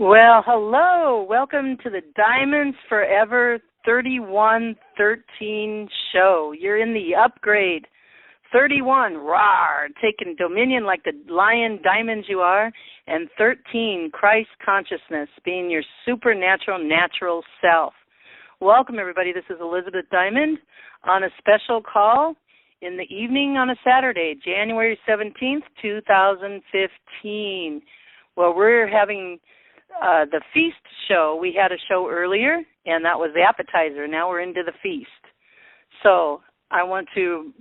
Well, hello. Welcome to the Diamonds Forever 3113 show. You're in the upgrade. 31, rawr, taking dominion like the lion diamonds you are. And 13, Christ consciousness, being your supernatural, natural self. Welcome, everybody. This is Elizabeth Diamond on a special call in the evening on a Saturday, January 17th, 2015. Well, we're having the feast show. We had a show earlier, and that was the appetizer. Now we're into the feast. So I want to,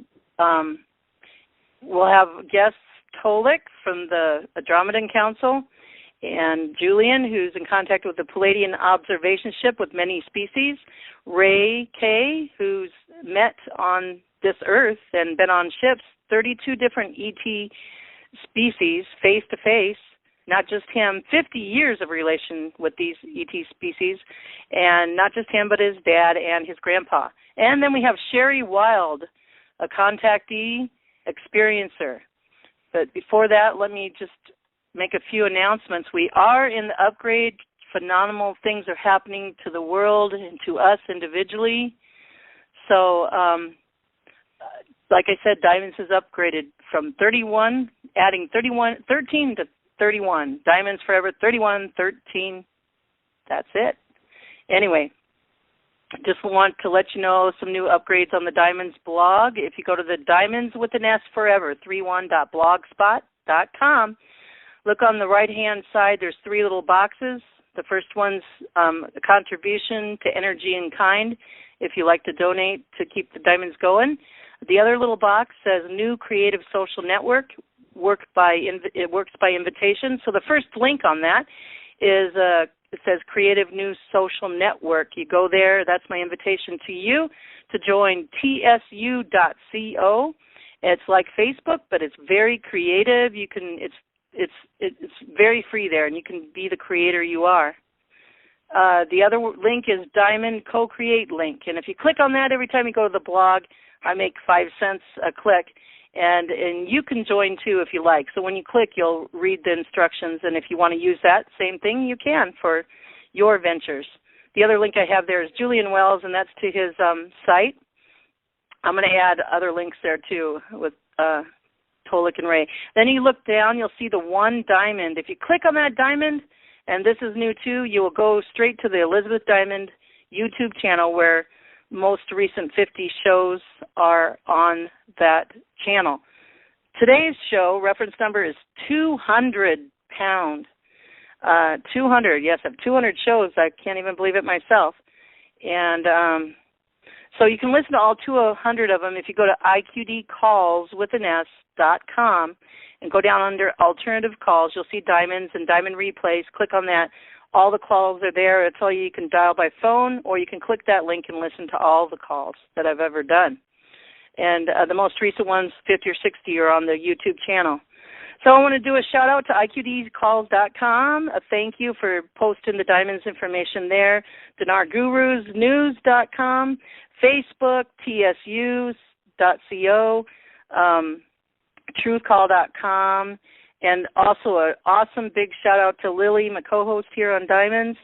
we'll have guests, Tolec from the Andromedan Council, and Julian, who's in contact with the Palladian Observation Ship with many species, Ray K., who's met on this Earth and been on ships, 32 different ET species, face-to-face, not just him, 50 years of relation with these ET species, and not just him, but his dad and his grandpa. And then we have Sherry Wilde, a contactee experiencer. But before that, let me just make a few announcements. We are in the upgrade. Phenomenal things are happening to the world and to us individually. So, like I said, Diamonds has upgraded from 31, adding 13 to 31. Diamonds Forever 3113. That's it. Anyway, just want to let you know some new upgrades on the Diamonds blog. If you go to the Diamonds with an S Forever 31.blogspot.com, look on the right-hand side. There's three little boxes. The first one's a contribution to energy and kind, if you like to donate to keep the Diamonds going. The other little box says New Creative Social Network. It works by invitation. So the first link on that is it says Creative New Social Network. You go there. That's my invitation to you to join tsu.co. It's like Facebook, but it's very creative. You can it's very free there, and you can be the creator you are. The other link is Diamond Co-Create link, and if you click on that every time you go to the blog, I make 5 cents a click. And you can join, too, if you like. So when you click, you'll read the instructions. And if you want to use that same thing, you can for your ventures. The other link I have there is Julien Wells, and that's to his site. I'm going to add other links there, too, with Tolec and Ray. Then you look down, you'll see the one diamond. If you click on that diamond, and this is new, too, you will go straight to the Elizabeth Diamond YouTube channel where most recent 50 shows are on that channel. Today's show, reference number is 200 pound. 200, yes, I have 200 shows. I can't even believe it myself. And so you can listen to all 200 of them if you go to iqdcallswithan.s.com and go down under alternative calls. You'll see Diamonds and Diamond Replays. Click on that. All the calls are there. It's all you can dial by phone, or you can click that link and listen to all the calls that I've ever done. And the most recent ones, 50 or 60, are on the YouTube channel. So I want to do a shout-out to iqdcalls.com. A thank you for posting the Diamonds information there. DinarGurusNews.com, Facebook, tsu.co, truthcall.com, and also an awesome big shout-out to Lily, my co-host here on Diamonds,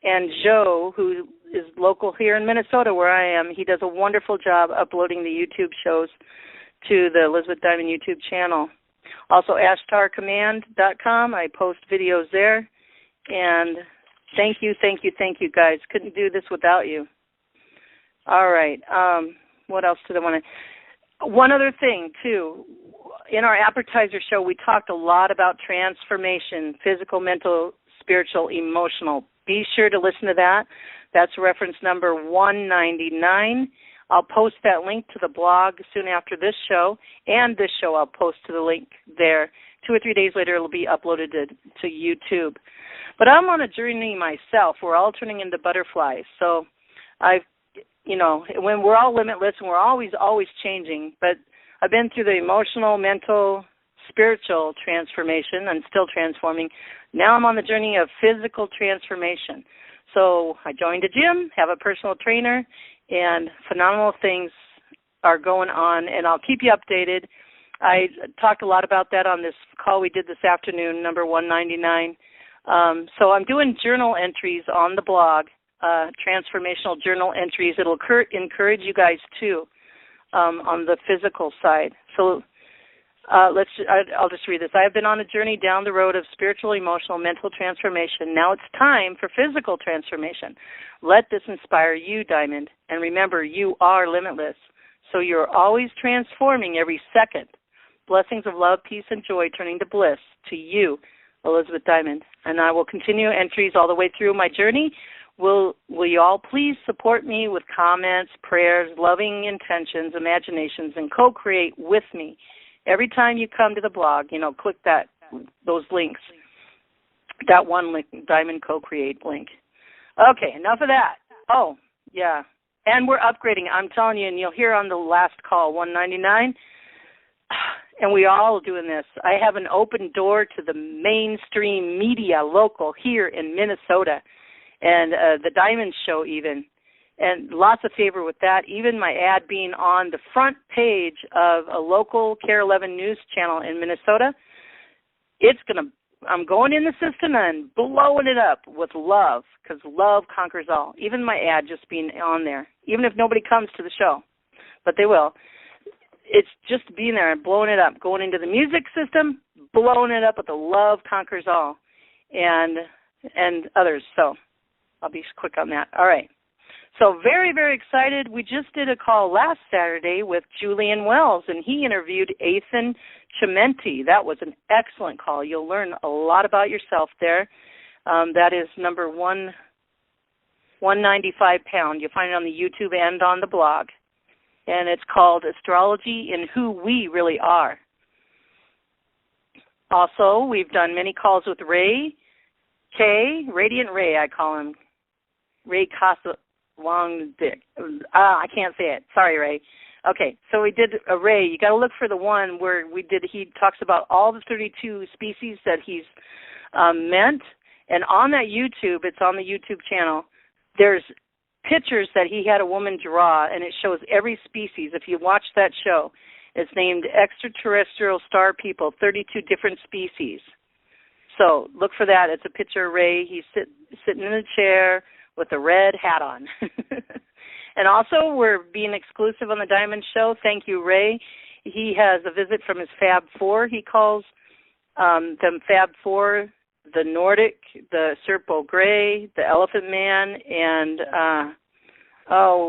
and Joe, who is local here in Minnesota where I am. He does a wonderful job uploading the YouTube shows to the Elizabeth Diamond YouTube channel. Also, ashtarcommand.com. I post videos there. And thank you, guys. Couldn't do this without you. All right. What else did I want to... One other thing, too. In our appetizer show, we talked a lot about transformation, physical, mental, spiritual, emotional. Be sure to listen to that. That's reference number 199. I'll post that link to the blog soon after this show, and this show I'll post to the link there. 2 or 3 days later, it'll be uploaded to YouTube. But I'm on a journey myself. We're all turning into butterflies. So when we're all limitless and we're always changing, but I've been through the emotional, mental, spiritual transformation. I'm still transforming. Now I'm on the journey of physical transformation. So I joined a gym, have a personal trainer, and phenomenal things are going on, and I'll keep you updated. I talked a lot about that on this call we did this afternoon, number 199. So I'm doing journal entries on the blog, transformational journal entries. It'll encourage you guys, too, on the physical side. So I'll just read this. I have been on a journey down the road of spiritual, emotional, mental transformation. Now it's time for physical transformation. Let this inspire you, Diamond. And remember, you are limitless. So you're always transforming every second. Blessings of love, peace, and joy turning to bliss to you, Elizabeth Diamond. And I will continue entries all the way through my journey. Will you all please support me with comments, prayers, loving intentions, imaginations, and co-create with me? Every time you come to the blog, click those links, that one link, Diamond Co-Create link. Okay, enough of that. Oh, yeah. And we're upgrading. I'm telling you, and you'll hear on the last call, 199, and we all doing this. I have an open door to the mainstream media local here in Minnesota, and the Diamond Show even. And lots of favor with that. Even my ad being on the front page of a local Care 11 news channel in Minnesota, I'm going in the system and blowing it up with love, because love conquers all. Even my ad just being on there, even if nobody comes to the show, but they will. It's just being there and blowing it up, going into the music system, blowing it up with the love conquers all, and others. So I'll be quick on that. All right. So very, very excited. We just did a call last Saturday with Julien Wells, and he interviewed Ethan Chimenti. That was an excellent call. You'll learn a lot about yourself there. That is number 195 pound. You'll find it on the YouTube and on the blog. And it's called Astrology and Who We Really Are. Also, we've done many calls with Ray K, Radiant Ray, I call him. Ray Kosulandich. I can't say it. Sorry, Ray. Okay, so we did a Ray. You got to look for the one where he talks about all the 32 species that he's meant. And on that YouTube, it's on the YouTube channel, there's pictures that he had a woman draw, and it shows every species. If you watch that show, it's named Extraterrestrial Star People, 32 different species. So look for that. It's a picture of Ray. He's sitting in a chair with a red hat on. And also, we're being exclusive on the Diamond Show. Thank you, Ray. He has a visit from his Fab Four. He calls them Fab Four, the Nordic, the Serpo Gray, the Elephant Man, and,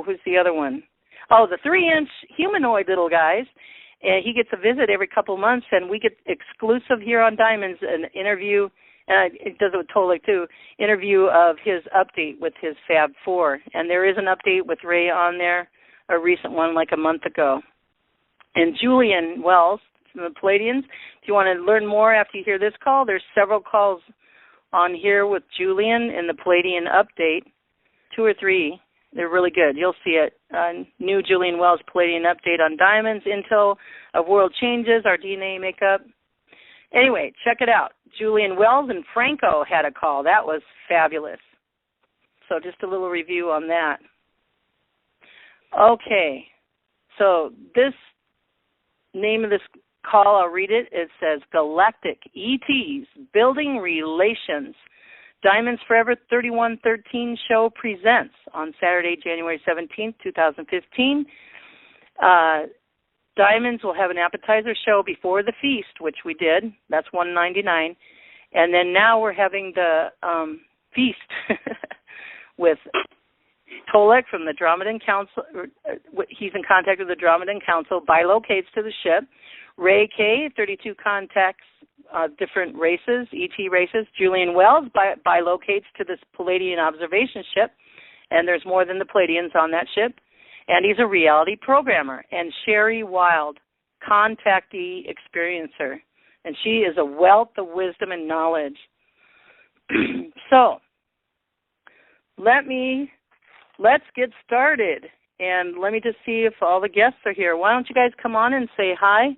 who's the other one? Oh, the 3-inch humanoid little guys. And he gets a visit every couple of months, and we get exclusive here on Diamonds, an interview, and it does it with Tolec too, interview of his update with his Fab Four. And there is an update with Ray on there, a recent one like a month ago. And Julien Wells from the Palladians, if you want to learn more after you hear this call, there's several calls on here with Julian in the Palladian update, 2 or 3. They're really good. You'll see it. New Julien Wells Palladian update on diamonds, intel of world changes, our DNA makeup. Anyway, check it out. Julien Wells and Franco had a call. That was fabulous. So just a little review on that. Okay. So this name of this call, I'll read it. It says Galactic ETs Building Relations. Diamonds Forever 3113 show presents on Saturday, January 17th, 2015. Diamonds will have an appetizer show before the feast, which we did. That's $199. And then now we're having the feast with Tolec from the Andromedan Council. He's in contact with the Andromedan Council, bilocates to the ship. Ray K, 32 contacts, different races, ET races. Julien Wells bilocates to this Palladian observation ship, and there's more than the Palladians on that ship. And he's a reality programmer. And Sherry Wilde, contactee experiencer. And she is a wealth of wisdom and knowledge. So, let's get started. And let me just see if all the guests are here. Why don't you guys come on and say hi?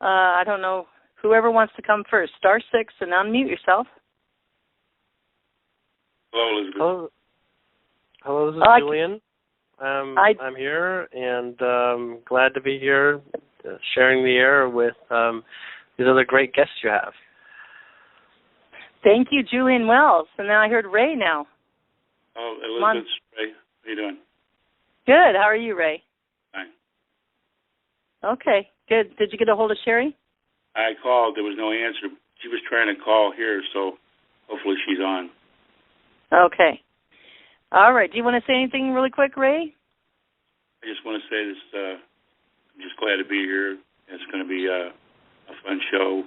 I don't know. Whoever wants to come first. *6 and unmute yourself. Hello, Elizabeth. Hello, this is Julian. I'm here and glad to be here sharing the air with these other great guests you have. Thank you, Julien Wells. And now I heard Ray now. Oh, Elizabeth, Ray. How you doing? Good. How are you, Ray? Fine. Okay, good. Did you get a hold of Sherry? I called. There was no answer. She was trying to call here, so hopefully she's on. Okay. All right. Do you want to say anything really quick, Ray? I just want to say this. I'm just glad to be here. It's going to be a fun show,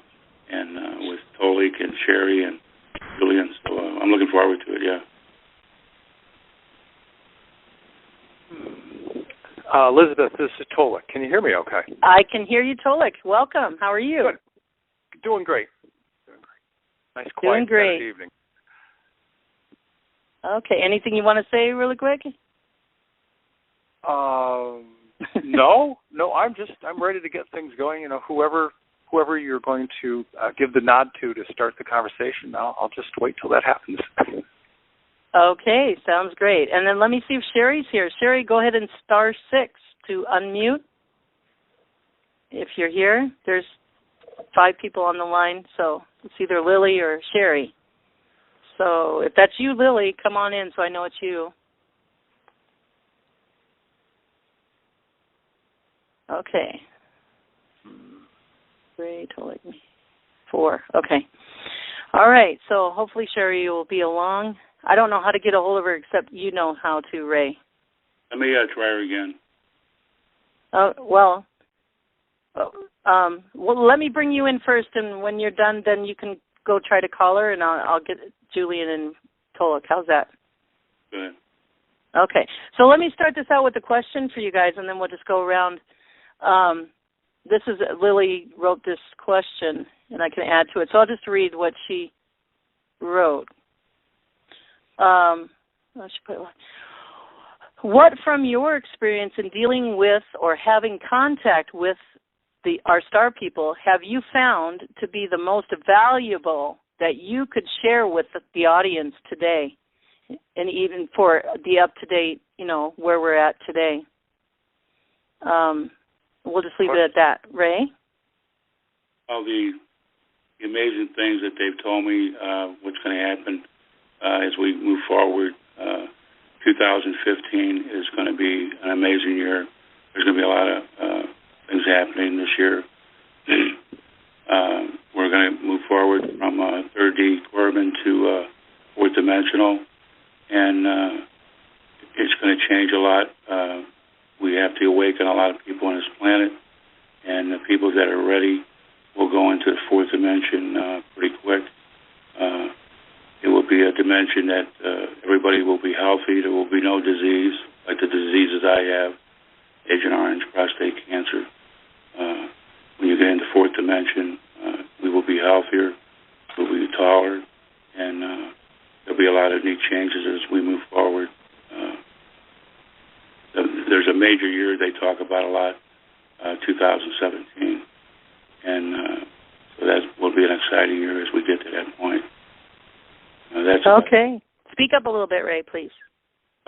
and with Tolec and Sherry and Julian. So I'm looking forward to it. Yeah. Elizabeth, this is Tolec. Can you hear me okay? I can hear you, Tolec. Welcome. How are you? Good. Doing great. Nice, quiet Saturday evening. Okay. Anything you want to say really quick? No. I'm ready to get things going. You know, whoever you're going to give the nod to start the conversation, I'll just wait till that happens. Okay, sounds great. And then let me see if Sherry's here. Sherry, go ahead and *6 to unmute. If you're here, there's 5 people on the line, so it's either Lily or Sherry. So if that's you, Lily, come on in so I know it's you. Okay. 3, Tolec, 4. Okay. All right, so hopefully Sherry will be along. I don't know how to get a hold of her except you know how to, Ray. Let me try her again. Well, let me bring you in first, and when you're done, then you can go try to call her, and I'll get Julian and Tolec. How's that? Good. Okay, so let me start this out with a question for you guys, and then we'll just go around. This is Lily wrote this question, and I can add to it. So I'll just read what she wrote. What from your experience in dealing with or having contact with our star people have you found to be the most valuable that you could share with the audience today, and even for the up-to-date, where we're at today? We'll just leave it at that. Ray? All the amazing things that they've told me, what's going to happen as we move forward. 2015 is going to be an amazing year. There's going to be a lot of things happening this year. We're going to move forward from 3rd-D Corbin to 4th dimensional, and it's going to change a lot. We have to awaken a lot of people on this planet, and the people that are ready will go into the 4th dimension pretty quick. It will be a dimension that everybody will be healthy. There will be no disease, like the diseases I have, Agent Orange, prostate cancer. When you get into 4th dimension, we will be healthier, we'll be taller, and there'll be a lot of neat changes as we move forward. There's a major year they talk about a lot, 2017, and so that will be an exciting year as we get to that point. That's okay. Speak up a little bit, Ray, please.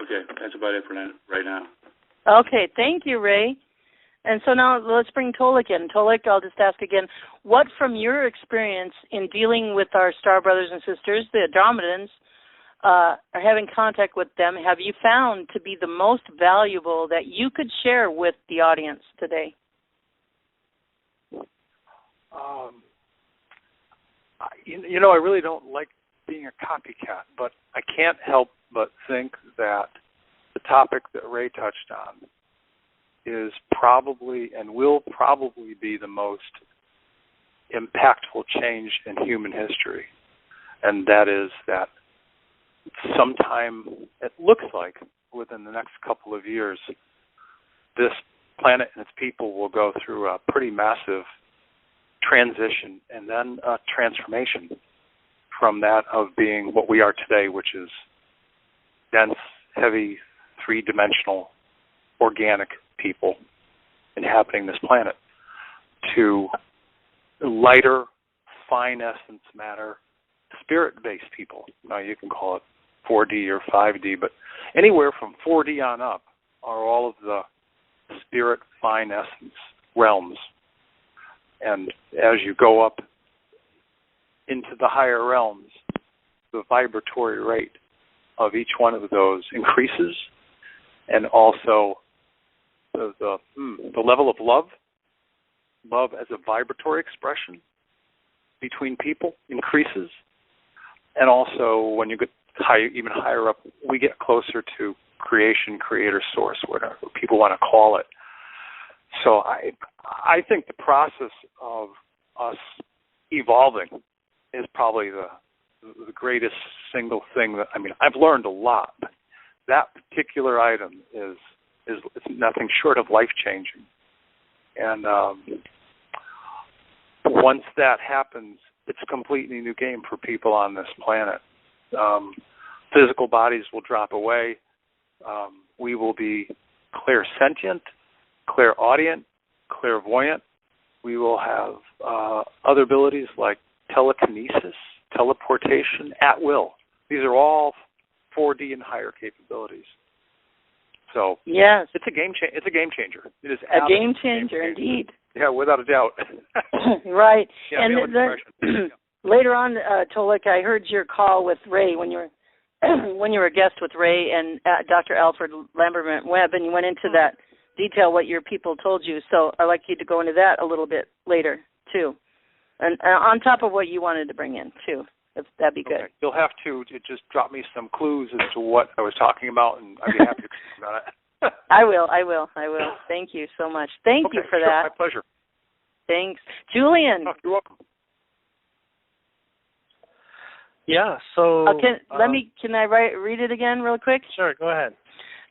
Okay, that's about it for right now. Okay, thank you, Ray. And so now let's bring Tolec in. Tolec, I'll just ask again, what from your experience in dealing with our star brothers and sisters, the Andromedans, or having contact with them, have you found to be the most valuable that you could share with the audience today? I really don't like being a copycat, but I can't help but think that the topic that Ray touched on is probably and will probably be the most impactful change in human history, and that is that sometime, it looks like within the next couple of years, this planet and its people will go through a pretty massive transition and then a transformation from that of being what we are today, which is dense, heavy, 3-dimensional, organic people inhabiting this planet, to lighter, fine essence matter, spirit-based people. Now, you can call it 4D or 5D, but anywhere from 4D on up are all of the spirit, fine essence realms. And as you go up into the higher realms, the vibratory rate of each one of those increases, and also the level of love as a vibratory expression between people increases, and also when you get even higher up, we get closer to creation, creator, source, whatever people want to call it. So I think the process of us evolving is probably the greatest single thing that, I mean, I've learned a lot. That particular item is nothing short of life-changing. And once that happens, it's a completely new game for people on this planet. Physical bodies will drop away. We will be clairsentient, clairaudient, clairvoyant. We will have other abilities like telekinesis, teleportation, at will. These are all 4D and higher capabilities. So yes, it's a game changer. It is a game changer indeed. Yeah, without a doubt. Right. Yeah, and later on, Tolec, I heard your call with Ray when you were when you were a guest with Ray and Dr. Alfred Lamberman-Webb, and you went into that detail what your people told you. So I'd like you to go into that a little bit later too, and on top of what you wanted to bring in too. If that'd be good. Okay. You'll have to just drop me some clues as to what I was talking about, and I'd be happy to explain about it. I will. Thank you so much. Thank you for that. My pleasure. Thanks. Julian. Oh, you're welcome. Yeah, so... Can I read it again real quick? Sure, go ahead.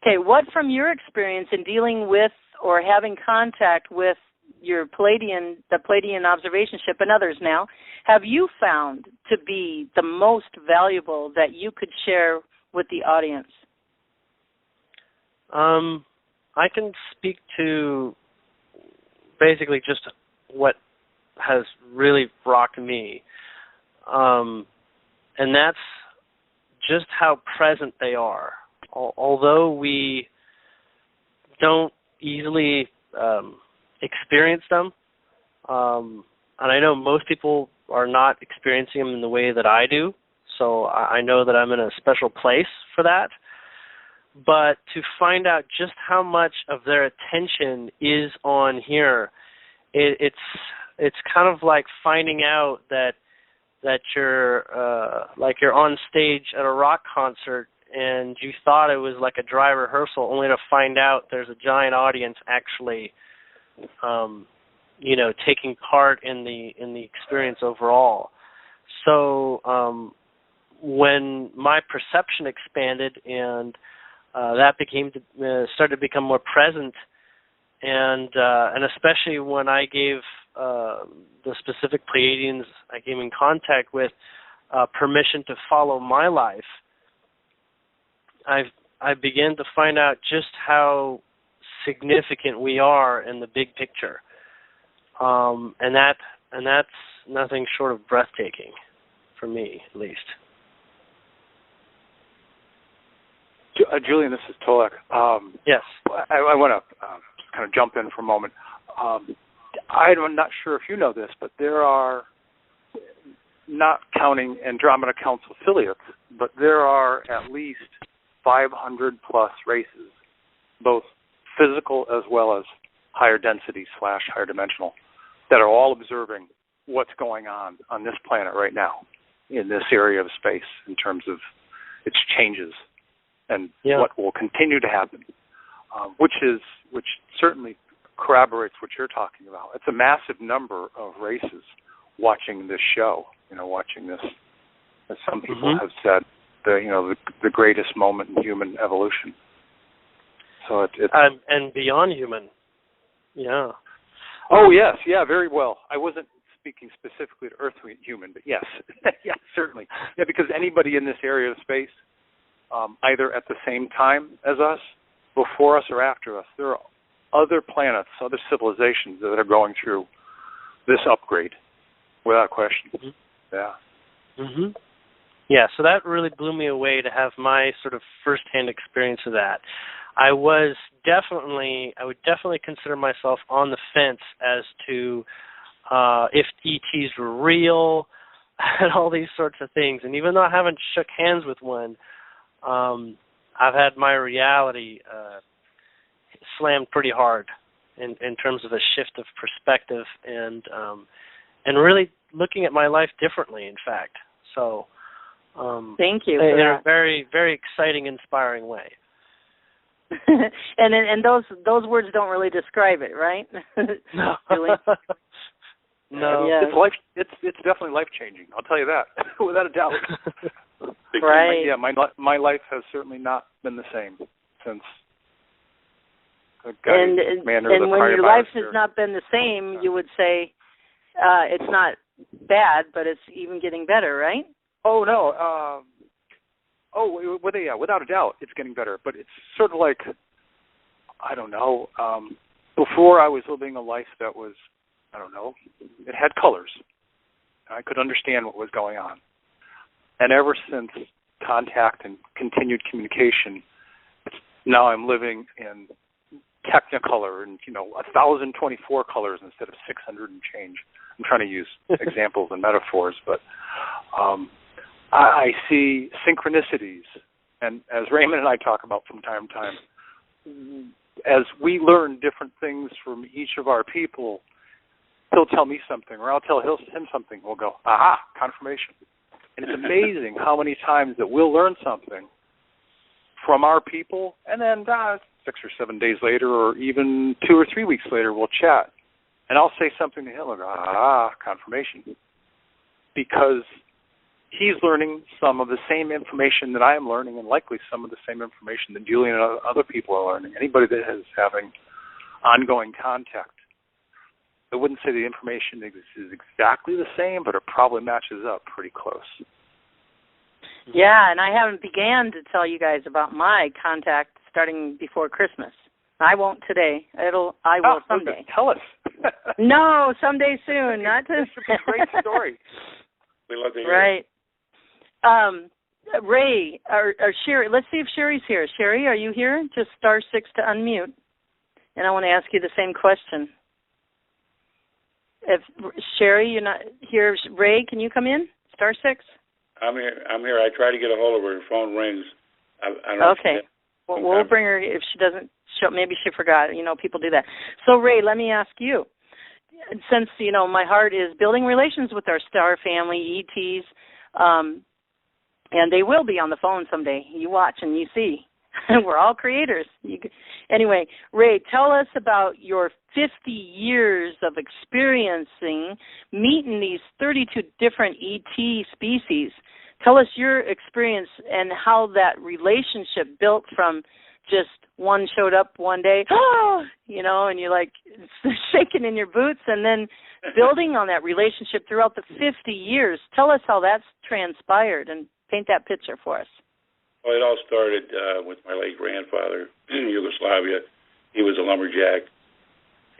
Okay, what from your experience in dealing with or having contact with the Pleiadian observation ship and others now, have you found to be the most valuable that you could share with the audience? I can speak to basically just what has really rocked me. And that's just how present they are. Although we don't easily experience them, and I know most people are not experiencing them in the way that I do, so I know that I'm in a special place for that. But to find out just how much of their attention is on here, it's kind of like finding out that you're on stage at a rock concert and you thought it was like a dry rehearsal, only to find out there's a giant audience actually, taking part in the experience overall. So when my perception expanded and that started to become more present, and especially when I gave the specific Pleiadians I came in contact with permission to follow my life, I began to find out just how significant we are in the big picture, and that's nothing short of breathtaking, for me at least. Julian, this is Tolec. Yes. I want to just kind of jump in for a moment. I'm not sure if you know this, but there are, not counting Andromeda Council affiliates, but there are at least 500 plus races, both physical as well as higher density / higher dimensional, that are all observing what's going on this planet right now in this area of space in terms of its changes and what will continue to happen, which certainly corroborates what you're talking about. It's a massive number of races watching this show, watching this, as some people have said, the greatest moment in human evolution. So it's and beyond human, yeah. Oh yes, yeah, very well. I wasn't speaking specifically to Earth human, but yes, yeah, certainly, yeah, because anybody in this area of space, either at the same time as us, before us, or after us, there are other planets, other civilizations that are going through this upgrade, without question. Mm-hmm. Yeah. Mm-hmm. Yeah, so that really blew me away to have my sort of first-hand experience of that. I would definitely consider myself on the fence as to if ETs were real. at all these sorts of things. And even though I haven't shook hands with one, I've had my reality slammed pretty hard in terms of a shift of perspective and really looking at my life differently, in fact. So thank you in a very, very exciting, inspiring way. and those words don't really describe it, right? No. No. Yeah. It's definitely life changing. I'll tell you that without a doubt. Right. Yeah, my life has certainly not been the same since. And when your life has not been the same, you would say it's not bad, but it's even getting better, right? Oh no. Without a doubt, it's getting better. But it's sort of like, I don't know. Before I was living a life that was, I don't know, it had colors. I could understand what was going on. And ever since contact and continued communication, now I'm living in Technicolor and 1,024 colors instead of 600 and change. I'm trying to use examples and metaphors, but I see synchronicities, and as Raymond and I talk about from time to time, as we learn different things from each of our people, he'll tell me something, or I'll tell him something. We'll go, aha, confirmation. And it's amazing how many times that we'll learn something from our people, and then 6 or 7 days later, or even 2 or 3 weeks later, we'll chat. And I'll say something to him, and go, confirmation. Because he's learning some of the same information that I am learning, and likely some of the same information that Julian and other people are learning. Anybody that is having ongoing contact, I wouldn't say the information is exactly the same, but it probably matches up pretty close. Yeah, and I haven't began to tell you guys about my contact starting before Christmas. I won't today. I will someday. Tell us. No, someday soon. Not to. This would be a great story. We love to hear Right. Ray or Sherry. Let's see if Sherry's here. Sherry, are you here? Just *6 to unmute. And I want to ask you the same question. If Sherry, you're not here. Ray, can you come in? *6. I'm here. I try to get a hold of her. Her phone rings. I don't Okay. Well, we'll bring her if she doesn't show. Maybe she forgot. People do that. So, Ray, let me ask you. Since, my heart is building relations with our star family, ETs, and they will be on the phone someday. You watch and you see. We're all creators. Anyway, Ray, tell us about your 50 years of experiencing meeting these 32 different ET species. Tell us your experience and how that relationship built from just one showed up one day, and you're like shaking in your boots, and then building on that relationship throughout the 50 years. Tell us how that's transpired and paint that picture for us. Well, it all started with my late grandfather in Yugoslavia. He was a lumberjack,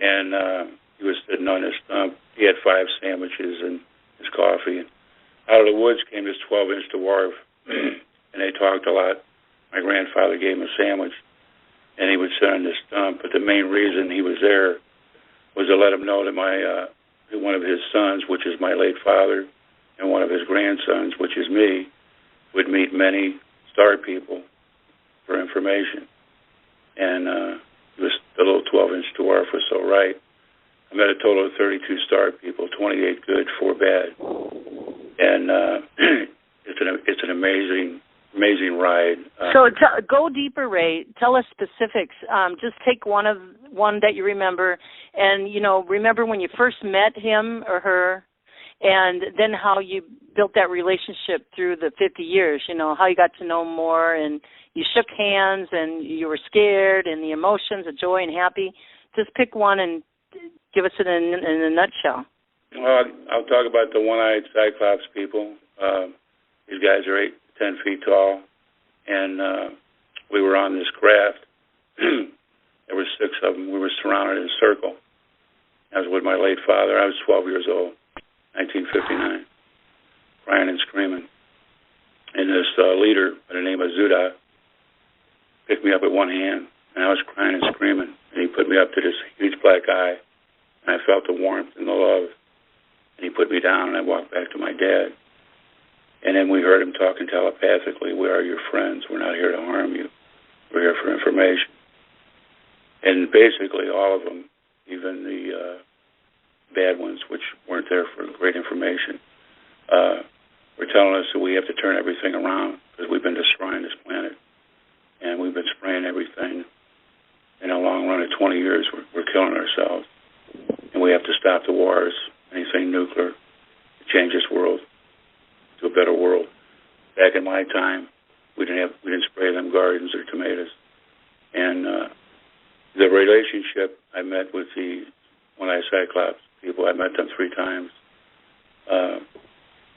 and he was sitting on his stump. He had 5 sandwiches and his coffee. And out of the woods came this 12-inch dwarf, and they talked a lot. My grandfather gave him a sandwich, and he would sit on this stump. But the main reason he was there was to let him know that one of his sons, which is my late father, and one of his grandsons, which is me, would meet many star people for information. And the little 12-inch dwarf was so right. I met a total of 32 star people, 28 good, 4 bad. And it's an amazing ride. So go deeper, Ray. Tell us specifics. Just take one that you remember, and remember when you first met him or her, and then how you built that relationship through the 50 years. How you got to know more, and you shook hands, and you were scared, and the emotions of joy and happy. Just pick one and give us it in a nutshell. Well, I'll talk about the one-eyed Cyclops people. These guys are 8 to 10 feet tall, and we were on this craft. There were 6 of them. We were surrounded in a circle. I was with my late father. I was 12 years old, 1959, crying and screaming. And this leader by the name of Zuda picked me up with one hand, and I was crying and screaming. And he put me up to this huge black eye, and I felt the warmth and the love. And he put me down, and I walked back to my dad. And then we heard him talking telepathically. We are your friends. We're not here to harm you. We're here for information. And basically all of them, even the bad ones, which weren't there for great information, were telling us that we have to turn everything around because we've been destroying this planet. And we've been spraying everything. In a long run of 20 years, we're killing ourselves. And we have to stop the wars, anything nuclear, to change this world to a better world. Back in my time, we didn't spray them gardens or tomatoes. And the relationship I met with the one-eyed Cyclops people, I met them 3 times,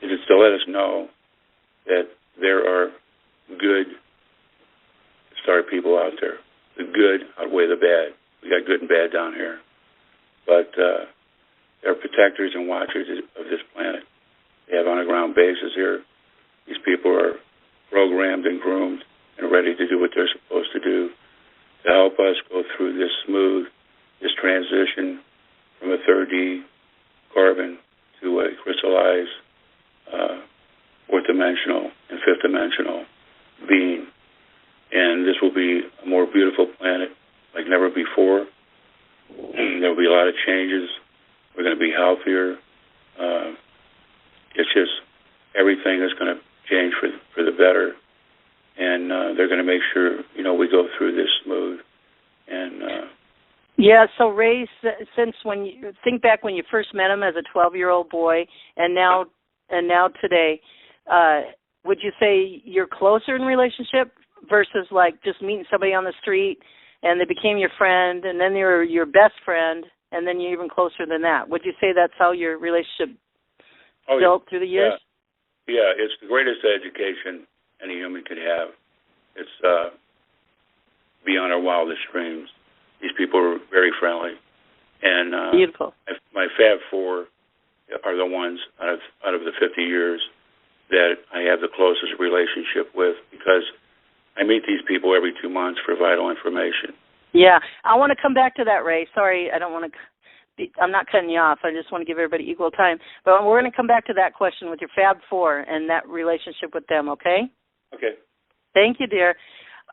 it is to let us know that there are good, smart people out there. The good outweigh the bad. We got good and bad down here. But they're protectors and watchers of this planet. They have underground bases here. These people are programmed and groomed and ready to do what they're supposed to do to help us go through this transition from a 3D carbon to a crystallized, fourth-dimensional and fifth-dimensional being. And this will be a more beautiful planet like never before. There will be a lot of changes. We're going to be healthier. It's just everything is going to change for the better. And they're going to make sure, we go through this smooth. And yeah, so Ray, since when you think back when you first met him as a 12-year-old boy and now today, would you say you're closer in relationship versus like just meeting somebody on the street and they became your friend and then they were your best friend and then you're even closer than that? Would you say that's how your relationship built through the years? Yeah, it's the greatest education any human could have. It's beyond our wildest dreams. These people are very friendly. And beautiful. My Fab Four are the ones out of the 50 years that I have the closest relationship with because I meet these people every 2 months for vital information. Yeah, I want to come back to that, Ray. Sorry, I'm not cutting you off. I just want to give everybody equal time. But we're going to come back to that question with your Fab Four and that relationship with them, okay? Okay. Thank you, dear.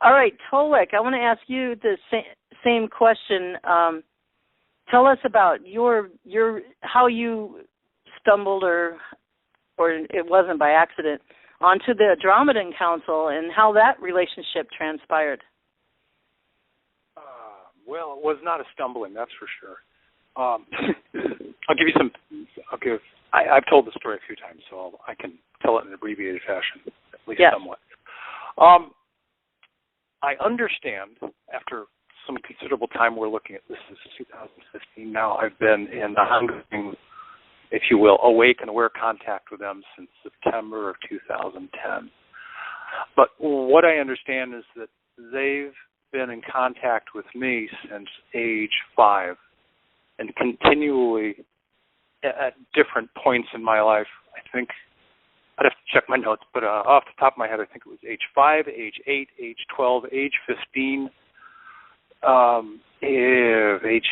All right, Tolec, I want to ask you the same question. Tell us about your how you stumbled or it wasn't by accident onto the Andromedan Council and how that relationship transpired. Well, it was not a stumbling, that's for sure. I'll give you some. I've told the story a few times, so I can tell it in an abbreviated fashion, at least somewhat. I understand after some considerable time we're looking at this. This is 2015 now. I've been in ongoing, if you will, awake and aware contact with them since September of 2010. But what I understand is that they've been in contact with me since age 5 and continually at different points in my life. I think I'd have to check my notes, but off the top of my head, I think it was age 5, age 8, age 12, age 15, age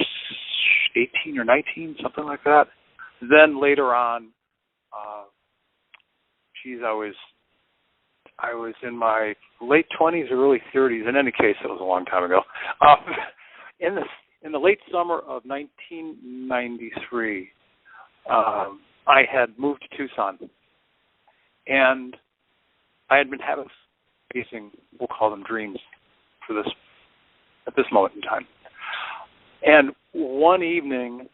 18 or 19, something like that. Then later on, I was in my late 20s or early 30s. In any case, it was a long time ago. In the late summer of 1993, I had moved to Tucson, and I had been having amazing, we'll call them dreams, at this moment in time. And one evening,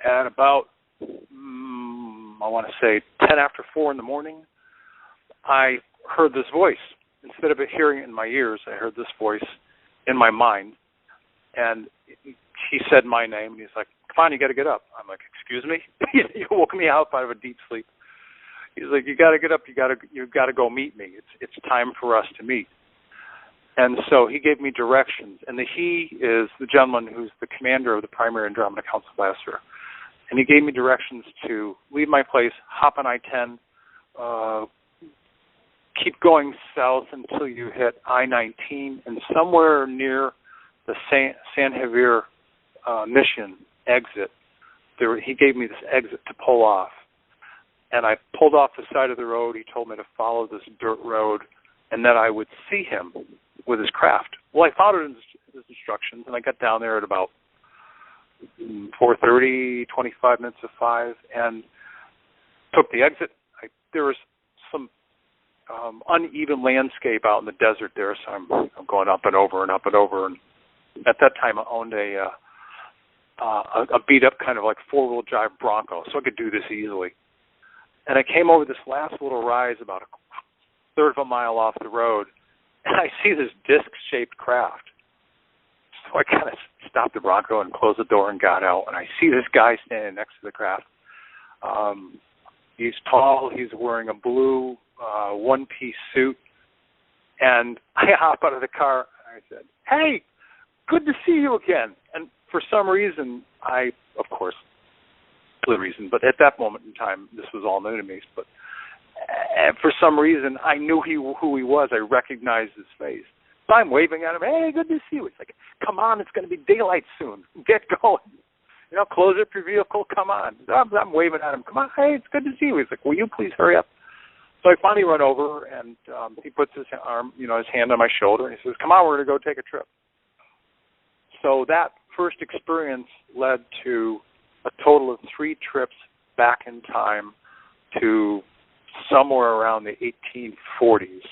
at about, I want to say 10 after 4 in the morning, I heard this voice. Instead of hearing it in my ears, I heard this voice in my mind. And he said my name, and he's like, "Come on, you got to get up." I'm like, "Excuse me?" You woke me out of a deep sleep. He's like, "You got to get up. You got to go meet me. It's time for us to meet." And so he gave me directions, and he is the gentleman who's the commander of the primary Andromeda Council Blaster. And he gave me directions to leave my place, hop on I-10, keep going south until you hit I-19, and somewhere near the San Javier mission exit, he gave me this exit to pull off. and I pulled off the side of the road. He told me to follow this dirt road, and that I would see him with his craft. Well, I followed his instructions, and I got down there at about 4:30, 25 minutes to 5, and took the exit. There was some uneven landscape out in the desert there, so I'm going up and over and up and over. And at that time, I owned a beat-up kind of like four-wheel drive Bronco, so I could do this easily. And I came over this last little rise about a third of a mile off the road, and I see this disc-shaped craft. So I kind of stopped the Bronco and closed the door and got out, and I see this guy standing next to the craft. He's tall. He's wearing a blue one-piece suit. And I hop out of the car, and I said, "Hey, good to see you again." And for some reason, of course, the reason, but at that moment in time, this was all new to me. But for some reason, I knew who he was. I recognized his face. So I'm waving at him. "Hey, good to see you." It's like, "Come on, it's going to be daylight soon. Get going. Close up your vehicle. Come on." I'm waving at him. "Come on. Hey, it's good to see you." He's like, "Will you please hurry up?" So I finally run over, and he puts his arm, his hand on my shoulder, and he says, "Come on, we're going to go take a trip." So that first experience led to a total of 3 trips back in time to somewhere around the 1840s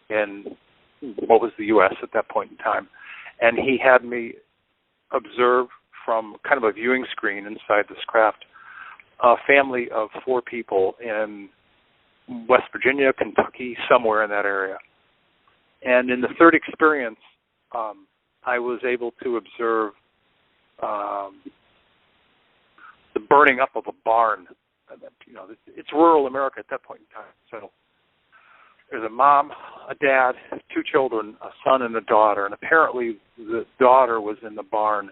in what was the U.S. at that point in time. And he had me observe from kind of a viewing screen inside this craft a family of 4 people in West Virginia, Kentucky, somewhere in that area. And in the third experience, I was able to observe the burning up of a barn. It's rural America at that point in time. So there's a mom, a dad, 2 children, a son and a daughter. And apparently the daughter was in the barn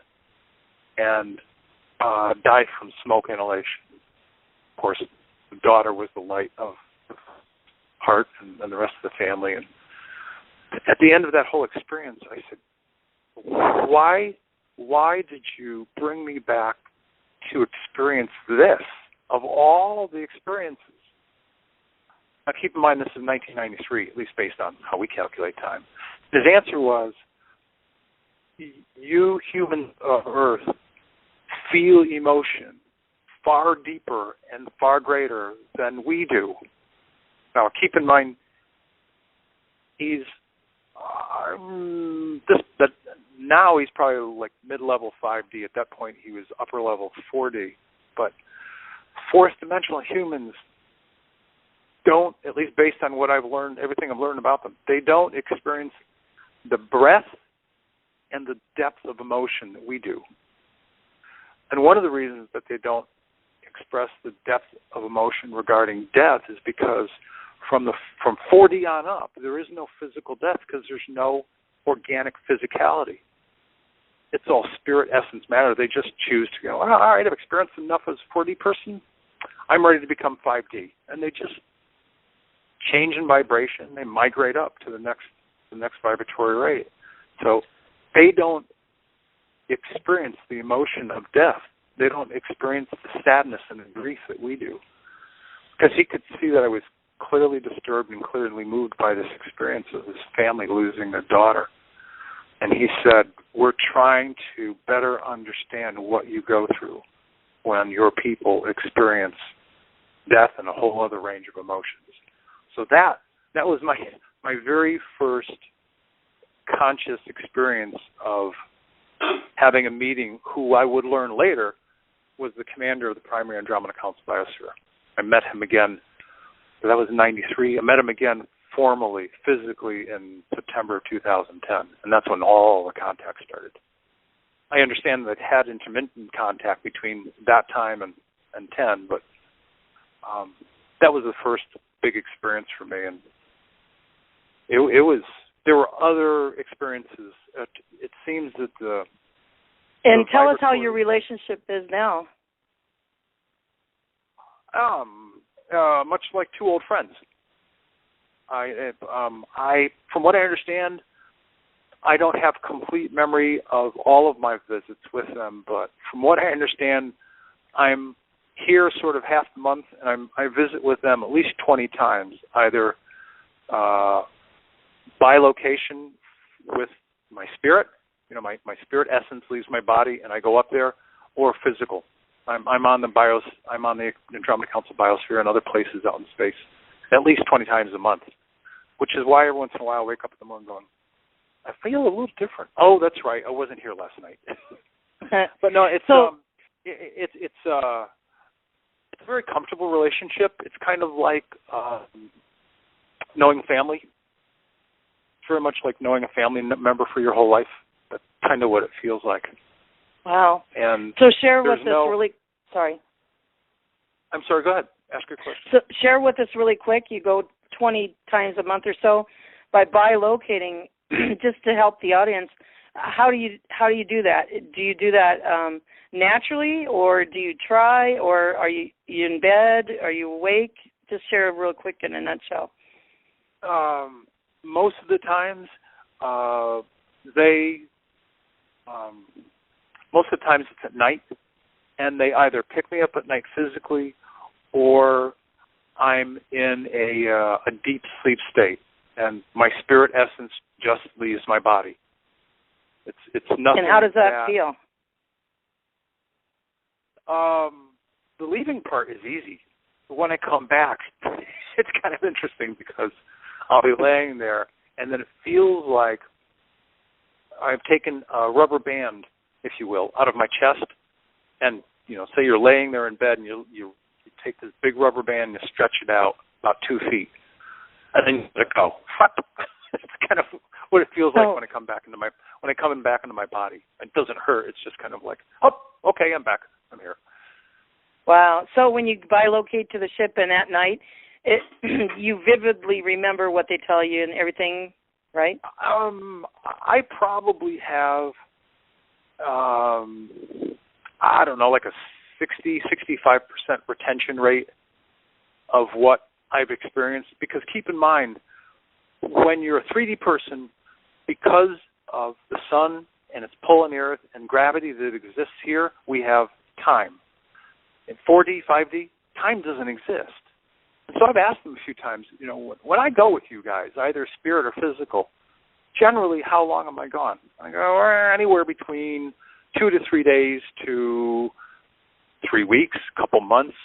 and died from smoke inhalation. Of course, the daughter was the light of the heart and the rest of the family. And at the end of that whole experience, I said, why did you bring me back to experience this of all the experiences? Now, keep in mind, this is 1993, at least based on how we calculate time. His answer was, you humans of Earth feel emotion far deeper and far greater than we do. Now, keep in mind, now he's probably like mid-level 5D. At that point, he was upper-level 4D. But fourth-dimensional humans don't, at least based on what I've learned, everything I've learned about them, they don't experience the breadth and the depth of emotion that we do. And one of the reasons that they don't express the depth of emotion regarding death is because from 4D on up, there is no physical death because there's no organic physicality. It's all spirit, essence, matter. They just choose to go, all right, I've experienced enough as a 4D person. I'm ready to become 5D. And they just change in vibration. They migrate up to the next vibratory rate. So they don't experience the emotion of death. They don't experience the sadness and the grief that we do. Because he could see that I was clearly disturbed and clearly moved by this experience of his family losing their daughter. And he said, we're trying to better understand what you go through when your people experience death and a whole other range of emotions. So that was my very first conscious experience of having a meeting who I would learn later was the commander of the Primary Andromeda Council Biosphere. I met him again, that was in 93. I met him again formally, physically in September of 2010, and that's when all the contact started. I understand that I had intermittent contact between that time and 10, but that was the first big experience for me, and it was. There were other experiences. It seems that And tell us how your relationship is now. Much like 2 old friends. From what I understand, I don't have complete memory of all of my visits with them, but from what I understand, I'm here sort of half the month, and I visit with them at least 20 times, either by location with my spirit, my spirit essence leaves my body, and I go up there, or physical. I'm on the Andromeda Council Biosphere and other places out in space at least 20 times a month, which is why every once in a while I wake up in the morning going, I feel a little different. Oh, that's right, I wasn't here last night. But no, it's a very comfortable relationship. It's kind of like knowing family. It's very much like knowing a family member for your whole life. That's kind of what it feels like. Wow. And so share with us really. Sorry. I'm sorry. Go ahead. Ask your question. So share with us really quick. You go 20 times a month or so by bilocating. Just to help the audience, how do you do that? Do you do that naturally, or do you try, or are you in bed? Are you awake? Just share real quick in a nutshell. Most of the times, most of the times it's at night, and they either pick me up at night physically, or I'm in a deep sleep state, and my spirit essence just leaves my body. It's nothing. And how does that feel? The leaving part is easy. But when I come back, it's kind of interesting because I'll be laying there, and then it feels like I've taken a rubber band, if you will, out of my chest, and say you're laying there in bed, and you take this big rubber band and you stretch it out about 2 feet, and then you let it go. It's kind of what it feels like when I come back into my body. It doesn't hurt. It's just kind of like, oh, okay, I'm back. I'm here. Wow. So when you bilocate to the ship and at night, you vividly remember what they tell you and everything, right? I probably have, I don't know, like a 60-65% retention rate of what I've experienced. Because keep in mind, when you're a 3D person, because of the sun and its pull on the Earth and gravity that exists here, we have time. In 4D, 5D, time doesn't exist. And so I've asked them a few times, when I go with you guys, either spirit or physical, generally how long am I gone? I go anywhere between 2 to 3 days to 3 weeks, a couple months.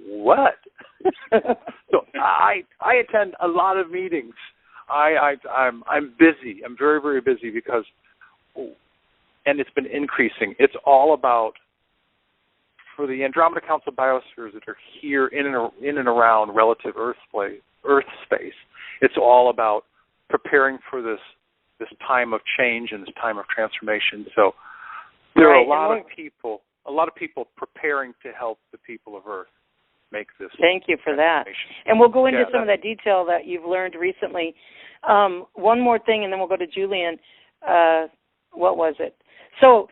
What? So I attend a lot of meetings. I'm busy. I'm very, very busy because, and it's been increasing. It's all about, for the Andromeda Council biospheres that are here in and around relative Earth space. It's all about preparing for this time of change and this time of transformation. So there are a lot of people preparing to help the people of Earth make this. Thank you for that. And we'll go into some of that detail that you've learned recently. One more thing, and then we'll go to Julian. What was it? So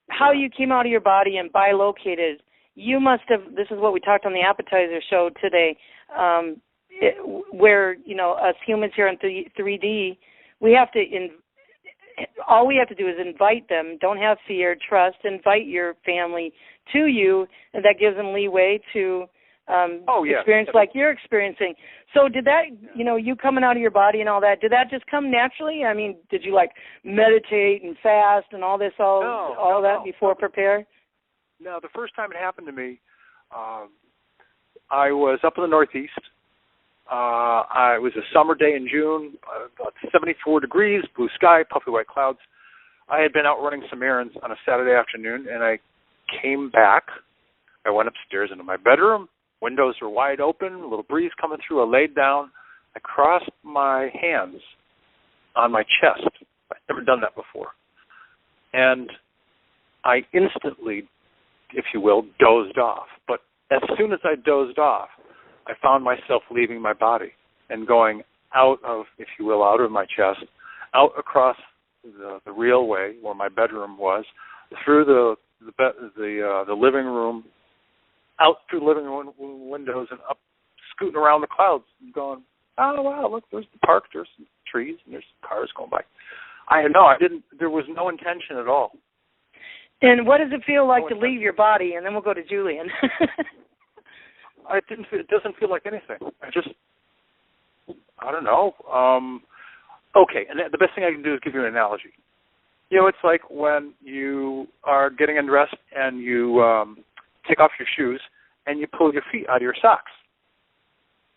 how you came out of your body and bilocated, you must have, this is what we talked on the appetizer show today, where, us humans here in 3D, all we have to do is invite them. Don't have fear, trust, invite your family to you, and that gives them leeway to experience like you're experiencing. So did that, you coming out of your body and all that, did that just come naturally? I mean, did you meditate and fast and all this, before prepare? No, the first time it happened to me, I was up in the Northeast. It was a summer day in June, about 74 degrees, blue sky, puffy white clouds. I had been out running some errands on a Saturday afternoon, and I came back. I went upstairs into my bedroom. Windows were wide open, a little breeze coming through. I laid down. I crossed my hands on my chest. I've never done that before. And I instantly, if you will, dozed off. But as soon as I dozed off, I found myself leaving my body and going out of, if you will, out of my chest, out across the railway where my bedroom was, through the living room, out through the living room windows and up, scooting around the clouds and going, oh, wow, look, there's the park, there's some trees, and there's cars going by. There was no intention at all. And what does it feel like to leave your body? And then we'll go to Julian. It doesn't feel like anything. I don't know. Okay, and the best thing I can do is give you an analogy. It's like when you are getting undressed and you take off your shoes and you pull your feet out of your socks.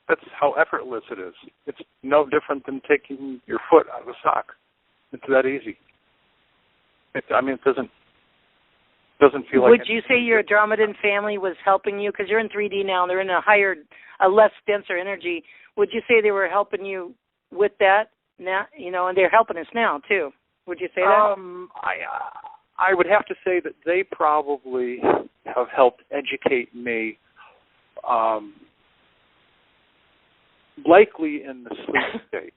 That's how effortless it is. It's no different than taking your foot out of a sock. It's that easy. It doesn't feel like... Would you say your Andromedan family was helping you? Because you're in 3D now, and they're in a less denser energy. Would you say they were helping you with that now? And they're helping us now, too. Would you say that? I would have to say that they probably have helped educate me, likely in the sleep state.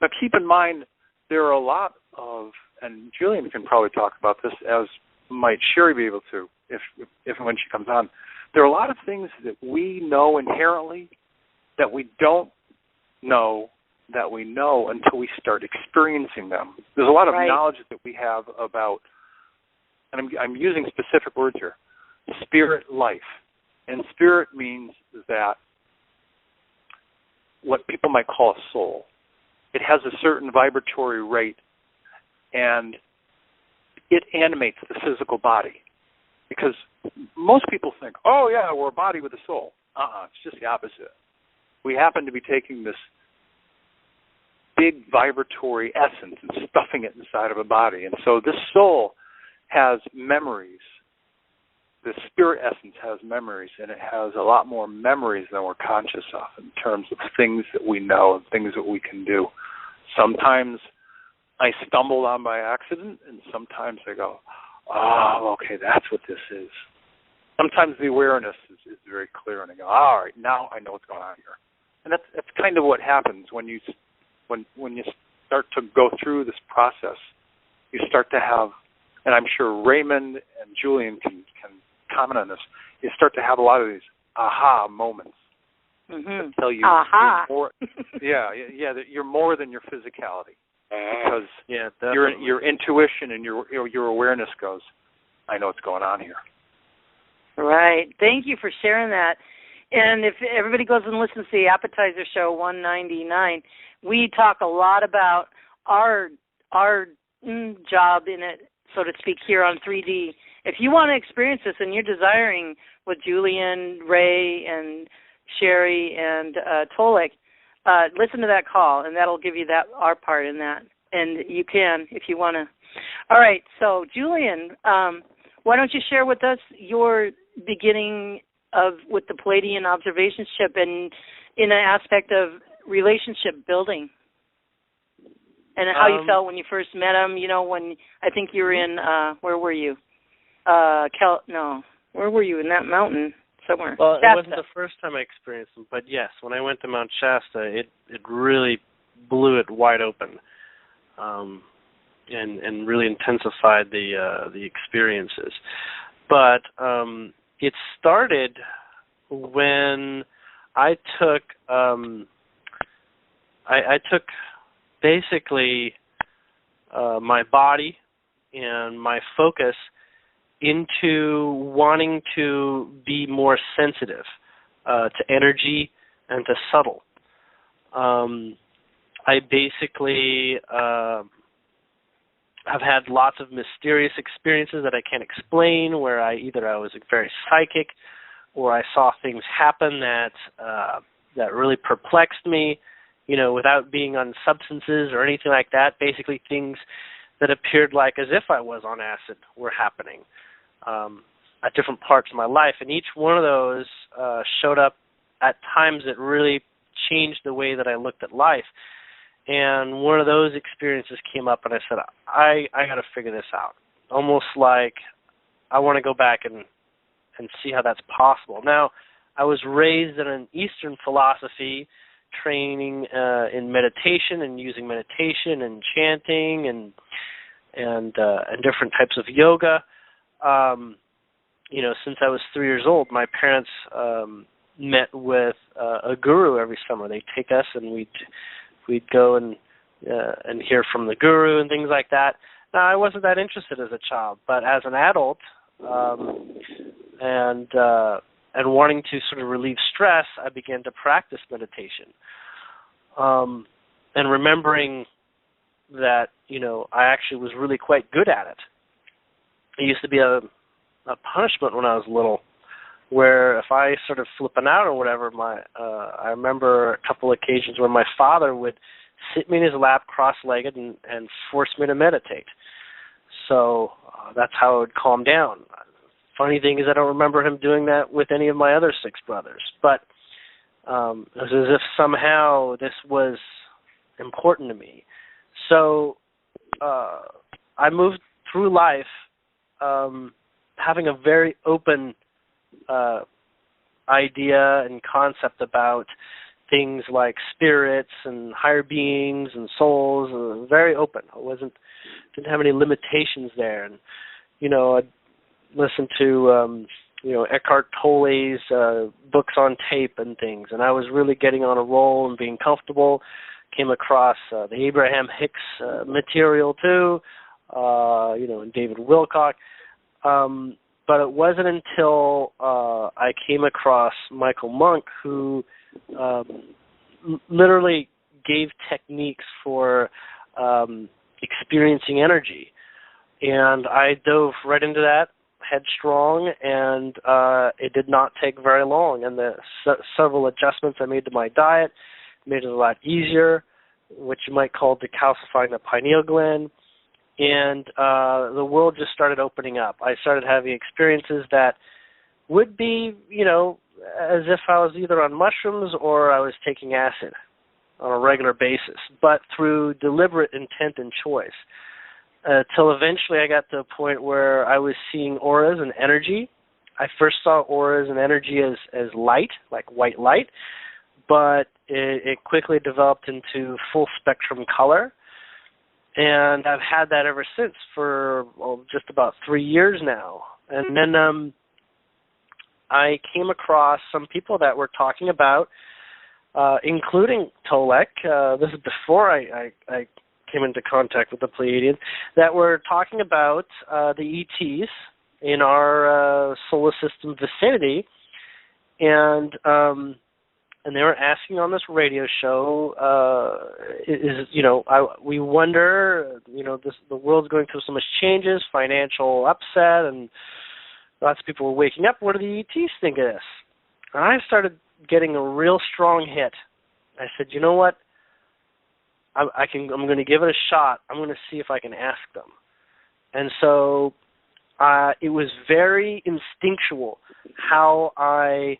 Now, keep in mind, there are a lot of, and Julian can probably talk about this, as might Sherry be able to, if and when she comes on. There are a lot of things that we know inherently that we don't know that we know until we start experiencing them. There's a lot of knowledge that we have about, and I'm using specific words here, spirit life. And spirit means that what people might call a soul. It has a certain vibratory rate, and it animates the physical body. Because most people think, oh, yeah, we're a body with a soul. It's just the opposite. We happen to be taking this big vibratory essence and stuffing it inside of a body. And so this soul has memories. The spirit essence has memories, and it has a lot more memories than we're conscious of in terms of things that we know and things that we can do. Sometimes I stumble on by accident, and sometimes I go, oh, okay, that's what this is. Sometimes the awareness is very clear, and I go, all right, now I know what's going on here. And that's kind of what happens when you start to go through this process. You start to have, and I'm sure Raymond and Julian can comment on this, you start to have a lot of these aha moments that tell you aha. You're more, that you're more than your physicality, because your intuition and your awareness goes, I know what's going on here. Right. Thank you for sharing that. And if everybody goes and listens to the Appetizer Show 199, we talk a lot about our job in it, so to speak, here on 3D. If you want to experience this and you're desiring with Julian, Ray, and Sherry, and Tolec, listen to that call, and that'll give you our part in that. And you can, if you want to. All right, so Julian, why don't you share with us your beginning with the Palladian observation ship and in an aspect of relationship building, and how you felt when you first met him. When I think you were in, where were you? Where were you? In that mountain somewhere? Well, Shasta. It wasn't the first time I experienced them, but yes, when I went to Mount Shasta, it really blew it wide open, and really intensified the experiences. But it started when I took I took basically my body and my focus into wanting to be more sensitive to energy and to subtle. I basically have had lots of mysterious experiences that I can't explain, where I was very psychic, or I saw things happen that really perplexed me, without being on substances or anything like that. Basically things that appeared like as if I was on acid were happening at different parts of my life. And each one of those showed up at times that really changed the way that I looked at life. And one of those experiences came up, and I said, I got to figure this out. Almost like I want to go back and see how that's possible. Now, I was raised in an Eastern philosophy, training in meditation and using meditation and chanting and different types of yoga. Since I was 3 years old, my parents met with a guru every summer. They'd take us, and we'd go and hear from the guru and things like that. Now, I wasn't that interested as a child, but as an adult, and wanting to sort of relieve stress, I began to practice meditation. And remembering that, I actually was really quite good at it. It used to be a punishment when I was little, where if I started flipping out or whatever, I remember a couple occasions where my father would sit me in his lap cross-legged and force me to meditate. So that's how it would calm down. Funny thing is I don't remember him doing that with any of my other 6 brothers, but it was as if somehow this was important to me. So I moved through life having a very open idea and concept about things like spirits and higher beings and souls. Very open. Didn't have any limitations there. And I'd listen to Eckhart Tolle's books on tape and things, and I was really getting on a roll and being comfortable. Came across the Abraham Hicks material too, and David Wilcock. But it wasn't until I came across Michael Monk, who literally gave techniques for experiencing energy. And I dove right into that headstrong, and it did not take very long. And the several adjustments I made to my diet made it a lot easier, which you might call decalcifying the pineal gland. And the world just started opening up. I started having experiences that would be, as if I was either on mushrooms or I was taking acid on a regular basis, but through deliberate intent and choice. Till eventually I got to a point where I was seeing auras and energy. I first saw auras and energy as light, like white light, but it quickly developed into full spectrum color. And I've had that ever since for just about 3 years now. And then I came across some people that were talking about, including Tolec, this is before I came into contact with the Pleiadian, that were talking about the ETs in our solar system vicinity. And they were asking on this radio show, we wonder, the world's going through so much changes, financial upset, and lots of people were waking up. What do the ETs think of this? And I started getting a real strong hit. I said, you know what? I'm going to give it a shot. I'm going to see if I can ask them. And so it was very instinctual how I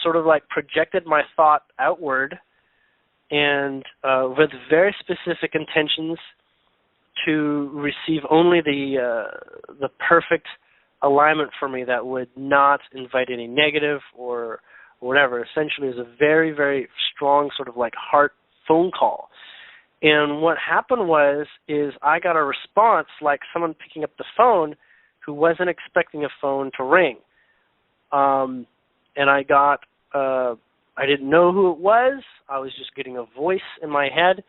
sort of like projected my thought outward, and with very specific intentions to receive only the perfect alignment for me that would not invite any negative or whatever. Essentially, it was a very, very strong sort of like heart phone call. And what happened is I got a response like someone picking up the phone who wasn't expecting a phone to ring. And I got, I didn't know who it was. I was just getting a voice in my head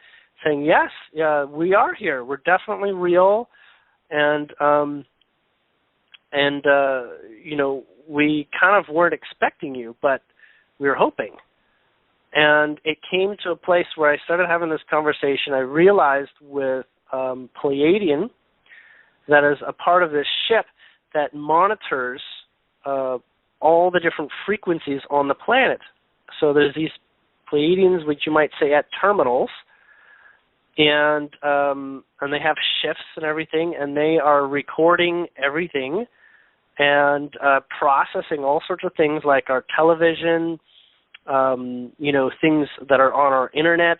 saying, yes, we are here. We're definitely real. And we kind of weren't expecting you, but we were hoping. And it came to a place where I started having this conversation. I realized with Pleiadian, that is a part of this ship that monitors all the different frequencies on the planet. So there's these Pleiadians, which you might say at terminals, and they have shifts and everything, and they are recording everything and processing all sorts of things like our television, things that are on our internet.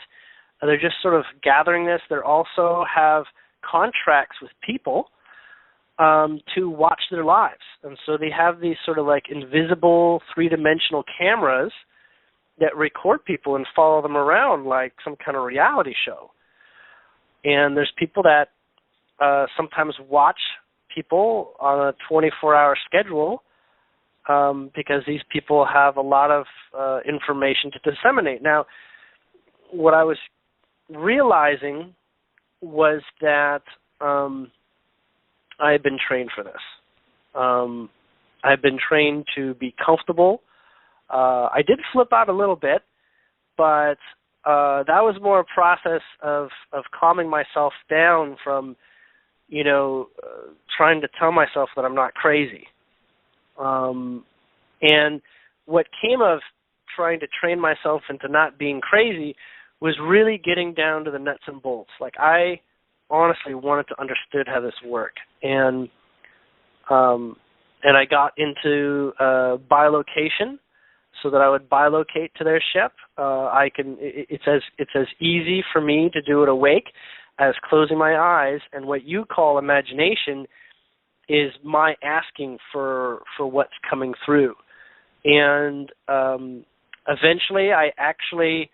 They're just sort of gathering this. They also have contracts with people to watch their lives. And so they have these sort of like invisible three-dimensional cameras that record people and follow them around like some kind of reality show. And there's people that sometimes watch people on a 24-hour schedule because these people have a lot of information to disseminate. Now, what I was realizing was that I had been trained for this. I've been trained to be comfortable. I did flip out a little bit, but that was more a process of calming myself down from, trying to tell myself that I'm not crazy. And what came of trying to train myself into not being crazy was really getting down to the nuts and bolts. Like, I honestly wanted to understand how this worked. And I got into bilocation, so that I would bilocate to their ship. It's as easy for me to do it awake as closing my eyes, and what you call imagination is my asking for what's coming through. And eventually I actually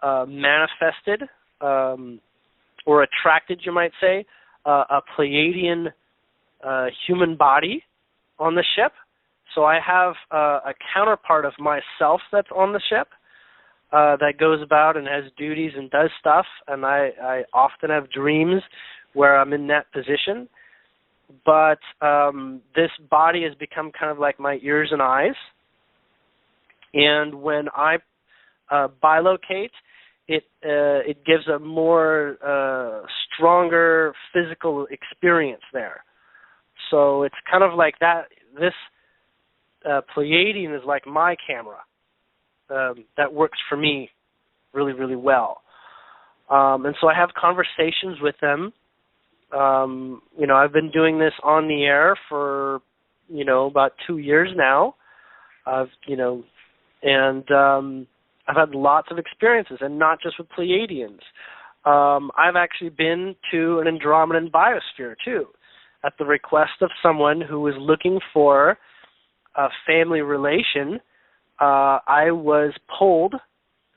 manifested or attracted, you might say, a Pleiadian human body on the ship. So I have a counterpart of myself that's on the ship that goes about and has duties and does stuff, and I often have dreams where I'm in that position. But this body has become kind of like my ears and eyes. And when I bilocate, it gives a more stronger physical experience there. So it's kind of like that. This Pleiadian is like my camera that works for me really, really well. And so I have conversations with them. I've been doing this on the air for, about 2 years now. I've had lots of experiences, and not just with Pleiadians. I've actually been to an Andromedan biosphere, too, at the request of someone who was looking for a family relation. I was pulled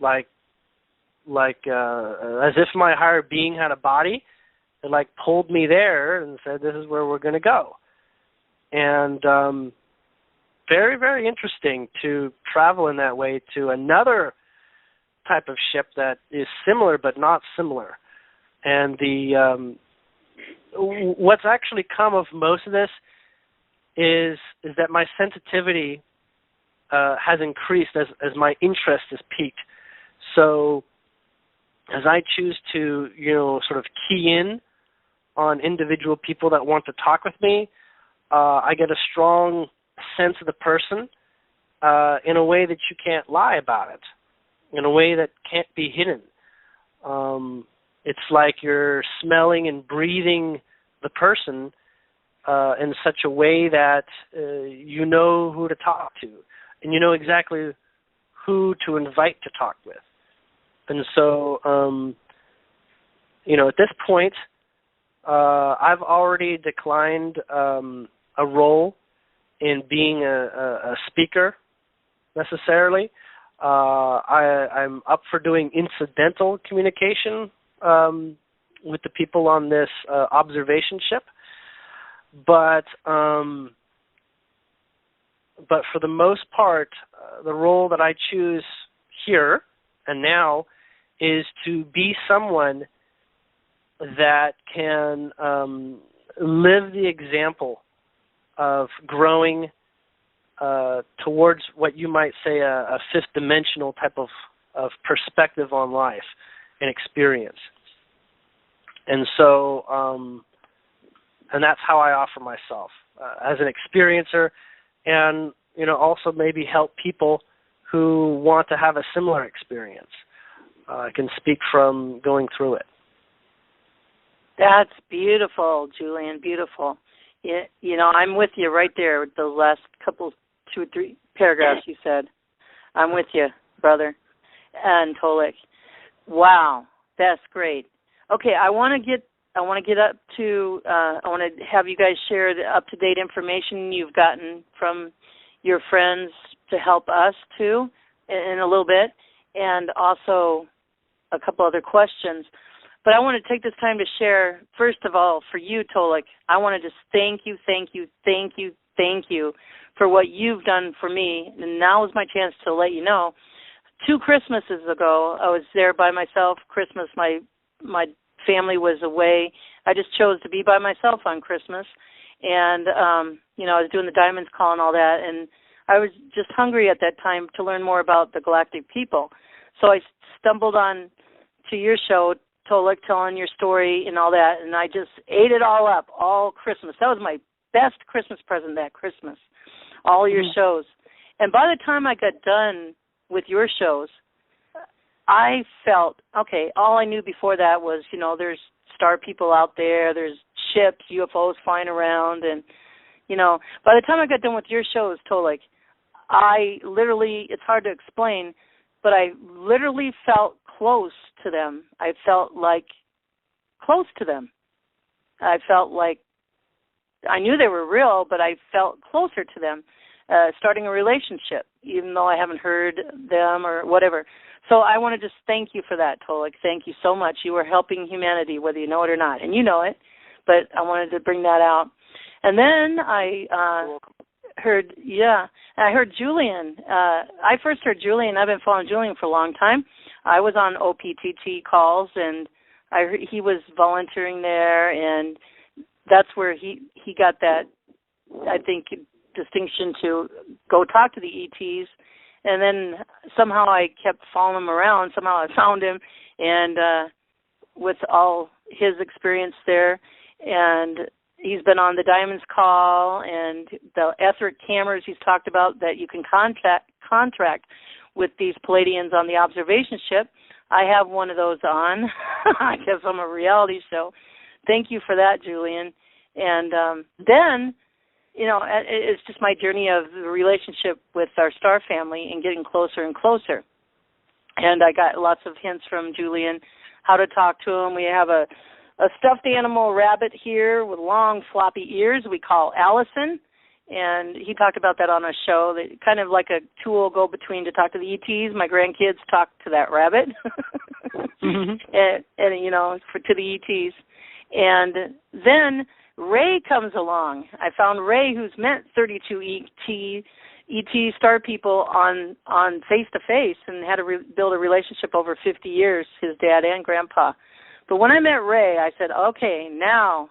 like as if my higher being had a body. It pulled me there and said, this is where we're going to go. And very, very interesting to travel in that way to another type of ship that is similar but not similar. And what's actually come of most of this is that my sensitivity has increased as my interest has peaked. So as I choose to, sort of key in on individual people that want to talk with me, I get a strong sense of the person in a way that you can't lie about it, in a way that can't be hidden. It's like you're smelling and breathing the person in such a way that you know who to talk to, and you know exactly who to invite to talk with. And so, at this point, I've already declined a role in being a speaker necessarily. I'm up for doing incidental communication with the people on this observation ship, but for the most part, the role that I choose here and now is to be someone that can live the example of growing towards what you might say a fifth dimensional type of perspective on life and experience. And so, and that's how I offer myself as an experiencer, and also maybe help people who want to have a similar experience. I can speak from going through it. That's beautiful, Julian, beautiful. I'm with you right there with the last couple, 2 or 3 paragraphs you said. I'm with you, brother, and Tolec. Wow, that's great. Okay, I want to get up to. I want to have you guys share the up-to-date information you've gotten from your friends to help us too, in a little bit, and also a couple other questions. But I want to take this time to share, first of all, for you, Tolec, I want to just thank you for what you've done for me. And now is my chance to let you know. 2 Christmases ago, I was there by myself, Christmas, my family was away. I just chose to be by myself on Christmas. And, I was doing the Diamonds Call and all that. And I was just hungry at that time to learn more about the galactic people. So I stumbled on to your show, Tolec, telling your story and all that. And I just ate it all up all Christmas. That was my best Christmas present that Christmas, all your shows. And by the time I got done with your shows, I felt, okay, all I knew before that was, there's star people out there, there's ships, UFOs flying around, and, by the time I got done with your shows, Tolec, I literally, it's hard to explain, but I literally felt close to them. I felt like close to them. I felt like I knew they were real, but I felt closer to them, starting a relationship, even though I haven't heard them or whatever. So I want to just thank you for that, Tolec. Thank you so much. You are helping humanity, whether you know it or not, and you know it, but I wanted to bring that out. And then I heard Julian. I first heard Julian. I've been following Julian for a long time. I was on OPTT calls, and I heard he was volunteering there, and that's where he got that, I think, distinction to go talk to the ETs. And then somehow I kept following him around. Somehow I found him, and with all his experience there, and he's been on the Diamonds Call and the etheric cameras he's talked about that you can contract with these Palladians on the observation ship. I have one of those on. I guess I'm a reality show. Thank you for that, Julian. And then, it's just my journey of the relationship with our star family and getting closer and closer. And I got lots of hints from Julian how to talk to him. We have a stuffed animal rabbit here with long floppy ears we call Allison, and he talked about that on a show, that kind of like a tool go between to talk to the ETs. My grandkids talk to that rabbit, and to the ETs. And then Ray comes along. I found Ray, who's met 32 ET star people on face-to-face and had to build a relationship over 50 years, his dad and grandpa. But when I met Ray, I said, okay, now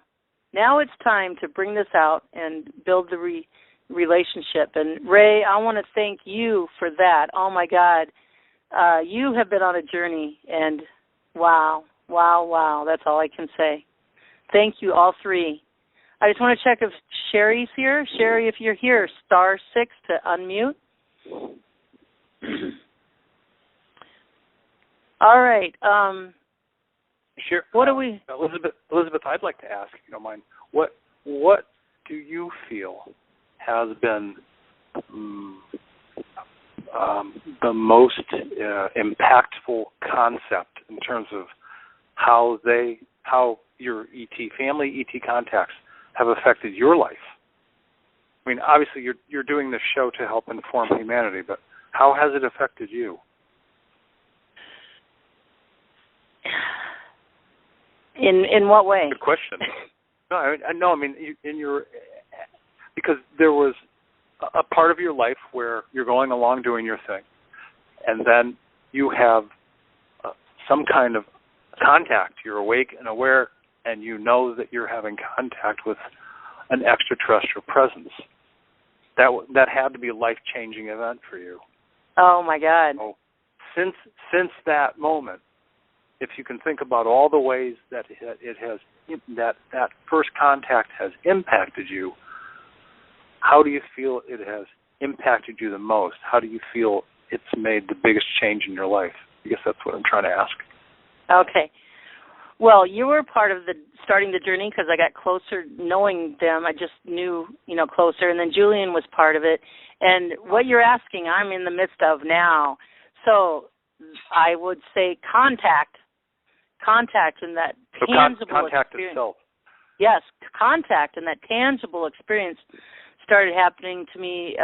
it's time to bring this out and build the relationship. And Ray, I want to thank you for that. Oh, my God. You have been on a journey, and wow, that's all I can say. Thank you, all three. I just want to check if Sherry's here. Sherry, if you're here, *6 to unmute. All right. Sure. What do we... Elizabeth, I'd like to ask, if you don't mind, what do you feel has been the most impactful concept in terms of how your ET family, ET contacts have affected your life? I mean, obviously you're doing this show to help inform humanity, but how has it affected you? In what way? Good question. Because there was a part of your life where you're going along doing your thing, and then you have some kind of contact. You're awake and aware, and you know that you're having contact with an extraterrestrial presence. That had to be a life-changing event for you. Oh my God! So, since that moment, if you can think about all the ways that that first contact has impacted you, how do you feel it has impacted you the most? How do you feel it's made the biggest change in your life? I guess that's what I'm trying to ask. Okay. Well, you were part of the starting the journey because I got closer knowing them. I just knew, closer. And then Julian was part of it. And what you're asking, I'm in the midst of now. So I would say contact and that tangible contact experience. Itself. Yes, contact and that tangible experience started happening to me,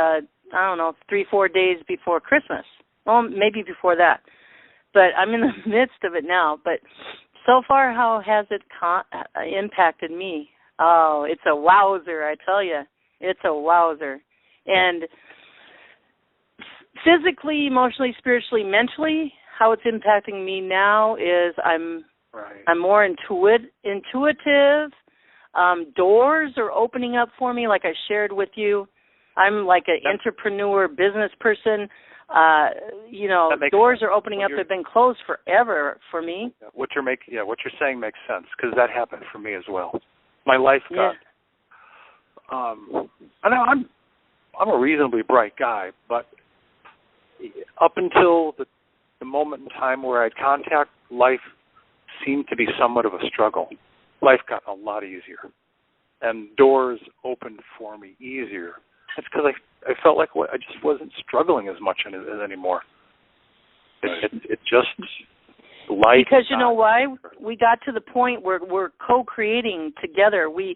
3-4 days before Christmas. Well, maybe before that. But I'm in the midst of it now. But so far, how has it impacted me? Oh, it's a wowzer, I tell you. It's a wowzer. And physically, emotionally, spiritually, mentally, how it's impacting me now is I'm Right. I'm more intuitive. Doors are opening up for me, like I shared with you. I'm like an entrepreneur, business person. Doors are opening up. They've been closed forever for me. What you're saying makes sense, because that happened for me as well. My life got. I know I'm a reasonably bright guy, but up until the moment in time where I'd contact, life seemed to be somewhat of a struggle. Life got a lot easier, and doors opened for me easier. It's because I felt like I just wasn't struggling as much anymore. It just life. Because you know why? We got to the point where we're co-creating together. We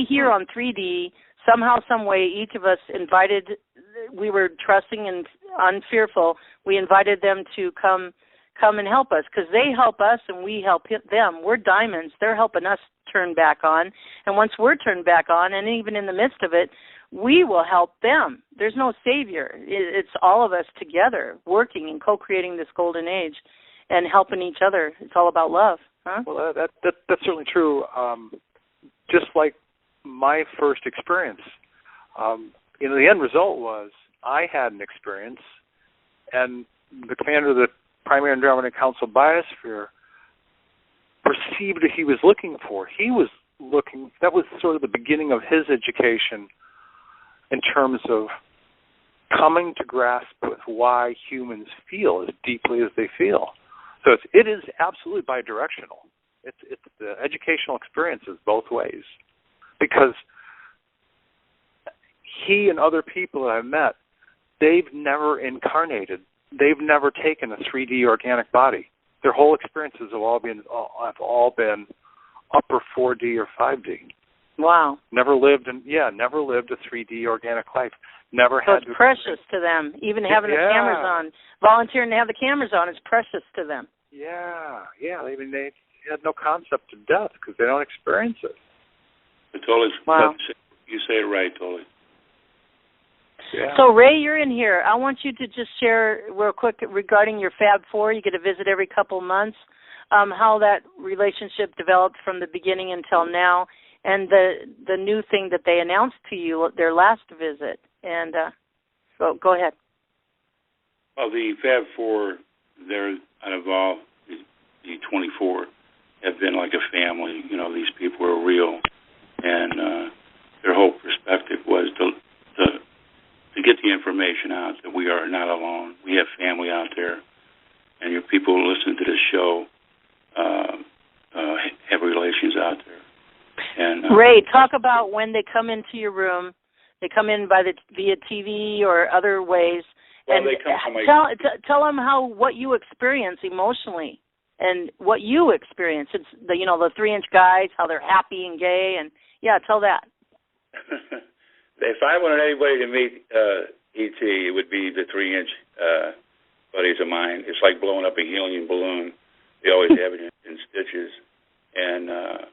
here on 3D, somehow, some way, each of us invited. We were trusting and unfearful. We invited them to come and help us, because they help us and we help them. We're diamonds. They're helping us turn back on. And once we're turned back on, and even in the midst of it, we will help them. There's no savior. It's all of us together working and co-creating this golden age and helping each other. It's all about love. Huh? Well, that's certainly true. Just like my first experience, the end result was I had an experience, and the commander of the Primary Andromeda Council Biosphere perceived what he was looking for. He was looking, that was sort of the beginning of his education in terms of coming to grasp with why humans feel as deeply as they feel. So it is absolutely bidirectional. It's the educational experience is both ways, because he and other people that I've met, they've never incarnated. They've never taken a 3D organic body. Their whole experiences have all been upper 4D or 5D. Wow. Never lived a 3D organic life. Never so had. It's precious to them. Even having the cameras on, volunteering to have the cameras on, is precious to them. Yeah. I mean, they had no concept of death because they don't experience it. Totally. Wow. You say it right, totally. Yeah. So, Ray, you're in here. I want you to just share real quick regarding your Fab 4. You get a visit every couple of months, how that relationship developed from the beginning until now, and the new thing that they announced to you, their last visit. And go ahead. Well, the Fab 4, they're out of all the 24, have been like a family. These people are real, and their whole perspective was to get the information out that we are not alone. We have family out there, and your people who listen to this show have relations out there. And Ray, talk about when they come into your room. They come in via TV or other ways, and they come from tell them what you experience emotionally and what you experience. It's the 3-inch guys, how they're happy and gay, and tell that. If I wanted anybody to meet E.T., it would be the 3-inch buddies of mine. It's like blowing up a helium balloon. They always have it in stitches, and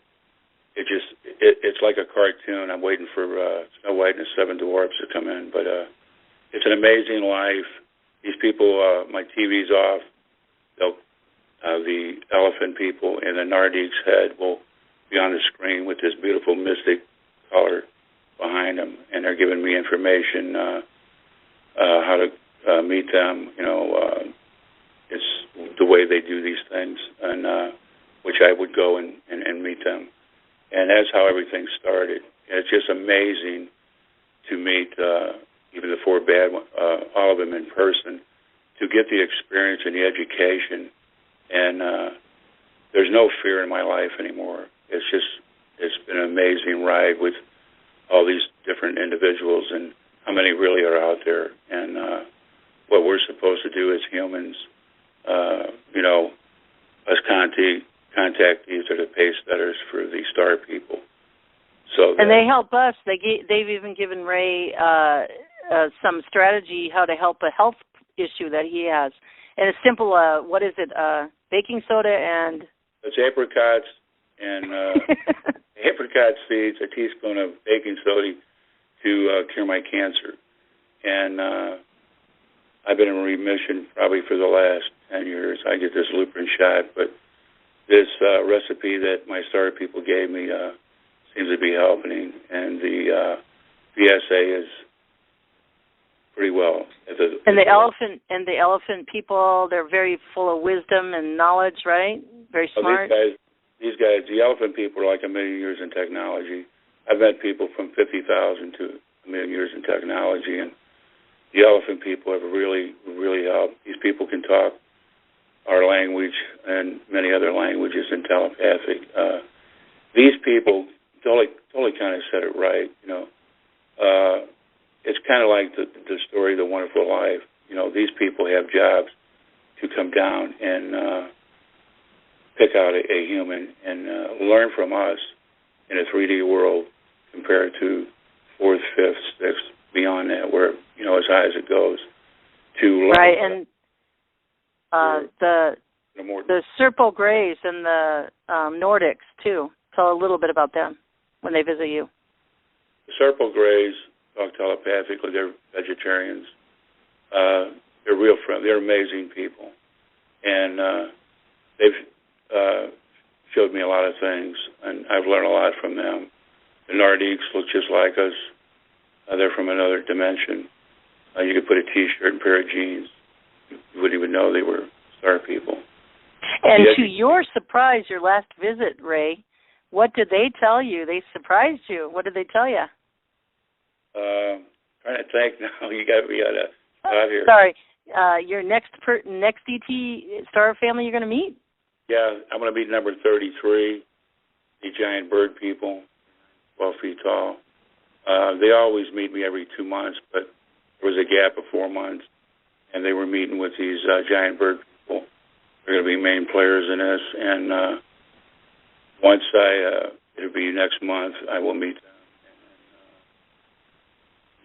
it's like a cartoon. I'm waiting for Snow White and the 7 Dwarfs to come in, but it's an amazing life. These people, my TV's off. The elephant people and the Nardig's head will be on the screen with this beautiful mystic color behind them, and they're giving me information how to meet them. It's the way they do these things, and which I would go and meet them, and that's how everything started. And it's just amazing to meet even the 4 bad ones, all of them in person, to get the experience and the education, and there's no fear in my life anymore. It's been an amazing ride with all these different individuals and how many really are out there, and what we're supposed to do as humans, us contactees are the pace setters for the star people. So and they help us. They've even given Ray some strategy how to help a health issue that he has. And it's simple, what is it, baking soda and... It's apricots and apricot seeds, a teaspoon of baking soda to cure my cancer. And I've been in remission probably for the last 10 years. I get this lupron shot, but this recipe that my starter people gave me seems to be helping, and the PSA is pretty well. And the elephant people, they're very full of wisdom and knowledge, right? Very smart. These guys, the elephant people are like a million years in technology. I've met people from 50,000 to a million years in technology, and the elephant people have really, really helped. These people can talk our language and many other languages in telepathic. These people, Tolec kind of said it right, it's kind of like the story of The Wonderful Life. These people have jobs to come down and pick out a human and learn from us in a 3D world compared to 4th, 5th, 6th, beyond that, where, as high as it goes. To learn right, and the Serpal Greys and the Nordics, too. Tell a little bit about them when they visit you. The Serpal Greys talk telepathically. They're vegetarians. They're real friendly. They're amazing people. And they've showed me a lot of things, and I've learned a lot from them. The Nordiques look just like us. They're from another dimension. You could put a T-shirt and a pair of jeans. You wouldn't even know they were star people. And to your surprise, your last visit, Ray, what did they tell you? They surprised you. What did they tell you? Trying to think now. We got out here. Sorry. Your next ET star family you're going to meet? Yeah, I'm going to meet number 33, the giant bird people, 12 feet tall. They always meet me every 2 months, but there was a gap of 4 months, and they were meeting with these giant bird people. They're going to be main players in this, and once it'll be next month, I will meet them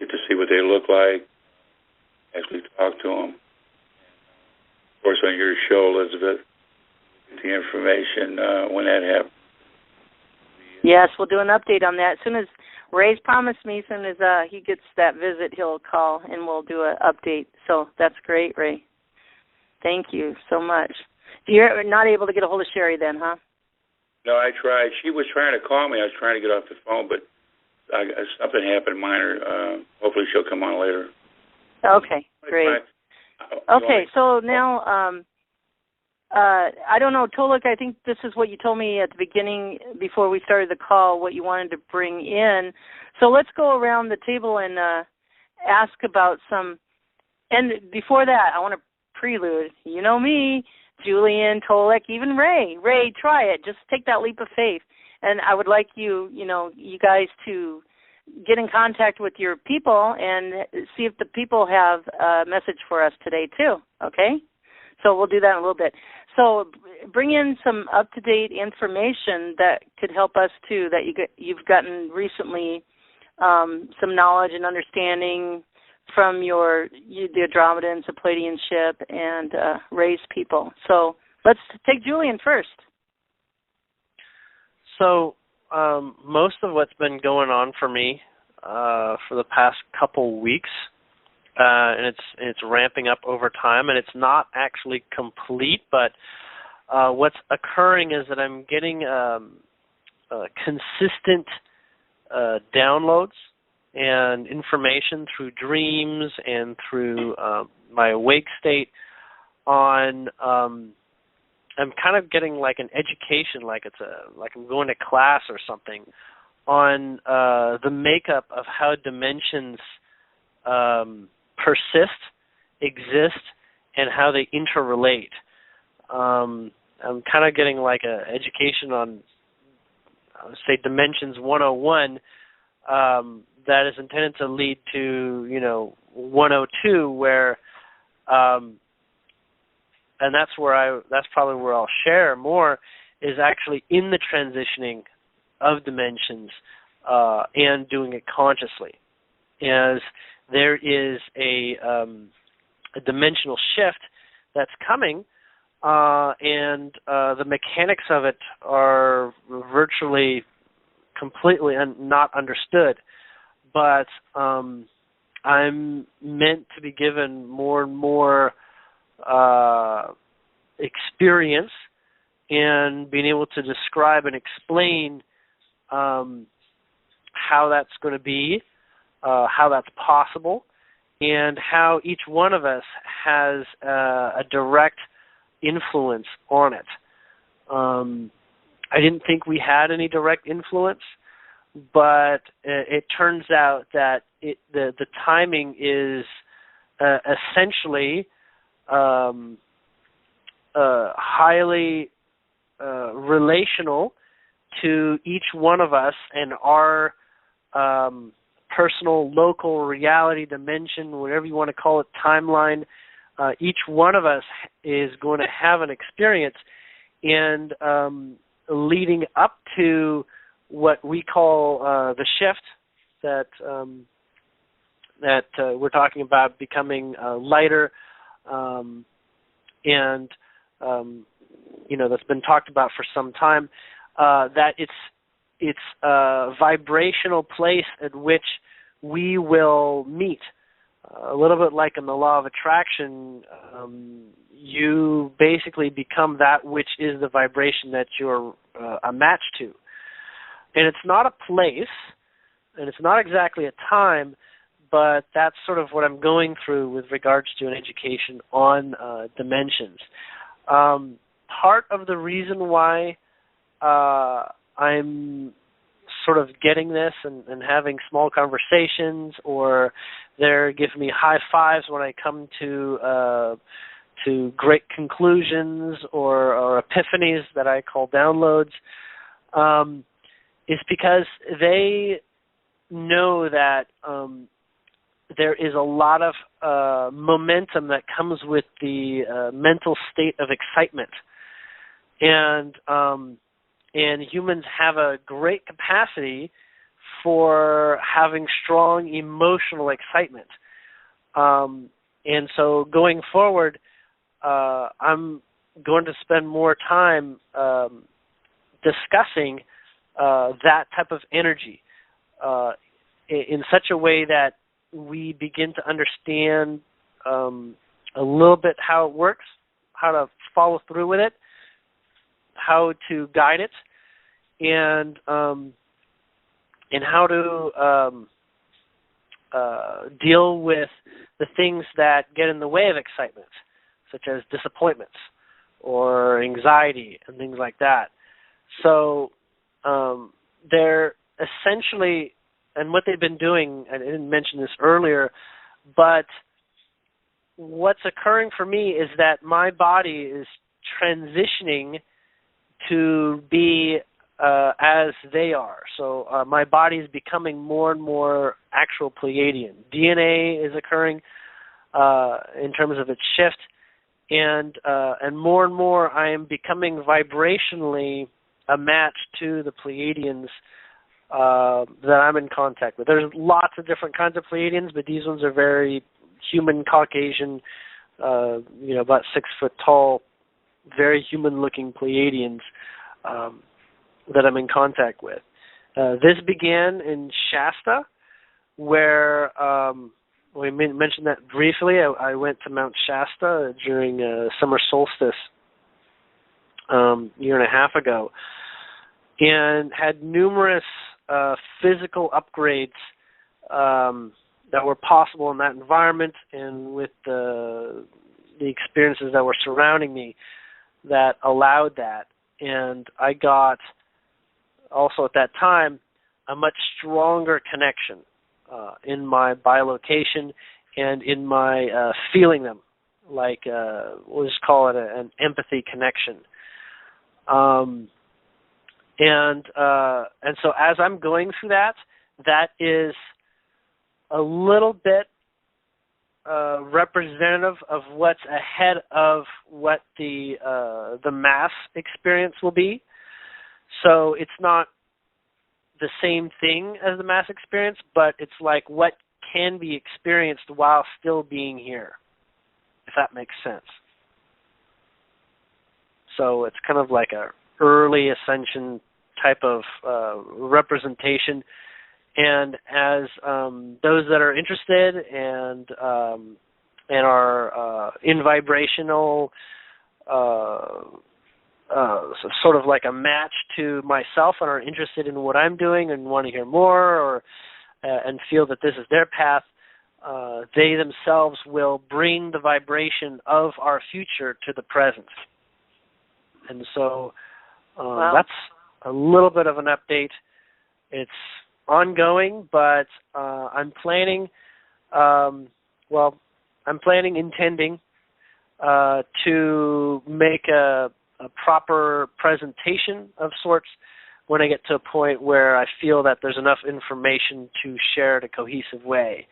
and get to see what they look like, actually talk to them. Of course, on your show, Elizabeth, get the information when that happens. Yes, we'll do an update on that. As soon as Ray's promised me, as soon as he gets that visit, he'll call and we'll do an update. So that's great, Ray. Thank you so much. You're not able to get a hold of Sherry then, huh? No, I tried. She was trying to call me. I was trying to get off the phone, but something happened minor. Hopefully she'll come on later. Okay, great. Okay, so now, I don't know, Tolec, I think this is what you told me at the beginning before we started the call, what you wanted to bring in. So let's go around the table and ask about some, and before that, I want to prelude. You know me, Julian, Tolec, even Ray. Ray, try it. Just take that leap of faith. And I would like you guys to get in contact with your people and see if the people have a message for us today too, okay? So we'll do that in a little bit. So bring in some up-to-date information that could help us too, that you've gotten recently, some knowledge and understanding from the Andromedans, the Palladian ship, and Ray's people. So let's take Julian first. So most of what's been going on for me for the past couple weeks, and it's ramping up over time, and it's not actually complete, but what's occurring is that I'm getting consistent downloads and information through dreams and through my awake state on I'm kind of getting like an education, like I'm going to class or something, on the makeup of how dimensions persist, exist, and how they interrelate. I'm kind of getting like an education on, say, Dimensions 101 that is intended to lead to, 102, where, and that's probably where I'll share more, is actually in the transitioning of dimensions and doing it consciously, as there is a dimensional shift that's coming, and the mechanics of it are virtually completely not understood. But I'm meant to be given more and more experience and being able to describe and explain how that's going to be, how that's possible, and how each one of us has a direct influence on it. I didn't think we had any direct influence, but it turns out that the timing is essentially highly relational to each one of us and our personal, local reality dimension, whatever you want to call it, timeline. Each one of us is going to have an experience, and leading up to what we call the shift that we're talking about, becoming lighter, and that's been talked about for some time. That it's a vibrational place at which we will meet. A little bit like in the law of attraction, you basically become that which is the vibration that you're a match to. And it's not a place, and it's not exactly a time, but that's sort of what I'm going through with regards to an education on dimensions. Part of the reason why I'm sort of getting this and having small conversations, or they're giving me high fives when I come to great conclusions or epiphanies that I call downloads, is because they know that there is a lot of momentum that comes with the mental state of excitement. And humans have a great capacity for having strong emotional excitement. And so going forward, I'm going to spend more time discussing that type of energy in such a way that we begin to understand a little bit how it works, how to follow through with it, how to guide it, and how to deal with the things that get in the way of excitement, such as disappointments or anxiety and things like that. So they're essentially, and what they've been doing, I didn't mention this earlier, but what's occurring for me is that my body is transitioning to be as they are. So my body is becoming more and more actual Pleiadian. DNA is occurring in terms of its shift, and more I am becoming vibrationally a match to the Pleiadians that I'm in contact with. There's lots of different kinds of Pleiadians, but these ones are very human, Caucasian, about 6 foot tall, very human-looking Pleiadians that I'm in contact with. This began in Shasta, where we mentioned that briefly. I went to Mount Shasta during summer solstice a year and a half ago, and had numerous physical upgrades that were possible in that environment, and with the experiences that were surrounding me that allowed that. And I got, also at that time, a much stronger connection in my bilocation and in my feeling them, like we'll just call it an empathy connection. And so as I'm going through that is a little bit representative of what's ahead of what the mass experience will be. So it's not the same thing as the mass experience, but it's like what can be experienced while still being here, if that makes sense. So it's kind of like a early ascension type of representation. And as those that are interested and are in vibrational sort of like a match to myself and are interested in what I'm doing and want to hear more, or and feel that this is their path, they themselves will bring the vibration of our future to the present. And so that's a little bit of an update. It's ongoing, but I'm intending to make a proper presentation of sorts when I get to a point where I feel that there's enough information to share in a cohesive way.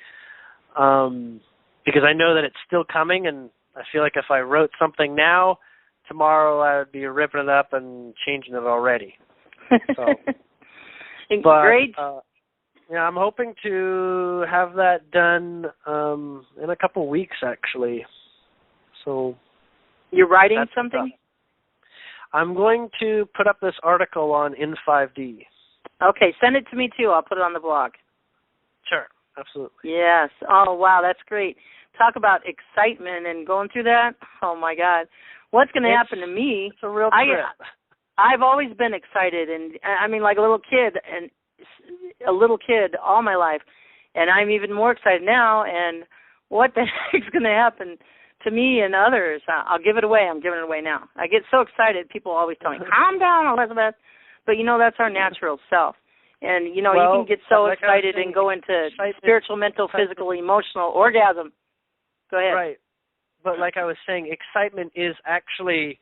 Because I know that it's still coming, and I feel like if I wrote something now, tomorrow I would be ripping it up and changing it already. So, Great. I'm hoping to have that done in a couple weeks, actually. So you're writing something? I'm going to put up this article on In5D. Okay, send it to me too. I'll put it on the blog. Sure, absolutely. Yes. Oh, wow, that's great. Talk about excitement and going through that. Oh, my God. What's going to happen to me? It's a real trip. I've always been excited, and I mean, like a little kid all my life, and I'm even more excited now, and what the heck's going to happen to me and others? I'll give it away. I'm giving it away now. I get so excited. People always tell me, calm down, Elizabeth. But, that's our natural self. And, you can get so excited and go into spiritual, mental, physical, emotional orgasm. Go ahead. Right. But like I was saying, excitement is actually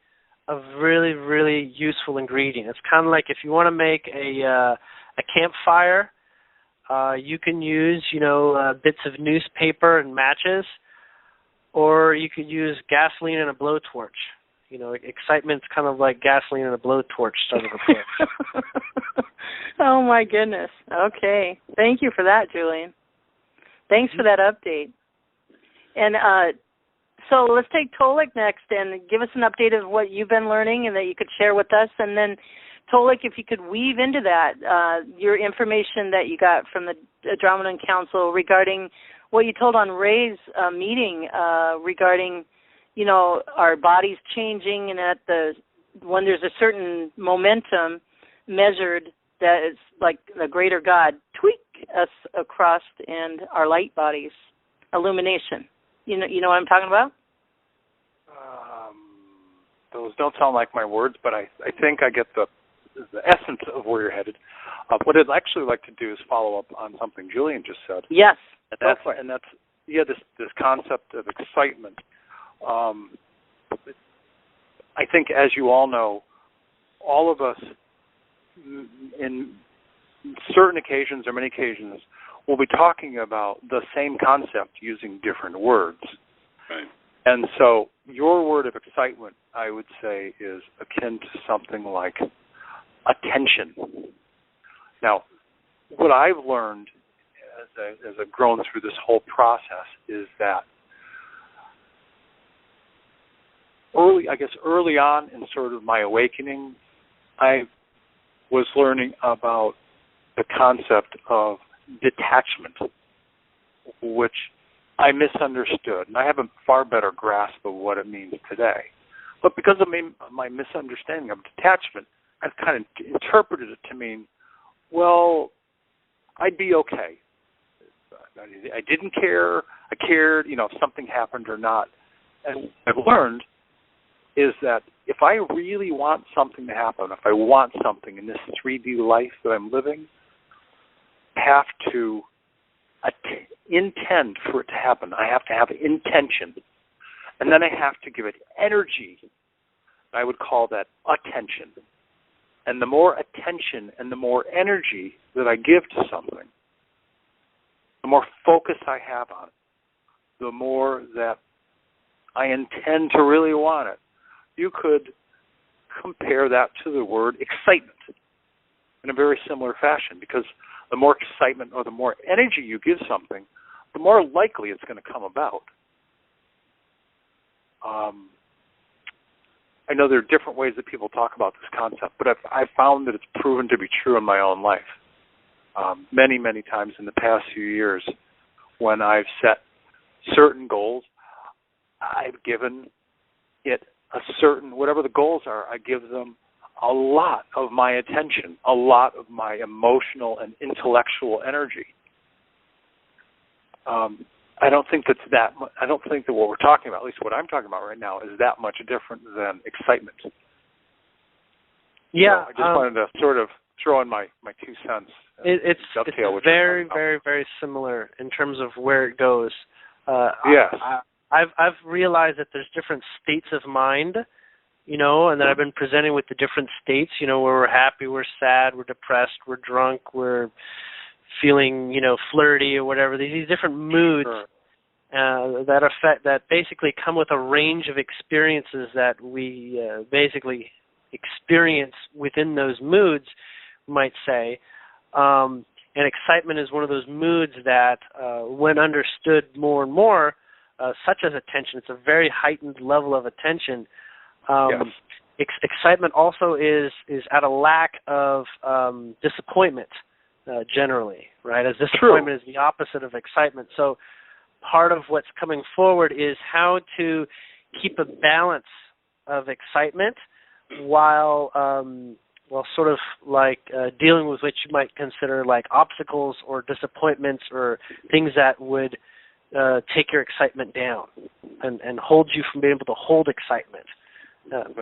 a really, really useful ingredient. It's kind of like if you want to make a campfire, you can use, bits of newspaper and matches, or you could use gasoline and a blowtorch. Excitement's kind of like gasoline and a blowtorch sort of approach. Oh, my goodness. Okay. Thank you for that, Julian. Thanks for that update. And so let's take Tolec next and give us an update of what you've been learning and that you could share with us. And then, Tolec, if you could weave into that your information that you got from the Andromedan Council regarding what you told on Ray's meeting regarding, our bodies changing, and when there's a certain momentum measured, that is like the greater God tweak us across and our light bodies, illumination. You know what I'm talking about? Those don't sound like my words, but I think I get the essence of where you're headed. What I'd actually like to do is follow up on something Julian just said. Yes. And that's this concept of excitement. I think, as you all know, all of us, in certain occasions or many occasions, will be talking about the same concept using different words. Right. And so your word of excitement, I would say, is akin to something like attention. Now, what I've learned as I've grown through this whole process is that early on in sort of my awakening, I was learning about the concept of detachment, which I misunderstood. And I have a far better grasp of what it means today. But because of my misunderstanding of detachment, I've kind of interpreted it to mean, well, I'd be okay. I didn't care. I cared, if something happened or not. And what I've learned is that if I really want something to happen, if I want something in this 3D life that I'm living, I have to intend for it to happen. I have to have intention. And then I have to give it energy. I would call that attention. And the more attention and the more energy that I give to something, the more focus I have on it, the more that I intend to really want it. You could compare that to the word excitement in a very similar fashion, because the more excitement or the more energy you give something, the more likely it's going to come about. I know there are different ways that people talk about this concept, but I've found that it's proven to be true in my own life. Many, many times in the past few years, when I've set certain goals, I've given it a certain, whatever the goals are, I give them a lot of my attention, a lot of my emotional and intellectual energy. I don't think I don't think that what we're talking about, at least what I'm talking about right now, is that much different than excitement. Yeah. So I just wanted to sort of throw in my 2 cents. It's very, very, very similar in terms of where it goes. Yes. I've realized that there's different states of mind, and that I've been presenting with the different states, where we're happy, we're sad, we're depressed, we're drunk, we're feeling, flirty or whatever. These different moods that basically come with a range of experiences that we basically experience within those moods, you might say. And excitement is one of those moods that, when understood more and more, such as attention, it's a very heightened level of attention. Yes. Excitement also is at a lack of disappointment, generally, right? As disappointment is the opposite of excitement. So part of what's coming forward is how to keep a balance of excitement while sort of like dealing with what you might consider like obstacles or disappointments or things that would take your excitement down and hold you from being able to hold excitement.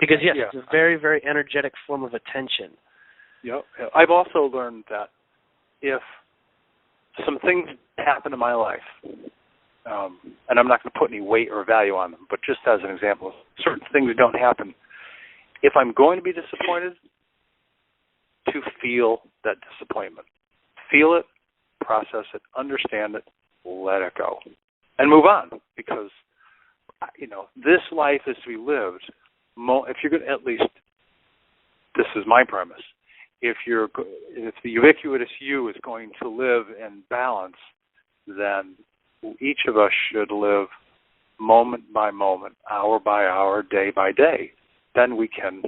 Because, yes, it's a very, very energetic form of attention. Yep. I've also learned that if some things happen in my life, and I'm not going to put any weight or value on them, but just as an example, certain things don't happen. If I'm going to be disappointed, to feel that disappointment. Feel it, process it, understand it, let it go, and move on. Because, this life is to be lived. If you're going to, at least, this is my premise. If the ubiquitous you is going to live in balance, then each of us should live moment by moment, hour by hour, day by day. Then we can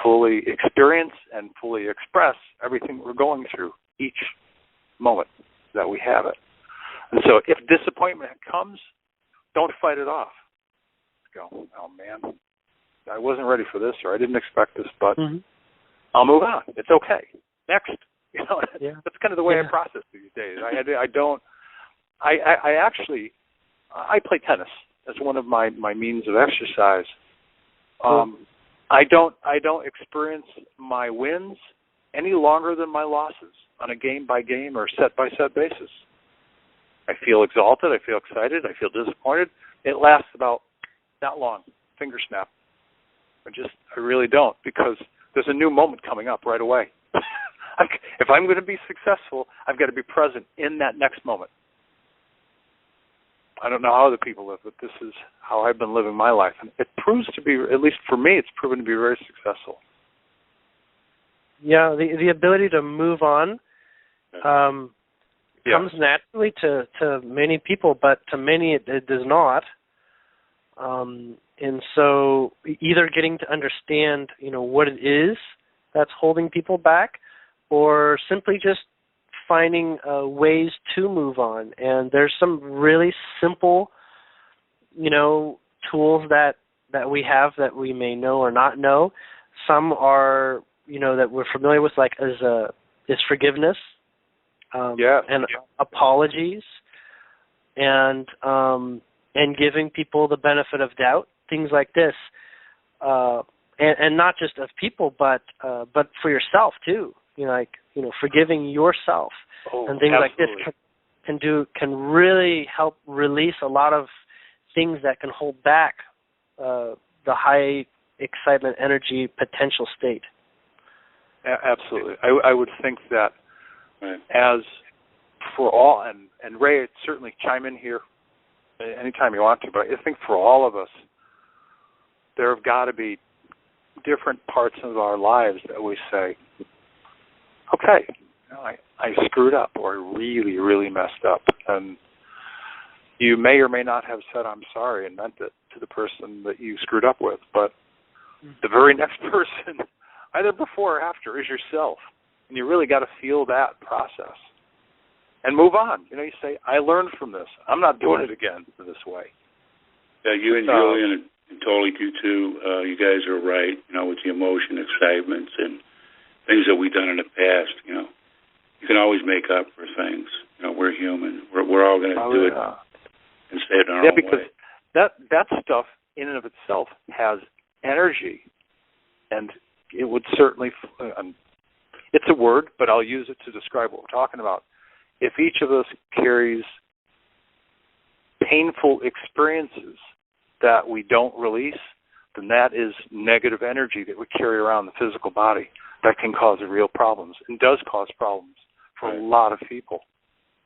fully experience and fully express everything we're going through each moment that we have it. And so if disappointment comes, don't fight it off. Go, oh man, I wasn't ready for this, or I didn't expect this, but I'll move on. It's okay. Next. That's kind of the way I process these days. I play tennis as one of my means of exercise. I don't experience my wins any longer than my losses on a game by game or set by set basis. I feel exalted, I feel excited, I feel disappointed. It lasts about that long, finger snap. I really don't, because there's a new moment coming up right away. If I'm going to be successful, I've got to be present in that next moment. I don't know how other people live, but this is how I've been living my life. And it proves to be, at least for me, it's proven to be very successful. Yeah, the ability to move on comes naturally to many people, but to many it does not. And so either getting to understand, what it is that's holding people back, or simply just finding ways to move on. And there's some really simple, tools that we have that we may know or not know. Some are, that we're familiar with, like is forgiveness, and apologies, and giving people the benefit of doubt, things like this, and not just of people, but for yourself too. Forgiving yourself and things like this can really help release a lot of things that can hold back the high excitement, energy, potential state. Absolutely. I would think that as for all, and Ray, certainly chime in here anytime you want to, but I think for all of us, there have got to be different parts of our lives that we say, okay, I screwed up, or I really, really messed up. And you may or may not have said, I'm sorry, and meant it to the person that you screwed up with. But the very next person, either before or after, is yourself. And you really got to feel that process and move on. You say, I learned from this. I'm not doing it again this way. Yeah, you and Julian And Tolec, you too. You guys are right. With the emotion, excitements, and things that we've done in the past. You can always make up for things. We're human. We're all going to do it and say it in our own way. Yeah, because that stuff in and of itself has energy, and it would certainly. It's a word, but I'll use it to describe what we're talking about. If each of us carries painful experiences that we don't release, then that is negative energy that we carry around the physical body that can cause real problems and does cause problems for a lot of people.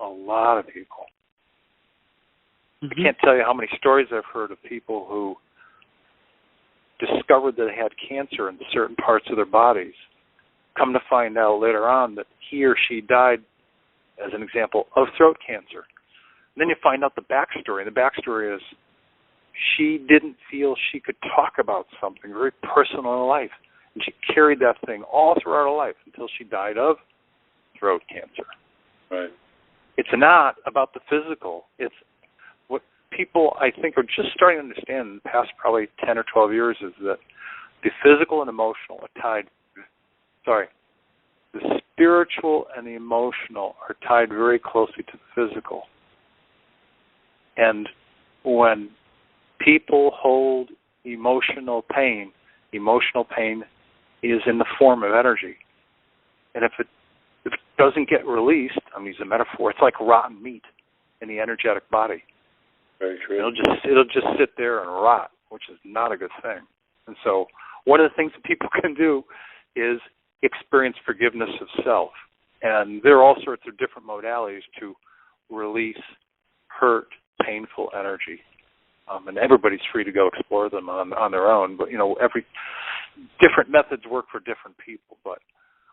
A lot of people. I can't tell you how many stories I've heard of people who discovered that they had cancer in certain parts of their bodies, come to find out later on that he or she died, as an example, of throat cancer. And then you find out the backstory. And the backstory is she didn't feel she could talk about something very personal in her life. And she carried that thing all throughout her life until she died of throat cancer. Right. It's not about the physical. It's what people, I think, are just starting to understand in the past probably 10 or 12 years is that the physical and emotional are tied. The spiritual and the emotional are tied very closely to the physical. And when people hold emotional pain is in the form of energy. And if it doesn't get released, I'm using a metaphor, it's like rotten meat in the energetic body. Very true. It'll just sit there and rot, which is not a good thing. And so one of the things that people can do is experience forgiveness of self. And there are all sorts of different modalities to release hurt, painful energy. And everybody's free to go explore them on their own. But, every different methods work for different people. But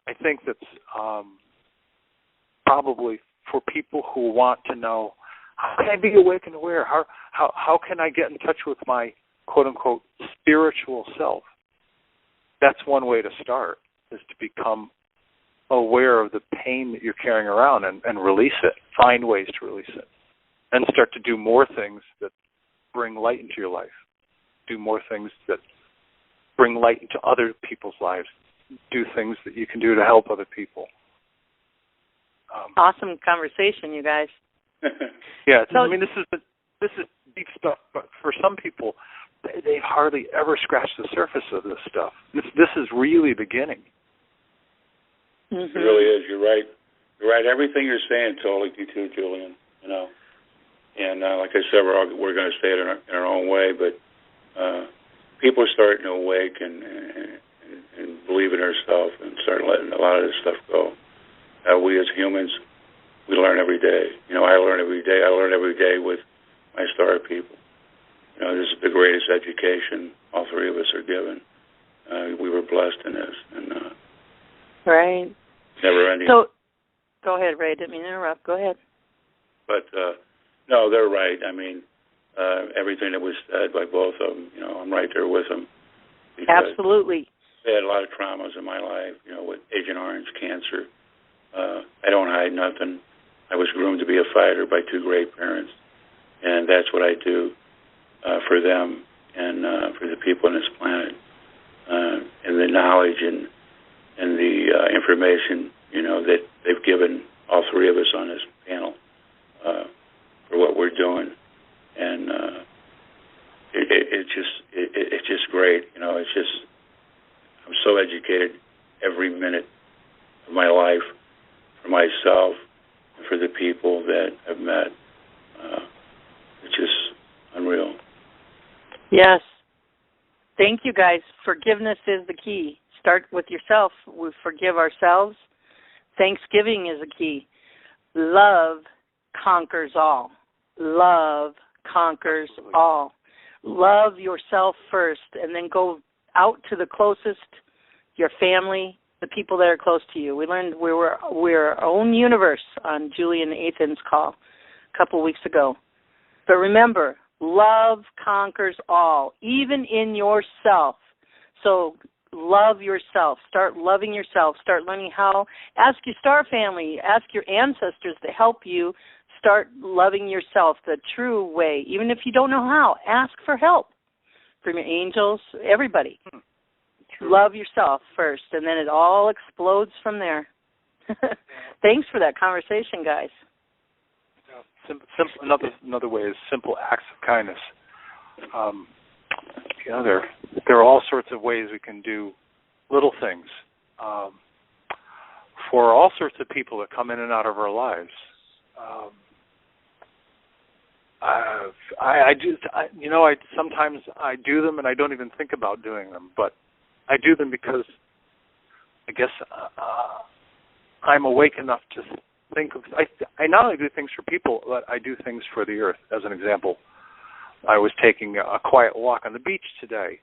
I think that's probably for people who want to know, how can I be awake and aware? How can I get in touch with my quote-unquote spiritual self? That's one way to start, is to become aware of the pain that you're carrying around and release it, find ways to release it, and start to do more things that bring light into your life, do more things that bring light into other people's lives, do things that you can do to help other people. Awesome conversation, you guys. Yeah, this is deep stuff, but for some people, they've hardly ever scratched the surface of this stuff. This is really beginning. Mm-hmm. It really is. You're right. You're right. Everything you're saying, totally, you too, Julian. And like I said, we're going to say it in our own way, but people are starting to awake and believe in themselves and start letting a lot of this stuff go. We as humans, we learn every day. I learn every day. I learn every day with my star people. This is the greatest education all three of us are given. We were blessed in this, and right. Never ending. So, go ahead, Ray. Didn't mean to interrupt. Go ahead. But no, they're right. I mean, everything that was said by both of them, I'm right there with them. Absolutely. I had a lot of traumas in my life, with Agent Orange, cancer. I don't hide nothing. I was groomed to be a fighter by two great parents, and that's what I do for them and for the people on this planet. And the knowledge and the information, that they've given all three of us on this panel for what we're doing, and it's just great. It's just I'm so educated every minute of my life for myself and for the people that I've met. It's just unreal. Yes. Thank you, guys. Forgiveness is the key. Start with yourself. We forgive ourselves. Thanksgiving is the key. Love conquers all. Love conquers all. Love yourself first, and then go out to the closest, your family, the people that are close to you. We learned we're our own universe on Julian Athan's call a couple weeks ago. But remember, love conquers all, even in yourself. So love yourself. Start loving yourself. Start learning how. Ask your star family. Ask your ancestors to help you start loving yourself the true way. Even if you don't know how, ask for help. from your angels, everybody. True. Love yourself first, and then it all explodes from there. Thanks for that conversation, guys. Another way is simple acts of kindness. There are all sorts of ways we can do little things for all sorts of people that come in and out of our lives. Sometimes I do them and I don't even think about doing them, but I do them because I guess I'm awake enough to think of. I not only do things for people, but I do things for the earth. As an example, I was taking a quiet walk on the beach today,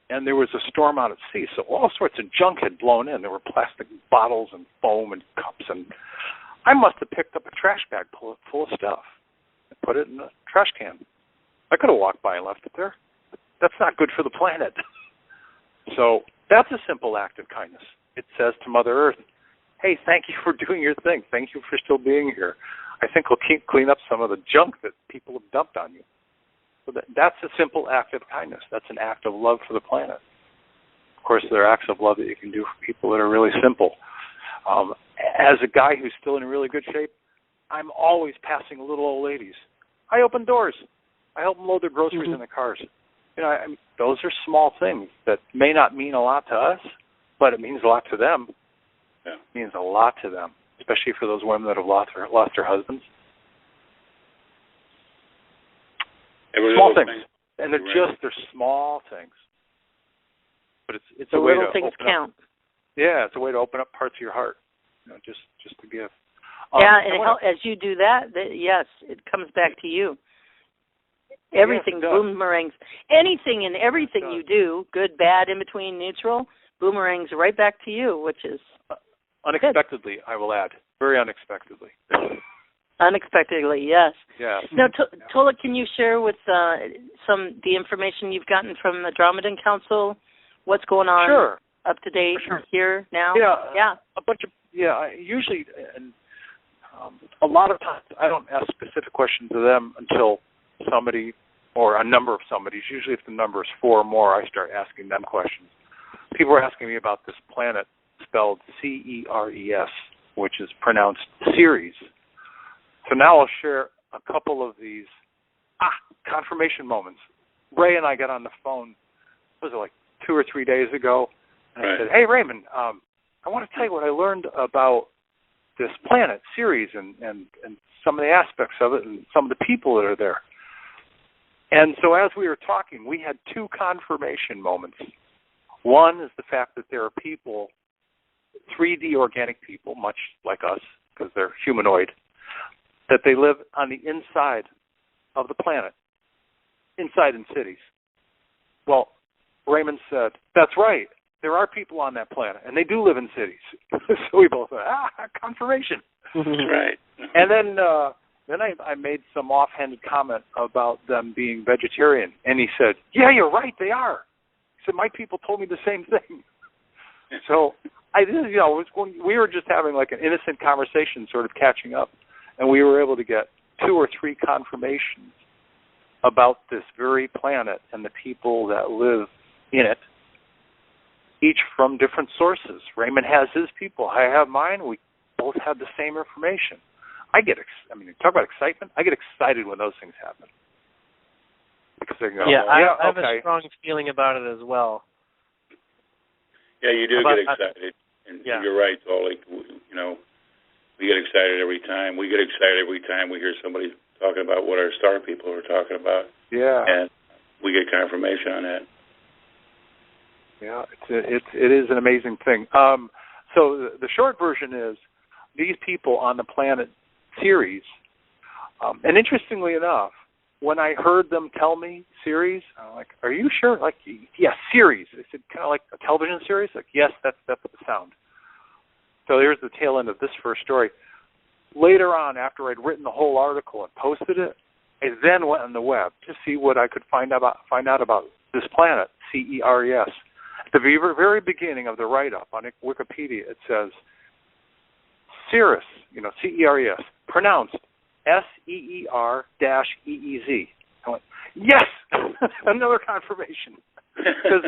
and there was a storm out at sea, so all sorts of junk had blown in. There were plastic bottles and foam and cups, and I must have picked up a trash bag full of stuff and put it in a trash can. I could have walked by and left it there. That's not good for the planet. So that's a simple act of kindness. It says to Mother Earth, hey, thank you for doing your thing. Thank you for still being here. I think we'll clean up some of the junk that people have dumped on you. So that's a simple act of kindness. That's an act of love for the planet. Of course, there are acts of love that you can do for people that are really simple. As a guy who's still in really good shape, I'm always passing little old ladies. I open doors. I help them load their groceries in their cars. Those are small things that may not mean a lot to us, but it means a lot to them. Yeah. It means a lot to them, especially for those women that have lost their husbands. Small things. And they're small things. But it's the a way little to things open count. up. Yeah, it's a way to open up parts of your heart, just to give. As you do that, yes, it comes back to you. Everything boomerangs. Anything and everything you do, good, bad, in between, neutral, boomerangs right back to you, which is unexpectedly, I will add. Very unexpectedly. Unexpectedly, yes. Yeah. Now, Tolec, can you share with the information you've gotten from the Andromedan Council? What's going on? Sure. Up to date here now? Yeah. A bunch of usually, and a lot of times I don't ask specific questions to them until somebody or a number of somebody's. Usually, if the number is 4 or more, I start asking them questions. People are asking me about this planet spelled Ceres, which is pronounced Ceres. So now I'll share a couple of these confirmation moments. Ray and I got on the phone, was it like 2 or 3 days ago? And I said, hey, Raymond, I want to tell you what I learned about this planet, Ceres, and some of the aspects of it and some of the people that are there. And so as we were talking, we had 2 confirmation moments. One is the fact that there are people, 3D organic people, much like us, because they're humanoid, that they live on the inside of the planet, inside in cities. Well, Raymond said, that's right. There are people on that planet, and they do live in cities. So we both went, confirmation. Right. And then I made some offhanded comment about them being vegetarian, and he said, yeah, you're right, they are. He said, my people told me the same thing. So we were just having like an innocent conversation, sort of catching up, and we were able to get 2 or 3 confirmations about this very planet and the people that live in it, each from different sources. Raymond has his people. I have mine. We both have the same information. Talk about excitement. I get excited when those things happen. Because they go, I have a strong feeling about it as well. Yeah, you do get excited. And you're right, Tolec. We get excited every time. We get excited every time we hear somebody talking about what our star people are talking about. Yeah. And we get confirmation on that. Yeah, it is an amazing thing. So the short version is these people on the planet Ceres, and interestingly enough, when I heard them tell me Ceres, I'm like, are you sure? Like, yes, Ceres. They said, kind of like a television series? Like, yes, that's the sound. So here's the tail end of this first story. Later on, after I'd written the whole article and posted it, I then went on the web to see what I could find out about this planet, Ceres. At the very beginning of the write-up on Wikipedia, it says, Ceres, Ceres, pronounced Seer-EEZ. I went, yes! Another confirmation. Because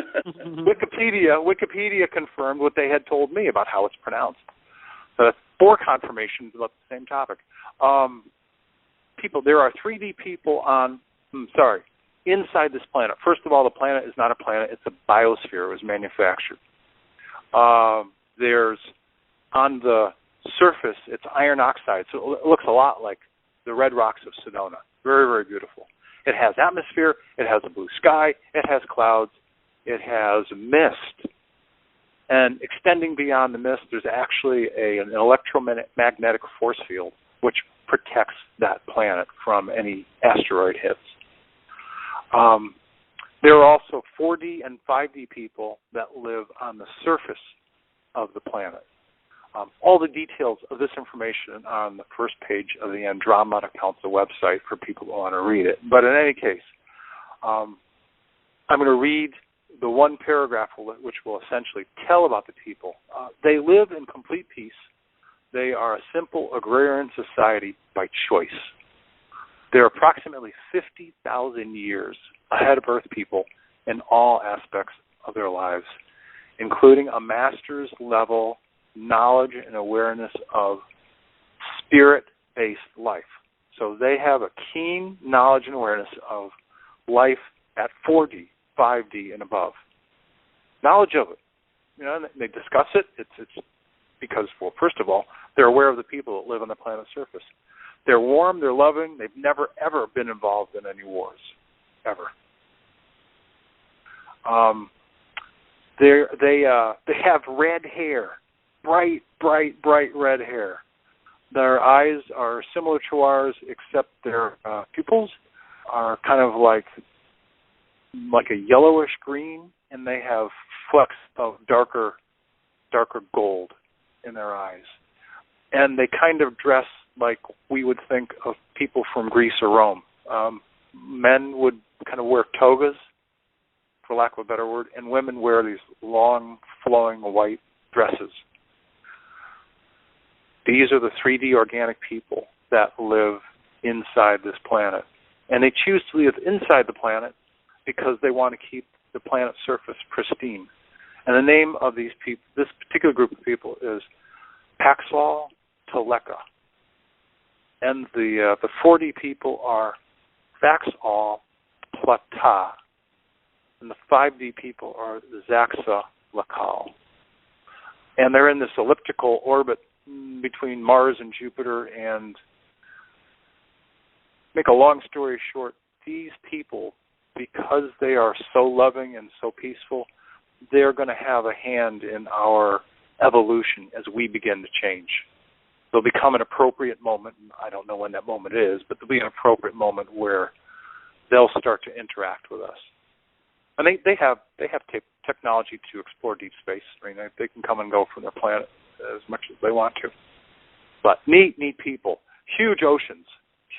Wikipedia confirmed what they had told me about how it's pronounced. So that's 4 confirmations about the same topic. There are 3D people inside this planet. First of all, the planet is not a planet. It's a biosphere. It was manufactured. There's, on the surface, it's iron oxide, so it looks a lot like the red rocks of Sedona. Very, very beautiful. It has atmosphere. It has a blue sky. It has clouds. It has mist. And extending beyond the mist, there's actually an electromagnetic force field which protects that planet from any asteroid hits. There are also 4D and 5D people that live on the surface of the planet. All the details of this information are on the first page of the Andromeda Council website for people who want to read it. But in any case, I'm going to read the one paragraph which will essentially tell about the people. They live in complete peace. They are a simple agrarian society by choice. They're approximately 50,000 years ahead of Earth people in all aspects of their lives, including a master's level knowledge and awareness of spirit-based life. So they have a keen knowledge and awareness of life at 4D, 5D, and above. Knowledge of it. And they discuss it. It's because, well, first of all, they're aware of the people that live on the planet's surface. They're warm, they're loving, they've never, ever been involved in any wars, ever. They have red hair, bright red hair. Their eyes are similar to ours, except their pupils are kind of like a yellowish green, and they have flecks of darker gold in their eyes. And they kind of dress like we would think of people from Greece or Rome. Men would kind of wear togas, for lack of a better word, and women wear these long, flowing white dresses. These are the 3D organic people that live inside this planet. And they choose to live inside the planet because they want to keep the planet's surface pristine. And the name of these people, this particular group of people, is Paxal Toleka. And the 4D people are Vaxal Plata. And the 5D people are the Zaxa Lakal. And they're in this elliptical orbit between Mars and Jupiter. And make a long story short, these people, because they are so loving and so peaceful, they're going to have a hand in our evolution as we begin to change. There'll become an appropriate moment, I don't know when that moment is, but there'll be an appropriate moment where they'll start to interact with us. And they have technology to explore deep space. I mean, they can come and go from their planet as much as they want to. But neat people. Huge oceans.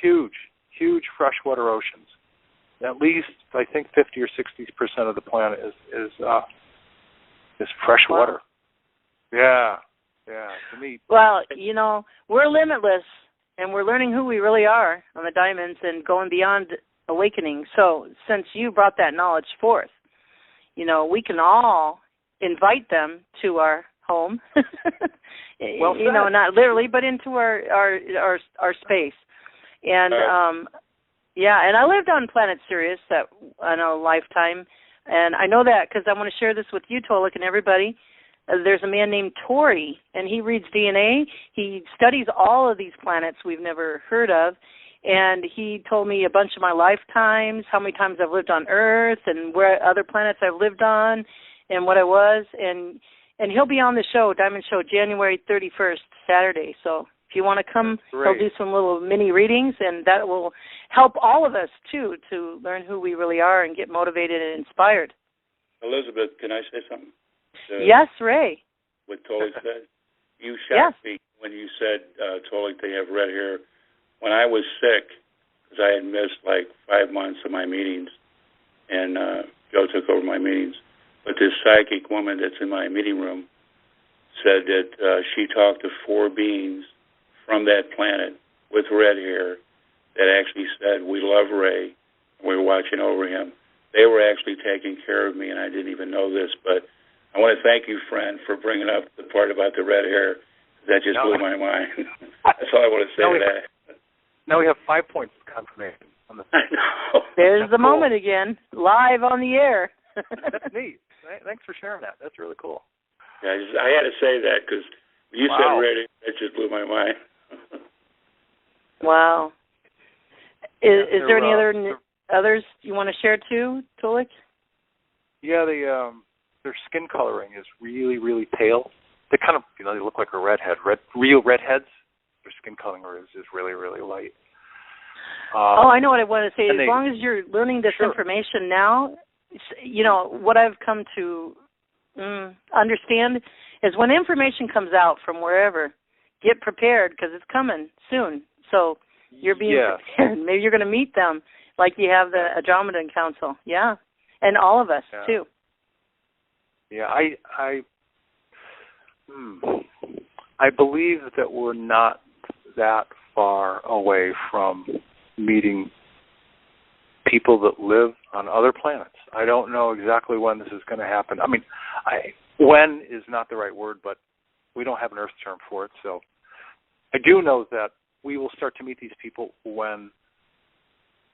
Huge freshwater oceans. At least, I think, 50 or 60% of the planet is freshwater. Wow. Yeah, to me. Well, we're limitless, and we're learning who we really are on the diamonds and going beyond awakening. So since you brought that knowledge forth, we can all invite them to our home. Well said. Not literally, but into our space. And and I lived on planet Ceres in a lifetime, and I know that because I want to share this with you, Tolec, and everybody. There's a man named Tori, and he reads DNA. He studies all of these planets we've never heard of, and he told me a bunch of my lifetimes, how many times I've lived on Earth, and where other planets I've lived on, and what I was. And he'll be on the show, Diamond Show, January 31st, Saturday. So if you want to come, he'll do some little mini readings, and that will help all of us, too, to learn who we really are and get motivated and inspired. Elizabeth, can I say something? Yes, Ray. What Tolec said? You shocked me when you said, Tolec, they have red hair. When I was sick, because I had missed like 5 months of my meetings, and Joe took over my meetings, but this psychic woman that's in my meeting room said that she talked to 4 beings from that planet with red hair that actually said, we love Ray, and we're watching over him. they were actually taking care of me, and I didn't even know this. But I want to thank you, friend, for bringing up the part about the red hair. That just blew my mind. That's all I want to say to that. Now we have 5 points of confirmation on the. I know. There's the moment again, live on the air. That's neat. Thanks for sharing that. That's really cool. Yeah, I had to say that because you said red, it just blew my mind. Wow. Is there any others you want to share too, Tolec? Yeah, their skin coloring is really, really pale. They kind of, they look like a redhead. Real redheads, their skin coloring is really, really light. I know what I want to say. As long as you're learning this information now, what I've come to understand is when information comes out from wherever, get prepared because it's coming soon. So you're being prepared. Maybe you're going to meet them like you have the Andromedan Council. Yeah. And all of us, too. Yeah, I believe that we're not that far away from meeting people that live on other planets. I don't know exactly when this is going to happen. I mean, when is not the right word, but we don't have an Earth term for it. So I do know that we will start to meet these people when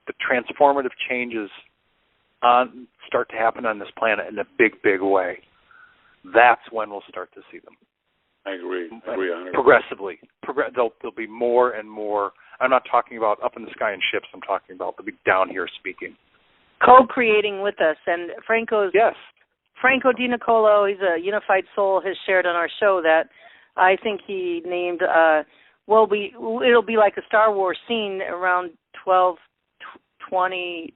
the transformative changes start to happen on this planet in a big, big way. That's when we'll start to see them. I agree. Progressively. There'll be more and more. I'm not talking about up in the sky in ships. I'm talking about they'll be down here speaking. Co-creating with us. And Franco Di Nicolo, he's a unified soul, has shared on our show that I think he named, it'll be like a Star Wars scene around 2020,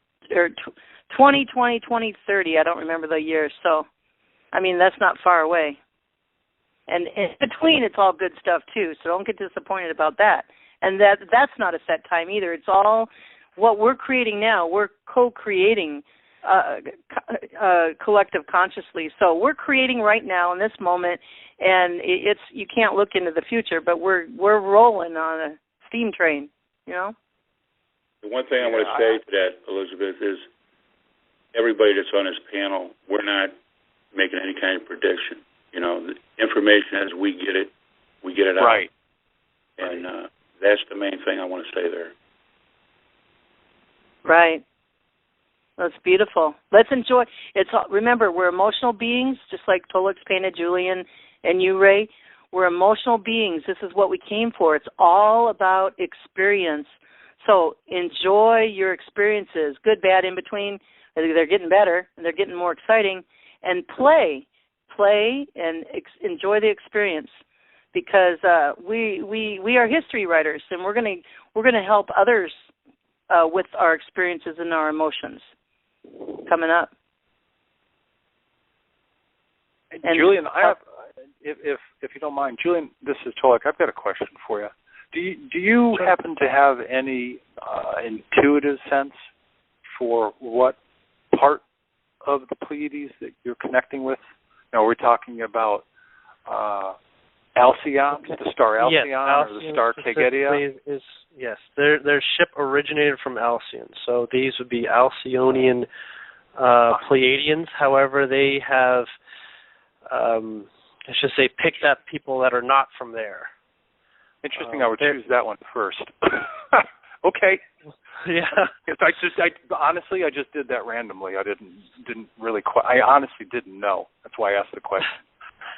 2030. I don't remember the year. So, I mean, that's not far away. And in between, it's all good stuff, too, so don't get disappointed about that. And that's not a set time either. It's all what we're creating now. We're co-creating collective consciously. So we're creating right now in this moment, and you can't look into the future, but we're rolling on a steam train, The one thing I want to say to that, Elizabeth, is everybody that's on this panel, we're not making any kind of prediction. The information as we get it out. Right. And that's the main thing I want to say there. Right. That's beautiful. Let's enjoy. Remember, we're emotional beings, just like Tolec's painted Julian and you, Ray. We're emotional beings. This is what we came for. It's all about experience. So enjoy your experiences, good, bad, in between. They're getting better, and they're getting more exciting. And play and enjoy the experience, because we are history writers, and we're gonna help others with our experiences and our emotions coming up. And Julian, I have, if you don't mind, Julian, this is Tolec. I've got a question for you. Do you happen to have any intuitive sense for what part of the Pleiades that you're connecting with? We're talking about Alcyon, the star Alcyon, or the star Tegea? Yes, their ship originated from Alcyon, so these would be Alcyonian Pleiadians. However, they have, let's just say, picked up people that are not from there. Interesting. I would choose that one first. Okay. Yeah. Honestly, I just did that randomly. I didn't really. I honestly didn't know. That's why I asked the question.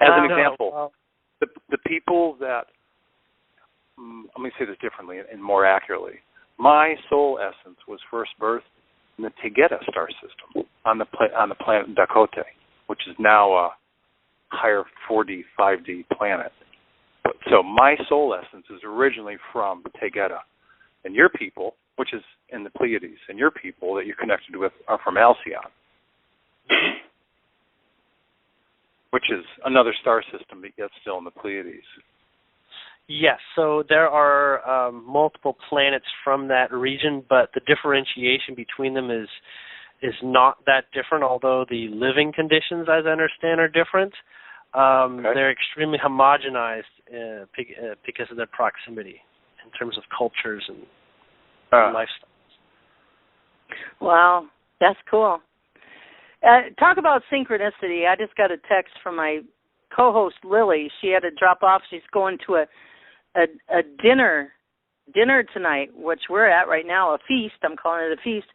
As an example, the people that. Let me say this differently and more accurately. My soul essence was first birthed in the Tegea star system on the planet Dakota, which is now a higher 4D, 5D planet. So my soul essence is originally from Tegea. And your people, which is in the Pleiades, and your people that you're connected with are from Alcyon, which is another star system, but yet still in the Pleiades. Yes, so there are multiple planets from that region, but the differentiation between them is not that different, although the living conditions, as I understand, are different. They're extremely homogenized because of their proximity in terms of cultures and lifestyles. Wow, that's cool. Talk about synchronicity. I just got a text from my co-host Lily. She had to drop off. She's going to a dinner tonight, which we're at right now, a feast. I'm calling it a feast.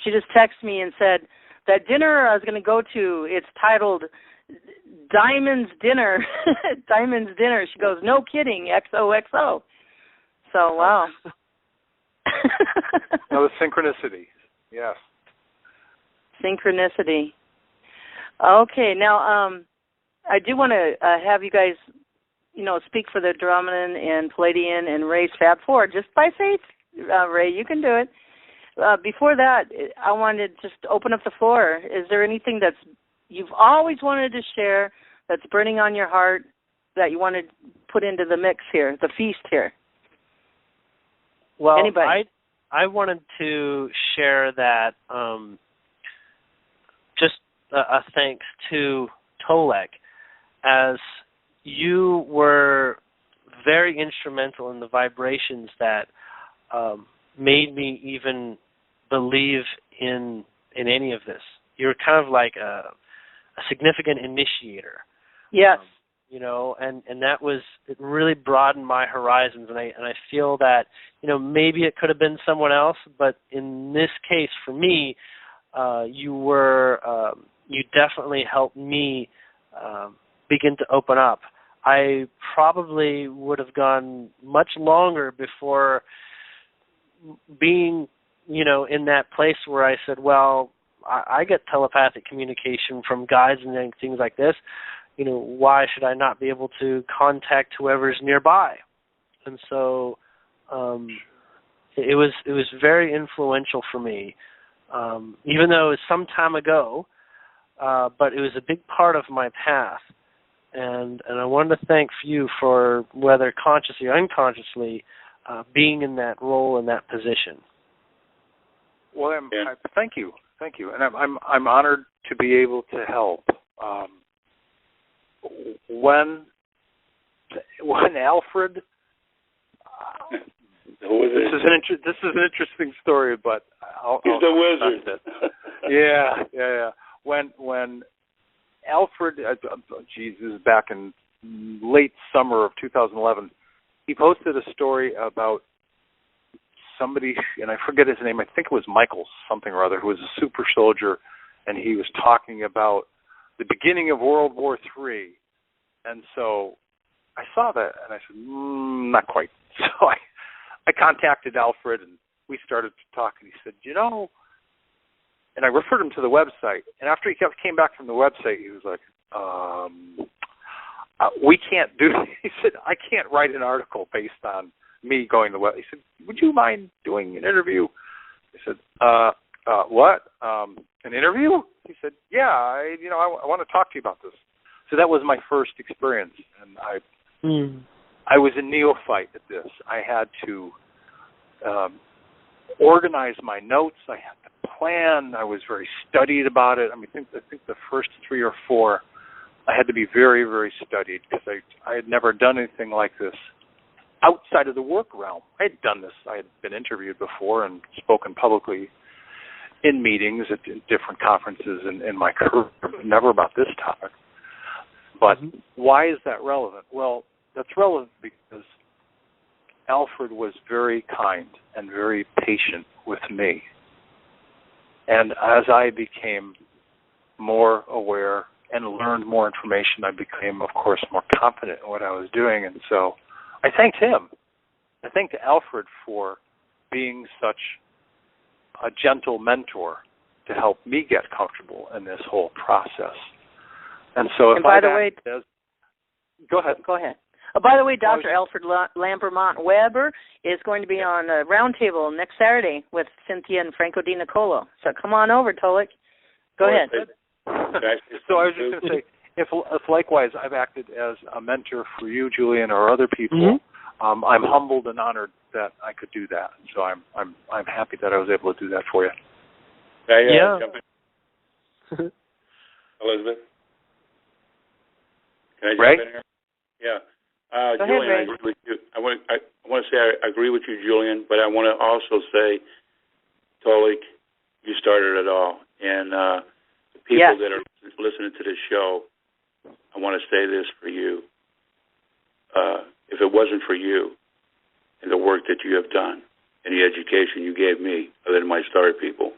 She just texted me and said, that dinner I was going to go to, it's titled Diamond's Dinner. Diamond's Dinner. She goes, no kidding, XOXO. So, wow. That was synchronicity. Yes. Synchronicity. Okay, now I do want to have you guys, speak for the Andromedan and Palladian and Ray's Fab Four, just by faith. Ray, you can do it. Before that, I wanted to just open up the floor. Is there anything that's you've always wanted to share that's burning on your heart that you want to put into the mix here, the feast here? Well, anybody? I wanted to share that just a thanks to Tolec, as you were very instrumental in the vibrations that made me even believe in any of this. You're kind of like a significant initiator. Yes. And that was, it really broadened my horizons, and I feel that, maybe it could have been someone else, but in this case, for me, you definitely helped me begin to open up. I probably would have gone much longer before being, in that place where I said, well, I get telepathic communication from guides and things like this. Why should I not be able to contact whoever's nearby? And so it was very influential for me, even though it was some time ago, but it was a big part of my path. And I wanted to thank you for, whether consciously or unconsciously, being in that role, in that position. Well, thank you, and I'm honored to be able to help. When Alfred, this is an interesting story, but he's the wizard. Yeah. When Alfred, this is back in late summer of 2011, he posted a story about somebody, and I forget his name, I think it was Michael something or other, who was a super soldier, and he was talking about the beginning of World War III. And so I saw that, and I said, not quite. So I contacted Alfred, and we started to talk, and he said, and I referred him to the website. And after he came back from the website, he was like, we can't do it. He said, I can't write an article based on me going to the web. He said, would you mind doing an interview? I said, what? An interview? He said, yeah, I want to talk to you about this. So that was my first experience, and I was a neophyte at this. I had to organize my notes. I had to plan. I was very studied about it. I think the first 3 or 4, I had to be very, very studied, because I had never done anything like this outside of the work realm. I had done this. I had been interviewed before and spoken publicly in meetings at different conferences in my career, never about this topic. But why is that relevant? Well, that's relevant because Alfred was very kind and very patient with me. And as I became more aware and learned more information, I became, of course, more confident in what I was doing. And so I thanked him. I thanked Alfred for being such a gentle mentor to help me get comfortable in this whole process. And so, and by the way, go ahead. Go ahead. By the way, Dr. Alfred Lambermont Weber is going to be on a roundtable next Saturday with Cynthia and Franco Di Nicolo. So come on over, Tolec. Go ahead. So I was just going to say, if likewise I've acted as a mentor for you, Julian, or other people, I'm humbled and honored that I could do that. So I'm happy that I was able to do that for you. Jump in? Elizabeth? Can I jump in here? Yeah. Julian, I agree with you. I want to say I agree with you, Julian, but I want to also say, Tolec, you started it all. And the people that are listening to this show, I want to say this for you. If it wasn't for you and the work that you have done and the education you gave me, other than my star people,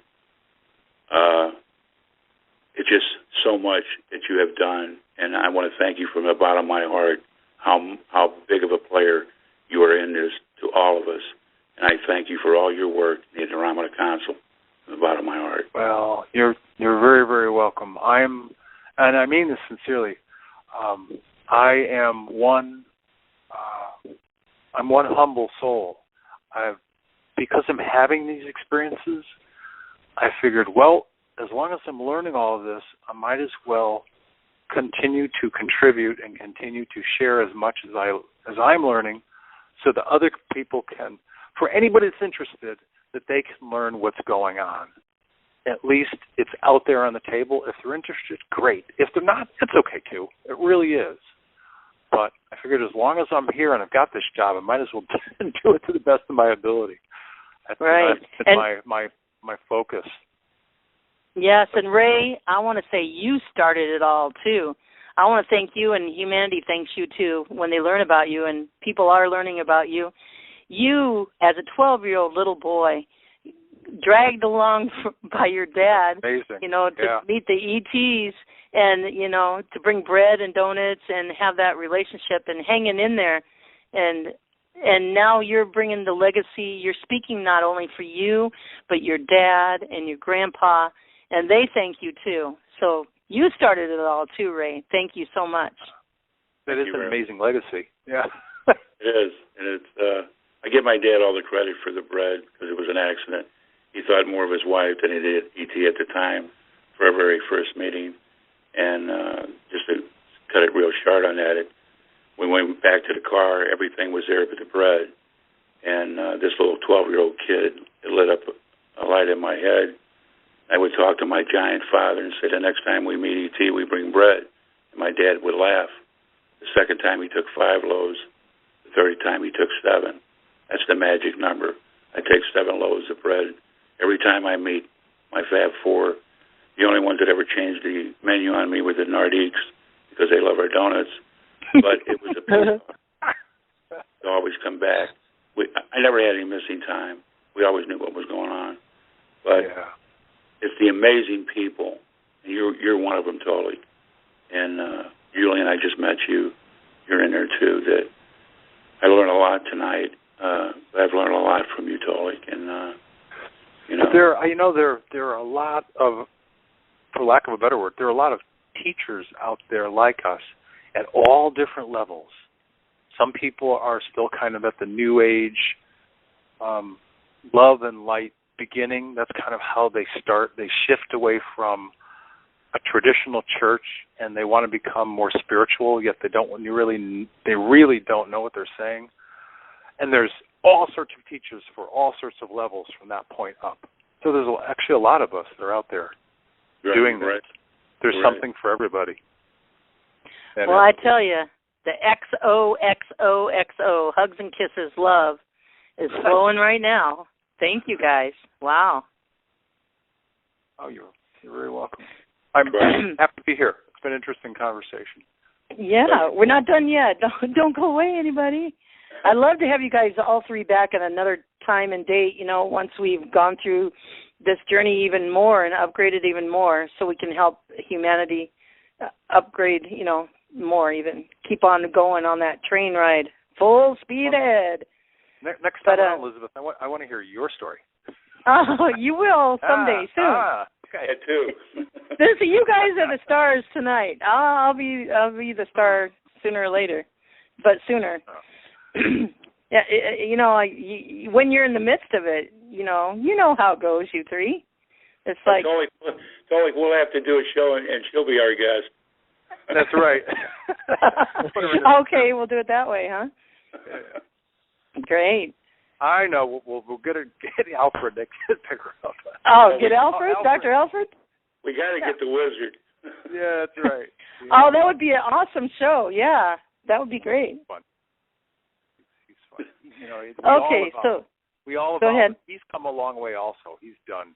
it's just so much that you have done, and I want to thank you from the bottom of my heart how big of a player you are in this to all of us. And I thank you for all your work in the Andromeda Council from the bottom of my heart. Well, you're very, very welcome. And I mean this sincerely. I'm one humble soul. Because I'm having these experiences, I figured, well, as long as I'm learning all of this, I might as well continue to contribute and continue to share as much as I'm learning, so that other people can, for anybody that's interested, that they can learn what's going on. At least it's out there on the table. If they're interested, great. If they're not, it's okay too. It really is. But I figured as long as I'm here and I've got this job, I might as well do it to the best of my ability. That's my focus. Yes, and Ray, I want to say you started it all too. I want to thank you, and humanity thanks you too when they learn about you, and people are learning about you. You, as a 12-year-old little boy, dragged along by your dad, Amazing. To meet the ETs and, to bring bread and donuts and have that relationship and hanging in there. And now you're bringing the legacy. You're speaking not only for you, but your dad and your grandpa, and they thank you too. So you started it all too, Ray. Thank you so much. That is an amazing legacy. Yeah. It is. And it's, I give my dad all the credit for the bread because it was an accident. He thought more of his wife than he did ET at the time for our very first meeting. And just to cut it real short on that, we went back to the car. Everything was there but the bread. And this little 12-year-old kid, it lit up a light in my head. I would talk to my giant father and say, the next time we meet ET, we bring bread. And my dad would laugh. The second time he took 5 loaves. The third time he took 7. That's the magic number. I take 7 loaves of bread. Every time I meet my Fab Four, the only ones that ever changed the menu on me were the Nordiques because they love our donuts. But it was a pleasure to always come back. I never had any missing time. We always knew what was going on. But it's the amazing people, and you're one of them, Tolec. And Julian, I just met you. You're in there too. That I learned a lot tonight. But I've learned a lot from you, Tolec, and there are a lot of, for lack of a better word, there are a lot of teachers out there like us at all different levels. Some people are still kind of at the new age, love and light beginning. That's kind of how they start. They shift away from a traditional church and they want to become more spiritual, yet they really don't know what they're saying. And there's all sorts of teachers for all sorts of levels from that point up. So there's actually a lot of us that are out there doing this. There's something for everybody. Well, I tell you, the XOXOXO, hugs and kisses, love, is flowing right now. Thank you, guys. Wow. Oh, you're very welcome. I'm happy to be here. It's been an interesting conversation. Yeah, we're not done yet. Don't go away, anybody. I'd love to have you guys all three back at another time and date, once we've gone through this journey even more and upgraded even more so we can help humanity upgrade, more even. Keep on going on that train ride. Full speed ahead. Next time, Elizabeth, I want to hear your story. Oh, you will someday, soon. Okay, too. You guys are the stars tonight. I'll be the star sooner or later, but sooner. Yeah, when you're in the midst of it, you know how it goes, you three. It's like Tolec, we'll have to do a show and she'll be our guest. That's right. Okay, we'll do it that way, huh? Yeah. Great. I know. We'll get Alfred to pick her up. Oh, get Alfred? Dr. Alfred? We got to get the wizard. Yeah, that's right. Yeah. Oh, that would be an awesome show. Yeah, that would be great. He's fun. We all go ahead. He's come a long way also. He's done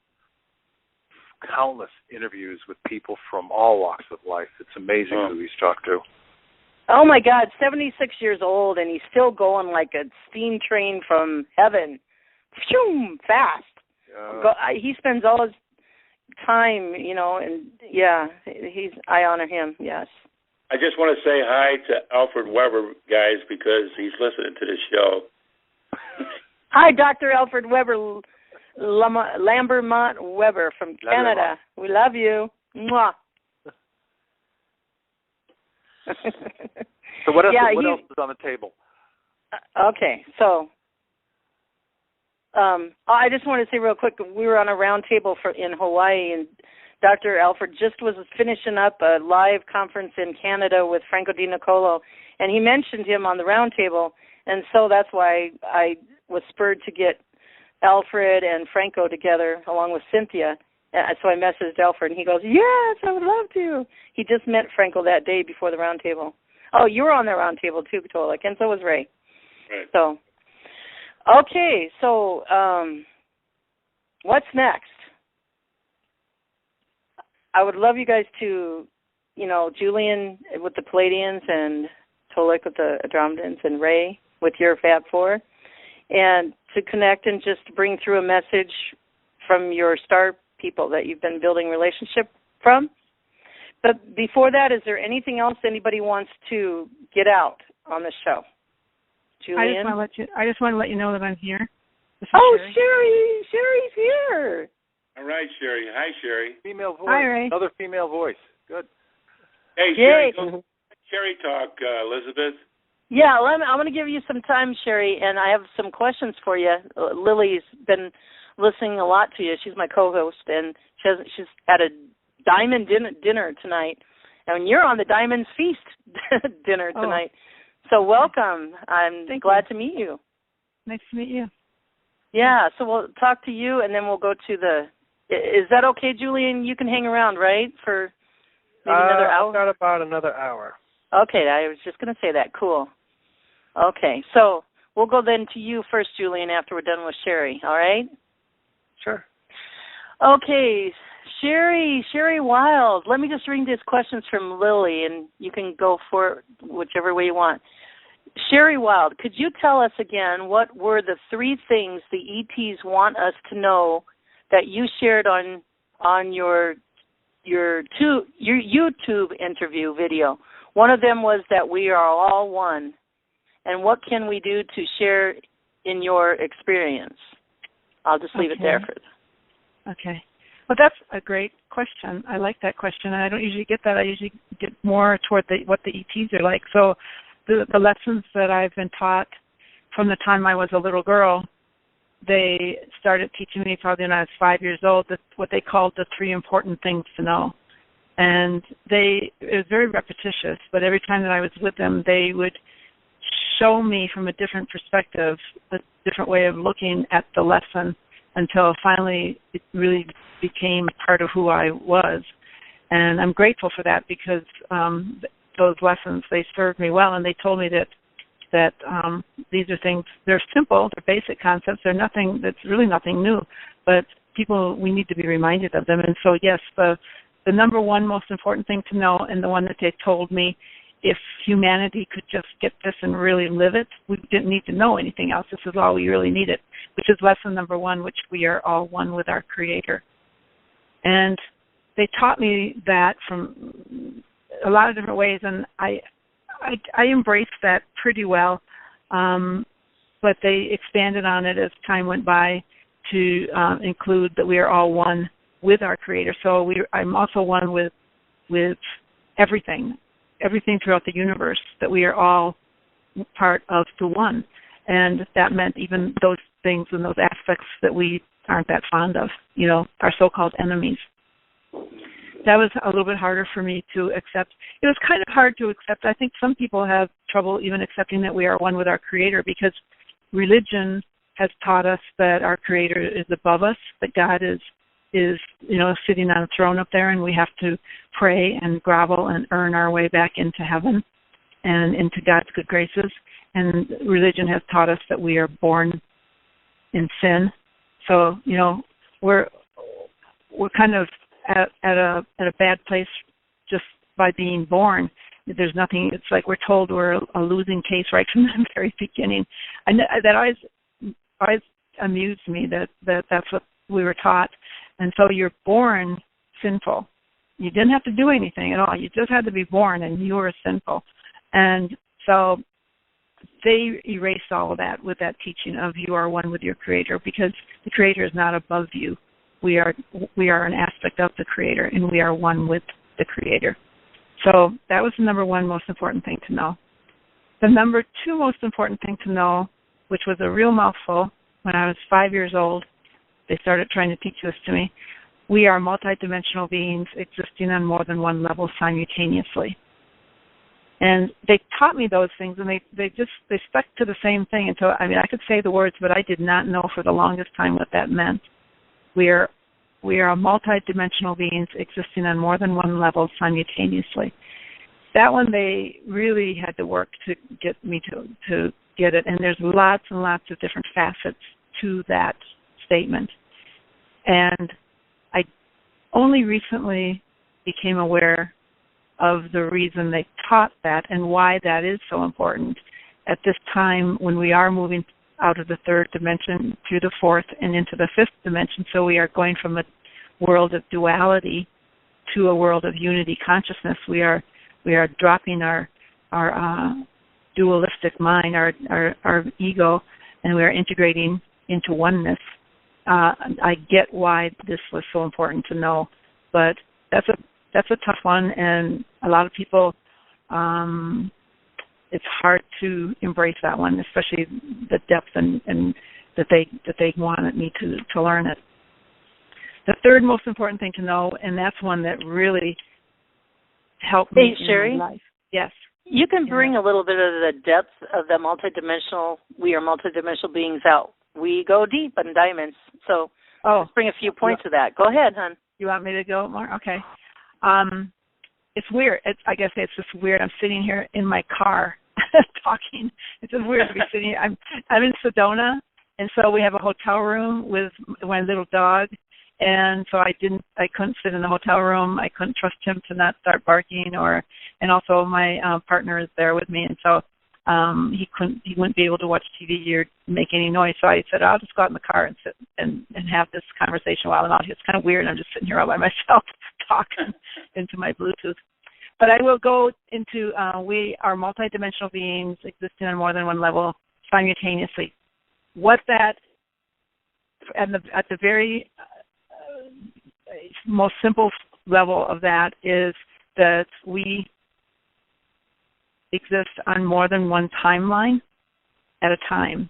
countless interviews with people from all walks of life. It's amazing who he's talked to. Oh, my God, 76 years old, and he's still going like a steam train from heaven. Phew, fast. He spends all his time, and I honor him, yes. I just want to say hi to Alfred Weber, guys, because he's listening to the show. Hi, Dr. Alfred Weber, Lambermont Weber from Canada. We love you. Mwah. So what else is on the table? Okay, so I just want to say real quick, we were on a round table in Hawaii, and Dr. Alfred just was finishing up a live conference in Canada with Franco Di Niccolo, and he mentioned him on the round table, and so that's why I was spurred to get Alfred and Franco together along with Cynthia. So I messaged Alfred, and he goes, yes, I would love to. He just met Franco that day before the round table. Oh, you were on the round table too, Tolec, and so was Ray. Right. So, okay, so what's next? I would love you guys to, Julian with the Palladians and Tolec with the Andromedans and Ray with your Fab Four, and to connect and just bring through a message from your star people that you've been building relationship from. But before that, is there anything else anybody wants to get out on the show? Julian? I just want to let you know that I'm here. Oh, Sherry! Sherry's here! All right, Sherry. Hi, Sherry. Female voice. Hi, Ray. Another female voice. Good. Hey, Sherry, go Sherry talk, Elizabeth. Yeah, I'm going to give you some time, Sherry, and I have some questions for you. Lily's been listening a lot to you. She's my co-host, and she's at a Diamond dinner tonight, and you're on the Diamond's Feast dinner tonight. So welcome. I'm glad to meet you. Nice to meet you. Yeah, so we'll talk to you, and then we'll go to the... Is that okay, Julian? You can hang around, right, for maybe another hour? I've got about another hour. Okay, I was just going to say that. Cool. Okay, so we'll go then to you first, Julian, after we're done with Sherry, all right? Sure. Okay, Sherry Wilde. Let me just read these questions from Lily, and you can go for it whichever way you want. Sherry Wilde, could you tell us again what were the 3 things the ETs want us to know that you shared on your YouTube interview video? One of them was that we are all one. And what can we do to share in your experience? I'll just leave it there for Okay. Well, that's a great question. I like that question. I don't usually get that. I usually get more toward what the ETs are like. So the lessons that I've been taught from the time I was a little girl, they started teaching me probably when I was 5 years old, what they called the 3 important things to know. And it was very repetitious, but every time that I was with them, they would show me from a different perspective, a different way of looking at the lesson, until finally it really became part of who I was. And I'm grateful for that, because those lessons, they served me well, and they told me that these are things, they're simple, they're basic concepts, that's really nothing new, but we need to be reminded of them. And so, yes, the number one most important thing to know, and the one that they told me, if humanity could just get this and really live it, we didn't need to know anything else. This is all we really needed, which is lesson number 1, which we are all one with our Creator. And they taught me that from a lot of different ways, and I embraced that pretty well, but they expanded on it as time went by to include that we are all one with our Creator. So I'm also one with everything throughout the universe, that we are all part of the one. And that meant even those things and those aspects that we aren't that fond of, our so-called enemies. That was a little bit harder for me to accept. It was kind of hard to accept. I think some people have trouble even accepting that we are one with our Creator, because religion has taught us that our Creator is above us, that God is sitting on a throne up there, and we have to pray and grovel and earn our way back into heaven and into God's good graces. And religion has taught us that we are born in sin. So, we're kind of at a bad place just by being born. There's nothing. It's like we're told we're a losing case right from the very beginning. And that always amused me that's what we were taught. And so you're born sinful. You didn't have to do anything at all. You just had to be born, and you were sinful. And so they erased all of that with that teaching of you are one with your Creator, because the Creator is not above you. We are an aspect of the Creator, and we are one with the Creator. So that was the number one most important thing to know. The number two most important thing to know, which was a real mouthful, when I was 5 years old, they started trying to teach this to me. We are multidimensional beings existing on more than one level simultaneously. And they taught me those things, and they stuck to the same thing until, I could say the words, but I did not know for the longest time what that meant. We are multidimensional beings existing on more than one level simultaneously. That one they really had to work to get me to get it, and there's lots and lots of different facets to that statement. And I only recently became aware of the reason they taught that and why that is so important at this time when we are moving out of the third dimension through the fourth and into the fifth dimension. So we are going from a world of duality to a world of unity consciousness. We are dropping our dualistic mind, our ego, and we are integrating into oneness. I get why this was so important to know, but that's a tough one, and a lot of people, it's hard to embrace that one, especially the depth and that they wanted me to learn it. The third most important thing to know, and that's one that really helped me in my life. Yes. You can bring a little bit of the depth of the we are multidimensional beings out. We go deep in diamonds. So let's bring a few points of that. Go ahead, hon. You want me to go more? Okay. It's weird. I guess it's just weird. I'm sitting here in my car talking. It's just weird to be sitting here. I'm in Sedona, and so we have a hotel room with my little dog. And so I couldn't sit in the hotel room. I couldn't trust him to not start barking, and also my partner is there with me, and so he wouldn't be able to watch TV or make any noise. So I said, I'll just go out in the car and sit and have this conversation while I'm out here. It's kind of weird. I'm just sitting here all by myself talking into my Bluetooth. But I will go into we are multidimensional beings existing on more than one level simultaneously. What that at the very most simple level of that is that we exist on more than one timeline at a time,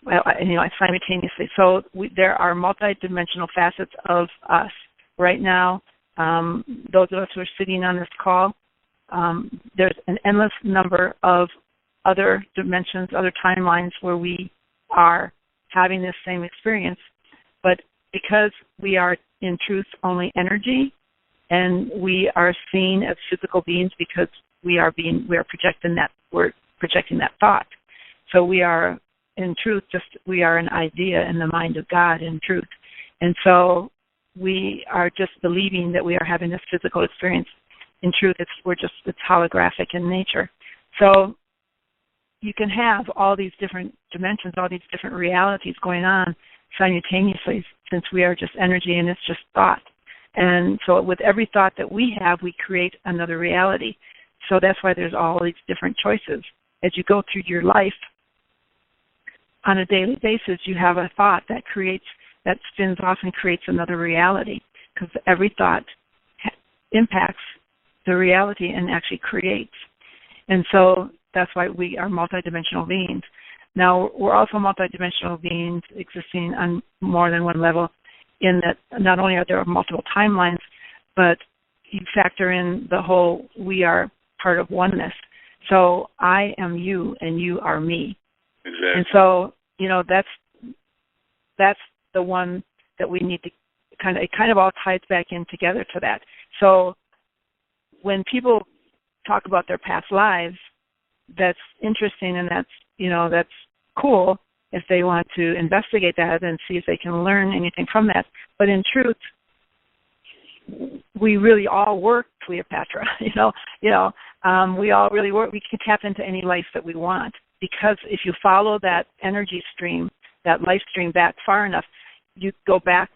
simultaneously. So there are multidimensional facets of us right now. Those of us who are sitting on this call, there's an endless number of other dimensions, other timelines where we are having this same experience, but because we are in truth only energy, and we are seen as physical beings because we are projecting that thought. So we are in truth we are an idea in the mind of God in truth. And so we are just believing that we are having this physical experience. In truth, it's holographic in nature. So you can have all these different dimensions, all these different realities going on simultaneously, since we are just energy and it's just thought. And so with every thought that we have, we create another reality. So that's why there's all these different choices. As you go through your life, on a daily basis, you have a thought that spins off and creates another reality, because every thought impacts the reality and actually creates. And so that's why we are multidimensional beings. Now, we're also multidimensional beings existing on more than one level, in that not only are there multiple timelines, but you factor in the whole we are part of oneness. So I am you and you are me. Exactly. And so, that's the one that we need to it kind of all ties back in together to that. So when people talk about their past lives, that's interesting, and that's cool if they want to investigate that and see if they can learn anything from that. But in truth, we really all were Cleopatra. We all really were. We can tap into any life that we want, because if you follow that energy stream, that life stream back far enough, you go back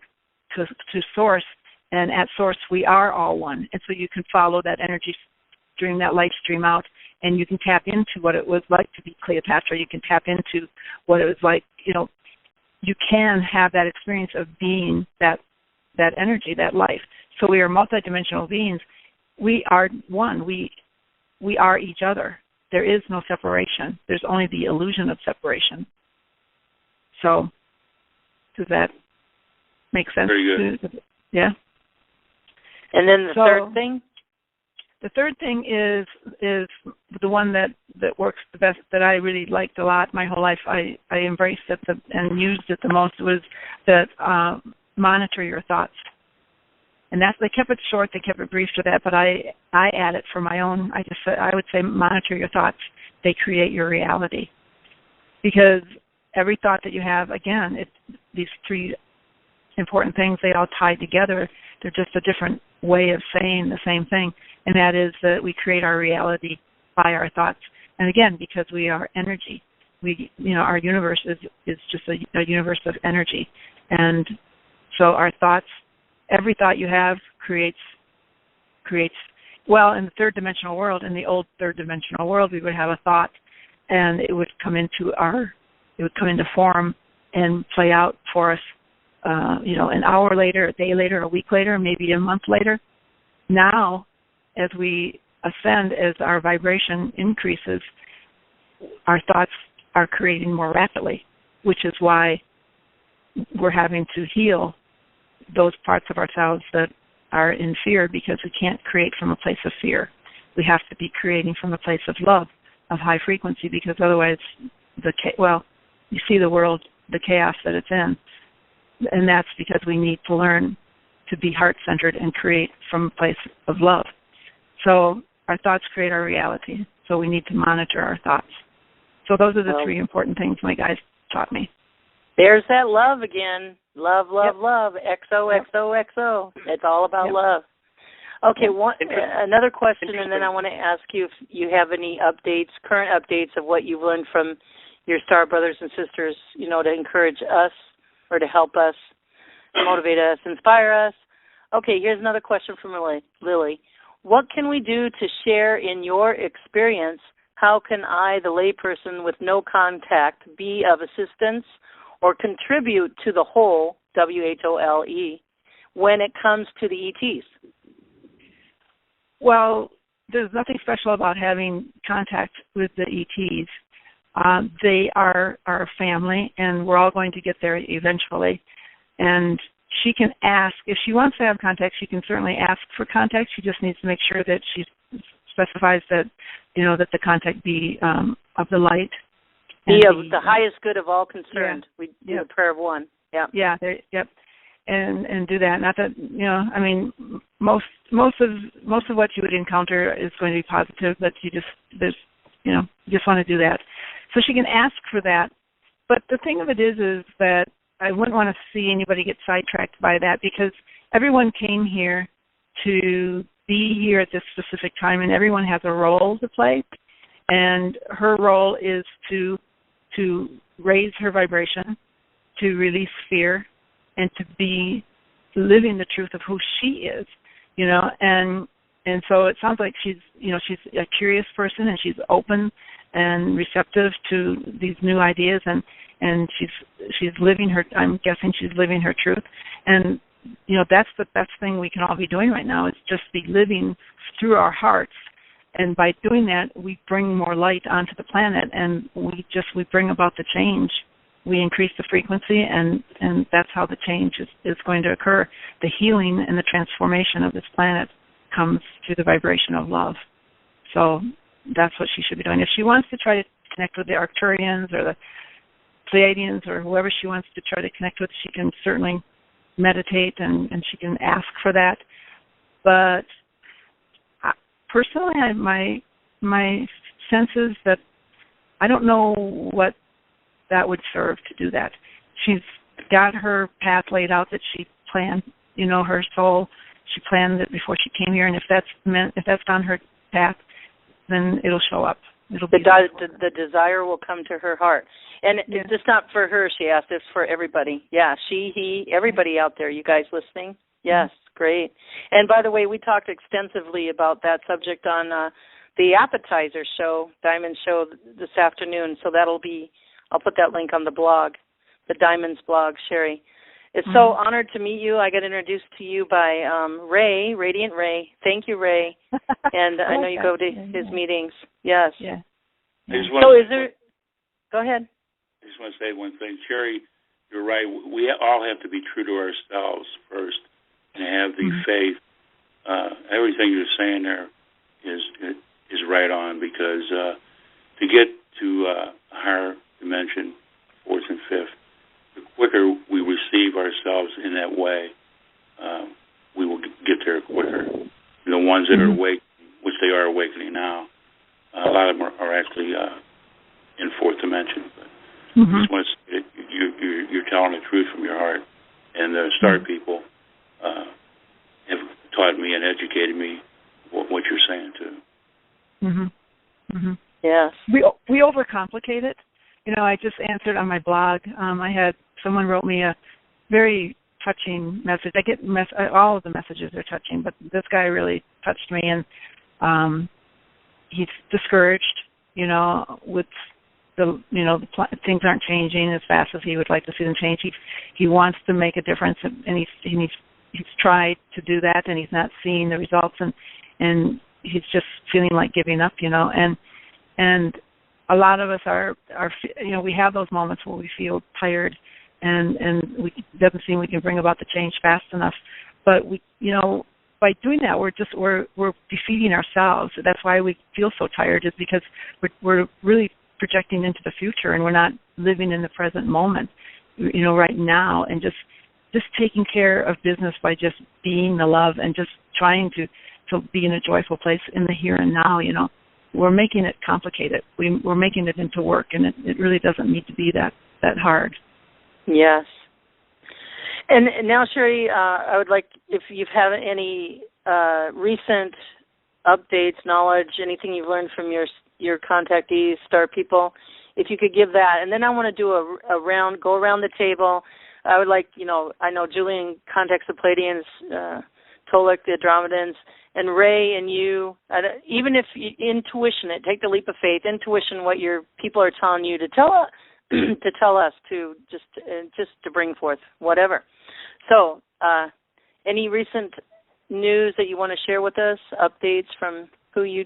to source, and at source we are all one. And so you can follow that energy stream, that life stream out, and you can tap into what it was like to be Cleopatra. You can tap into what it was like, you can have that experience of being that energy, that life. So we are multidimensional beings. We are one. We are each other. There is no separation. There's only the illusion of separation. So does that make sense? Very good. Yeah. And then the third thing? The third thing is the one that works the best, that I really liked a lot my whole life. I embraced it and used it the most, was that monitor your thoughts. And they kept it short, they kept it brief to that, but I add it for my own. I would say monitor your thoughts. They create your reality. Because every thought that you have, again, these three important things, they all tie together. They're just a different way of saying the same thing, and that is that we create our reality by our thoughts. And again, because we are energy, our universe is just a universe of energy, and so our thoughts, every thought you have creates. Well, in the third dimensional world, in the old third dimensional world, we would have a thought, and it would come into form and play out for us. An hour later, a day later, a week later, maybe a month later. Now, as we ascend, as our vibration increases, our thoughts are creating more rapidly, which is why we're having to heal those parts of ourselves that are in fear, because we can't create from a place of fear. We have to be creating from a place of love, of high frequency, because otherwise, you see the world, the chaos that it's in. And that's because we need to learn to be heart-centered and create from a place of love. So our thoughts create our reality. So we need to monitor our thoughts. So those are the three important things my guys taught me. There's that love again. Love, love, love. XOXOXO. It's all about love. Okay, another question, and then I want to ask you if you have any current updates of what you've learned from your star brothers and sisters, to encourage us, or to help us, motivate us, inspire us. Okay, here's another question from Lily. What can we do to share in your experience? How can I, the layperson with no contact, be of assistance or contribute to the whole, WHOLE, when it comes to the ETs? Well, there's nothing special about having contact with the ETs. They are our family, and we're all going to get there eventually. And she can ask, if she wants to have contact, she can certainly ask for contact. She just needs to make sure that she specifies that, that the contact be of the light. Be of the highest good of all concerned. Yeah. We do a prayer of one. Yeah. Yeah. Yep. And do that. Not that most of what you would encounter is going to be positive, but you just want to do that. So she can ask for that. But the thing of it is that I wouldn't want to see anybody get sidetracked by that, because everyone came here to be here at this specific time, and everyone has a role to play. And her role is to raise her vibration, to release fear, and to be living the truth of who she is, and so it sounds like she's a curious person, and she's open and receptive to these new ideas, and she's living her, I'm guessing she's living her truth. And that's the best thing we can all be doing right now, is just be living through our hearts. And by doing that, we bring more light onto the planet, and we bring about the change. We increase the frequency, and that's how the change is going to occur. The healing and the transformation of this planet comes through the vibration of love. So that's what she should be doing. If she wants to try to connect with the Arcturians or the Pleiadians or whoever she wants to try to connect with, she can certainly meditate and she can ask for that. But personally, my sense is that I don't know what that would serve to do that. She's got her path laid out that she planned, her soul. she planned it before she came here, and if that's on her path, then it'll show up. It'll be the desire will come to her heart. And it's just not for her, she asked, it's for everybody. Yeah, she, he, everybody out there, you guys listening? Yes, great. And by the way, we talked extensively about that subject on the appetizer show, Diamond Show, this afternoon. So I'll put that link on the blog, the Diamonds blog, Sherry. It's so honored to meet you. I got introduced to you by Ray, Radiant Ray. Thank you, Ray. And I know you go to his meetings. Yes. Yeah. Go ahead. I just want to say one thing. Sherry, you're right. We all have to be true to ourselves first and have the faith. Everything you're saying there is right on, because to get to a higher dimension, fourth and fifth, the quicker we receive ourselves in that way, we will get there quicker. The ones that are awake, which they are awakening now, a lot of them are actually in fourth dimension. But I just want to say that you're telling the truth from your heart, and the star people have taught me and educated me what you're saying too. Yes. We overcomplicate it. I just answered on my blog. I had someone wrote me a very touching message. I get all of the messages are touching, but this guy really touched me, and he's discouraged. With things aren't changing as fast as he would like to see them change. He wants to make a difference, and he's tried to do that, and he's not seeing the results, and he's just feeling like giving up. And a lot of us are we have those moments where we feel tired, and it doesn't seem we can bring about the change fast enough. But by doing that, we're defeating ourselves. That's why we feel so tired, is because we're really projecting into the future, and we're not living in the present moment, right now, and just taking care of business by just being the love and just trying to be in a joyful place in the here and now. We're making it complicated. We're making it into work, and it really doesn't need to be that hard. Yes. And now, Sherry, I would like, if you've had any recent updates, knowledge, anything you've learned from your contactees, star people, if you could give that. And then I want to do go around the table. I would like, I know Julian contacts the Pleiadians, Tolec, the Andromedans, and Ray and you, even if intuition, take the leap of faith, intuition, what your people are telling you to tell us to just to bring forth, whatever. So, any recent news that you want to share with us? Updates from who you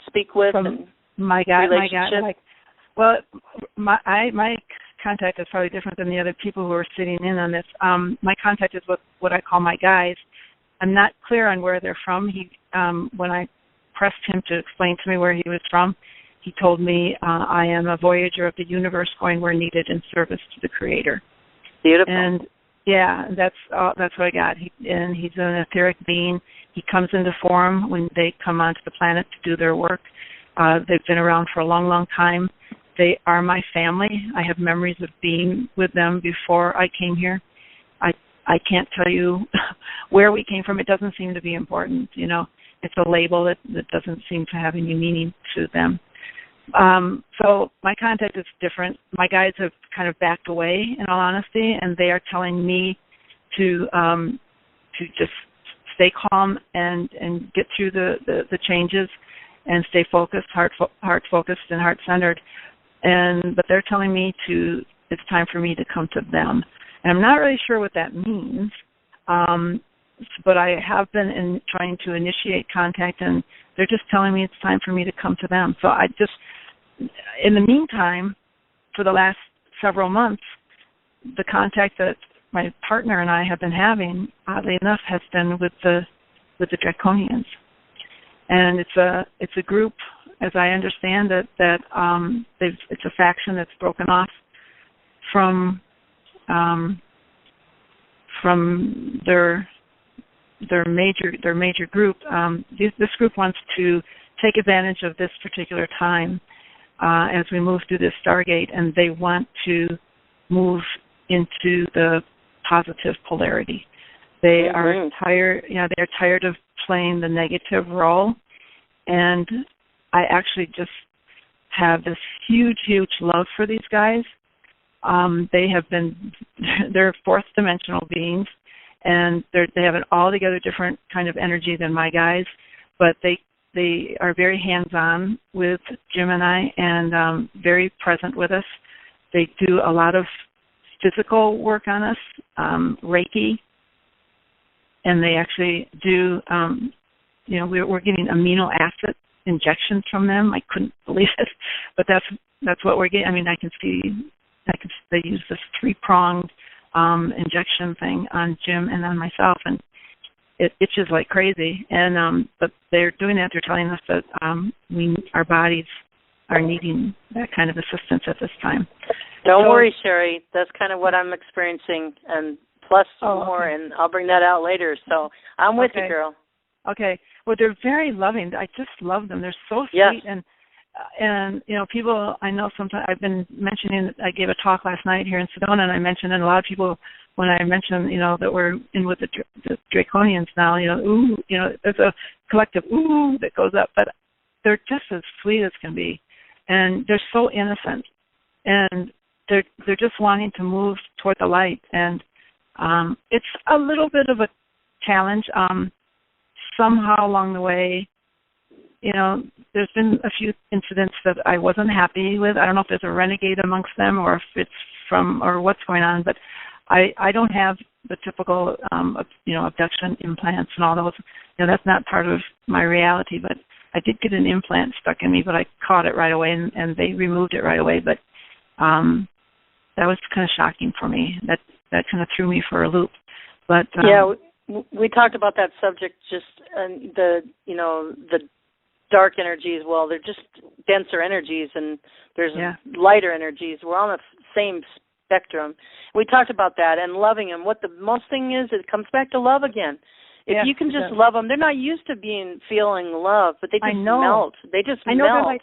speak with? From and my guy. Well, my contact is probably different than the other people who are sitting in on this. My contact is what I call my guides. I'm not clear on where they're from. When I pressed him to explain to me where he was from, he told me I am a voyager of the universe going where needed in service to the Creator. Beautiful. And that's what I got. He's an etheric being. He comes into form when they come onto the planet to do their work. They've been around for a long, long time. They are my family. I have memories of being with them before I came here. I can't tell you where we came from. It doesn't seem to be important. It's a label that doesn't seem to have any meaning to them. So my contact is different. My guides have kind of backed away, in all honesty, and they are telling me to just stay calm and get through the changes and stay focused, heart focused and heart centered. But they're telling me it's time for me to come to them. And I'm not really sure what that means, but I have been trying to initiate contact, and they're just telling me it's time for me to come to them. So in the meantime, for the last several months, the contact that my partner and I have been having, oddly enough, has been with the Draconians, and it's a group, as I understand it, that it's a faction that's broken off from their major group. This group wants to take advantage of this particular time as we move through this Stargate, and they want to move into the positive polarity. They are tired. They're tired of playing the negative role, and I actually just have this huge, huge love for these guys. They're fourth dimensional beings, and they have an altogether different kind of energy than my guys, but they are very hands-on with Jim and I, and very present with us. They do a lot of physical work on us, Reiki, and they actually do, we're getting amino acid injections from them. I couldn't believe it, but that's what we're getting. I mean, they use this 3-pronged injection thing on Jim and on myself, and it itches like crazy. And but they're doing that. They're telling us that our bodies are needing that kind of assistance at this time. Don't worry, Sherry. That's kind of what I'm experiencing, and plus more, and I'll bring that out later. So I'm with you, girl. Okay. Well, they're very loving. I just love them. They're so sweet, and people I know sometimes. I've been mentioning. I gave a talk last night here in Sedona, and I mentioned, and a lot of people, when I mentioned, that we're in with the Draconians now, there's a collective ooh that goes up, but they're just as sweet as can be, and they're so innocent, and they're just wanting to move toward the light, and it's a little bit of a challenge. Somehow along the way, there's been a few incidents that I wasn't happy with. I don't know if there's a renegade amongst them or if it's or what's going on, but I don't have the typical, abduction implants and all those. That's not part of my reality, but I did get an implant stuck in me, but I caught it right away, and they removed it right away. But that was kind of shocking for me. That kind of threw me for a loop. But we talked about that subject, just the dark energies. Well, they're just denser energies, and there's lighter energies. We're on the same spectrum. We talked about that and loving them. What the most thing is, it comes back to love again. If you can just love them, they're not used to feeling love, but they just melt. They just melt.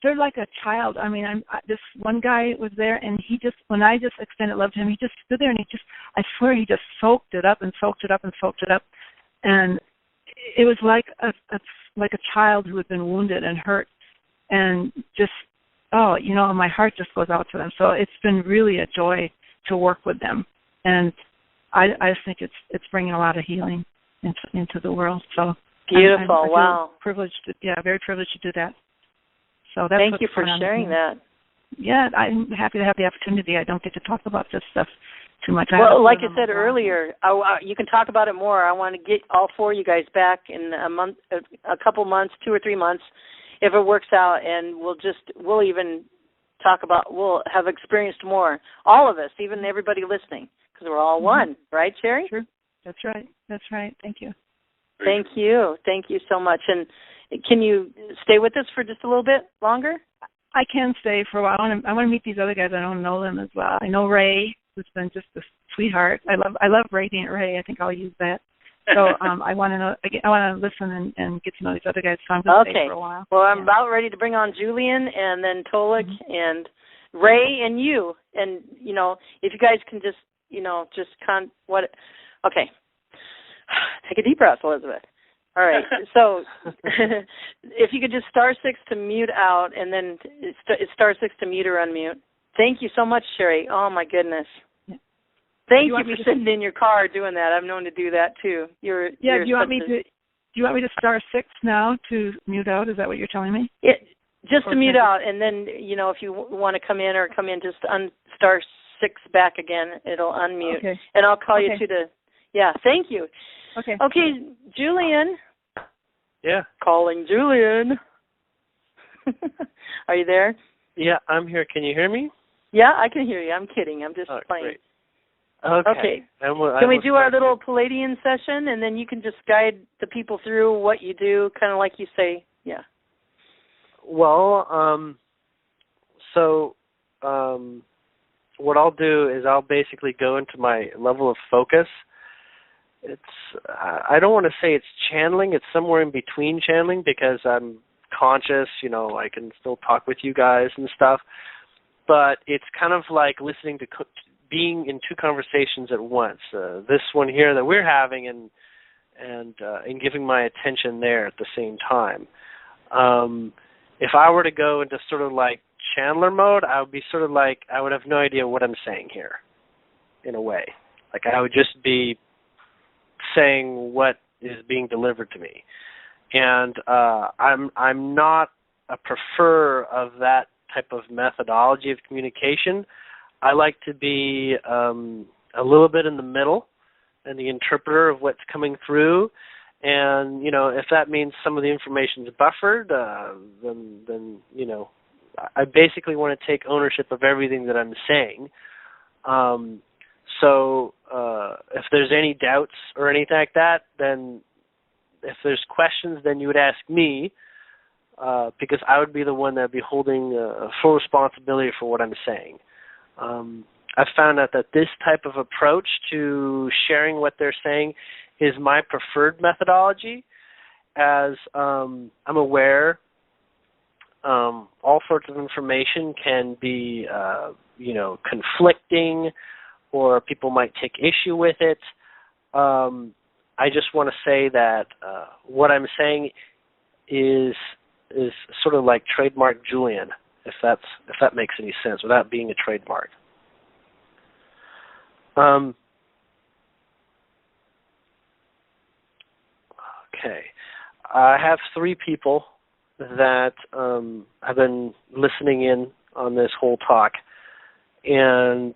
They're like a child. I mean, this one guy was there, and when I just extended love to him, he just stood there, and I swear he just soaked it up and soaked it up and soaked it up. And it was like a child who had been wounded and hurt, and just, my heart just goes out to them. So it's been really a joy to work with them. And I think it's bringing a lot of healing into the world. So beautiful. I wow. Privileged. Very privileged to do that. So that's Thank you for sharing that. Yeah, I'm happy to have the opportunity. I don't get to talk about this stuff too much. Well, like I said earlier, you can talk about it more. I want to get all four of you guys back in a couple months, 2 or 3 months, if it works out, and we'll even talk about, we'll have experienced more, all of us, even everybody listening, because we're all one, right, Sherry? Sure. That's right. Thank you. Thank you so much. And can you stay with us for just a little bit longer? I can stay for a while. I want to meet these other guys. I don't know them as well. I know Ray, who's been just a sweetheart. I love Radiant Ray. I think I'll use that. So I want to know. I want to listen and get to know these other guys. So I'm going to stay for a while. Well, I'm about ready to bring on Julian and then Tolec and Ray and you. And if you guys can just okay. Take a deep breath, Elizabeth. All right. So if you could just *6 to mute out, and then it's *6 to mute or unmute. Thank you so much, Sherry. Oh, my goodness. Yeah. Thank you for sitting in your car doing that. I'm known to do that, too. Do you want me to *6 now to mute out? Is that what you're telling me? Just to mute out, and then, if you want to come in, just *6 back again. It'll unmute. Okay. And I'll call you to the... Yeah, thank you. Okay, Julian. Yeah. Calling Julian. Are you there? Yeah, I'm here. Can you hear me? Yeah, I can hear you. I'm kidding. I'm just playing. Great. Okay. Can we do our little Palladian session, and then you can just guide the people through what you do, kind of like you say? Yeah. Well, what I'll do is I'll basically go into my level of focus. I don't want to say it's channeling. It's somewhere in between channeling because I'm conscious. I can still talk with you guys and stuff. But it's kind of like listening to being in two conversations at once. This one here that we're having, and giving my attention there at the same time. If I were to go into sort of like Chandler mode, I would be sort of like, I would have no idea what I'm saying here, in a way. Like I would just be saying what is being delivered to me. And I'm not a preferrer of that type of methodology of communication. I like to be a little bit in the middle and the interpreter of what's coming through. And, you know, if that means some of the information is buffered, then, you know, I basically want to take ownership of everything that I'm saying. So if there's any doubts or anything like that, then if there's questions, then you would ask me, because I would be the one that would be holding full responsibility for what I'm saying. I've found out that this type of approach to sharing what they're saying is my preferred methodology, as I'm aware all sorts of information can be, you know, conflicting, or people might take issue with it. I just want to say that what I'm saying is sort of like trademark Julian, if that makes any sense, without being a trademark. Okay, I have 3 people that have been listening in on this whole talk, and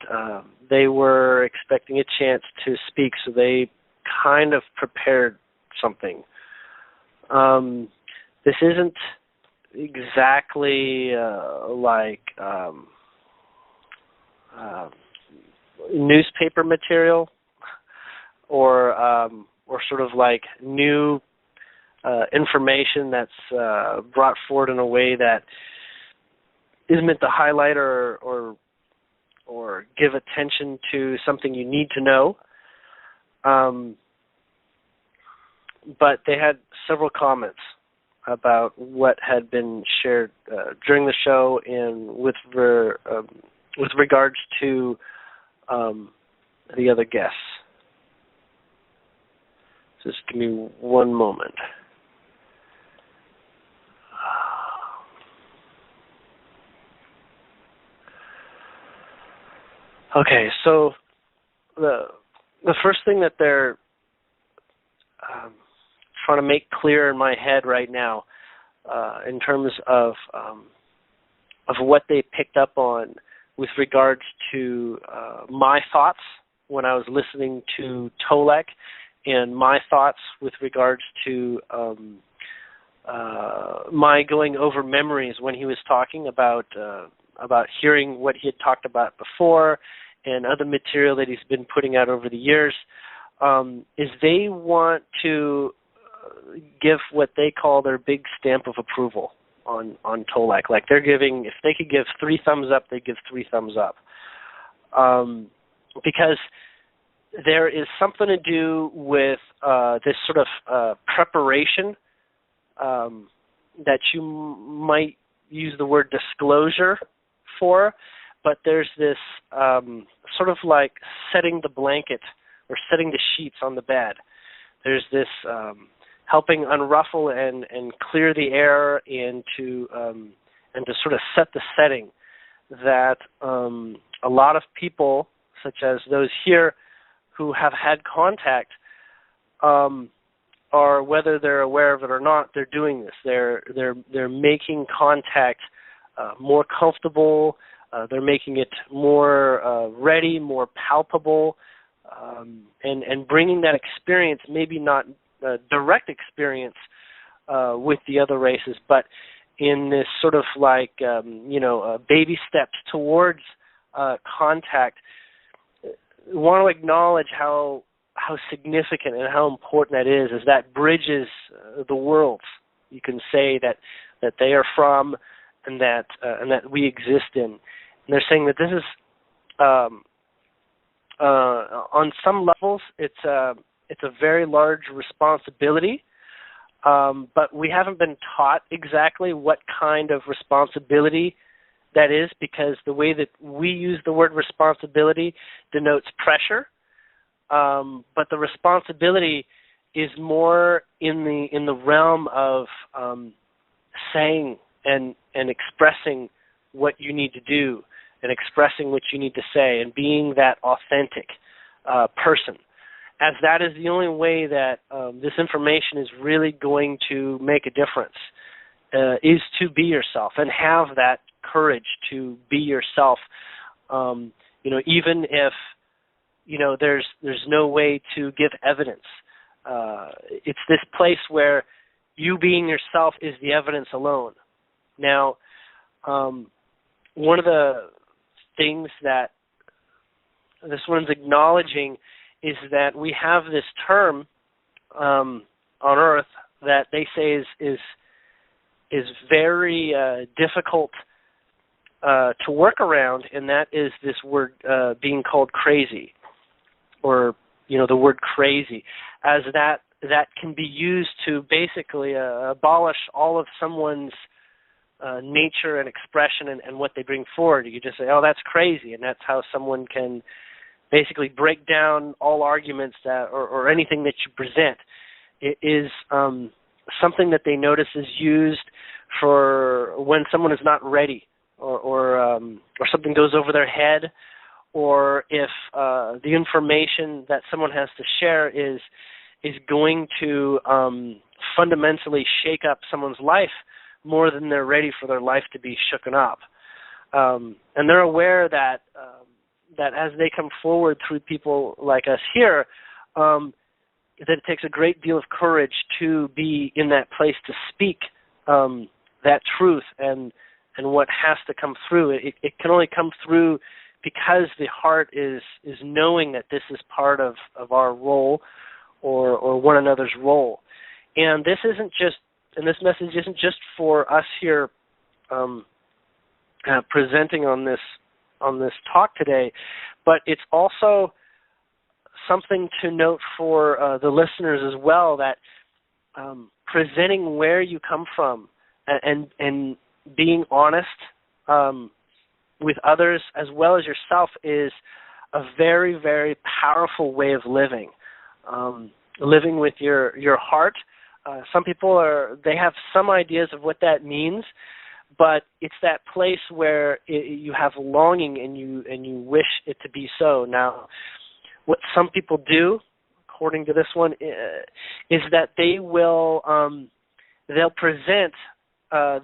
they were expecting a chance to speak, so they kind of prepared something. This isn't exactly like newspaper material or sort of like new information that's brought forward in a way that is meant to highlight or give attention to something you need to know. But they had several comments about what had been shared during the show and with regards to the other guests. Just give me one moment. Okay, so the first thing that they're trying to make clear in my head right now, in terms of what they picked up on with regards to my thoughts when I was listening to Tolec, and my thoughts with regards to my going over memories when he was talking about hearing what he had talked about before and other material that he's been putting out over the years, is they want to give what they call their big stamp of approval on Tolec. Like they're giving, if they could give 3 thumbs up, they give 3 thumbs up. Because there is something to do with this sort of preparation that you might use the word disclosure for, but there's this sort of like setting the blanket or setting the sheets on the bed. There's this helping unruffle and clear the air and to sort of set the setting that a lot of people, such as those here who have had contact, or whether they're aware of it or not, they're doing this. They're making contact more comfortable. They're making it more ready, more palpable, and bringing that experience, maybe not direct experience with the other races, but in this sort of like baby steps towards contact. I want to acknowledge how significant and how important that is, as that bridges the worlds. You can say that they are from and that we exist in. And they're saying that this is on some levels it's a very large responsibility, but we haven't been taught exactly what kind of responsibility that is, because the way that we use the word responsibility denotes pressure, but the responsibility is more in the realm of saying and expressing what you need to do and expressing what you need to say and being that authentic person, as that is the only way that this information is really going to make a difference, is to be yourself and have that courage to be yourself, even if there's no way to give evidence. It's this place where you being yourself is the evidence alone. Now, one of the things that this one's acknowledging is that we have this term on Earth that they say is very difficult to work around, and that is this word being called crazy, or the word crazy, as that can be used to basically abolish all of someone's nature and expression and what they bring forward. You just say, oh, that's crazy, and that's how someone can basically break down all arguments or anything that you present. It is something that they notice is used for when someone is not ready, or something goes over their head, or if the information that someone has to share is going to fundamentally shake up someone's life more than they're ready for their life to be shooken up. And they're aware that as they come forward through people like us here, that it takes a great deal of courage to be in that place to speak that truth and what has to come through. It can only come through because the heart is knowing that this is part of our role or one another's role. And this message isn't just for us here presenting on this talk today, but it's also something to note for the listeners as well, that presenting where you come from and being honest with others as well as yourself is a very, very powerful way of living. Living with your heart. Some people they have some ideas of what that means, but it's that place where you have longing and you wish it to be so. Now, what some people do, according to this one, is that they'll present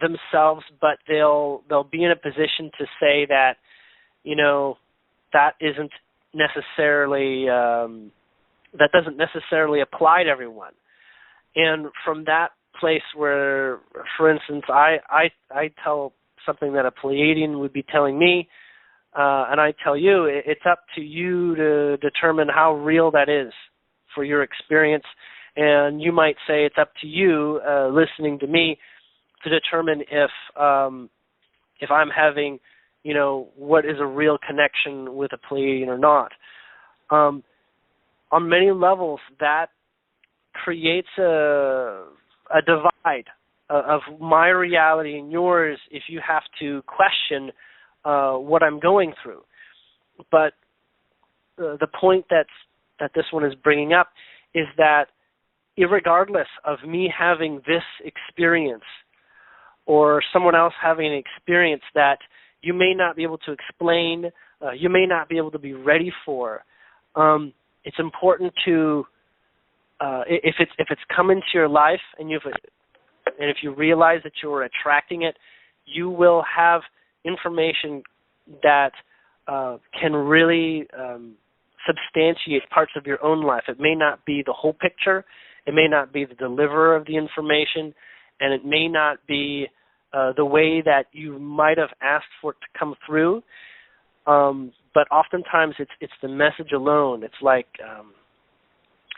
themselves, but they'll be in a position to say that that isn't necessarily that doesn't necessarily apply to everyone. And from that place where, for instance, I tell something that a Pleiadian would be telling me, and I tell you, it's up to you to determine how real that is for your experience. And you might say it's up to you, listening to me, to determine if I'm having, what is a real connection with a Pleiadian or not. On many levels, that creates a divide of my reality and yours if you have to question what I'm going through. But the point that this one is bringing up is that irregardless of me having this experience or someone else having an experience that you may not be able to explain, you may not be able to be ready for, it's important to, if it's come into your life and if you realize that you're attracting it, you will have information that can really substantiate parts of your own life. It may not be the whole picture, it may not be the deliverer of the information, and it may not be the way that you might have asked for it to come through. But oftentimes it's the message alone. It's like,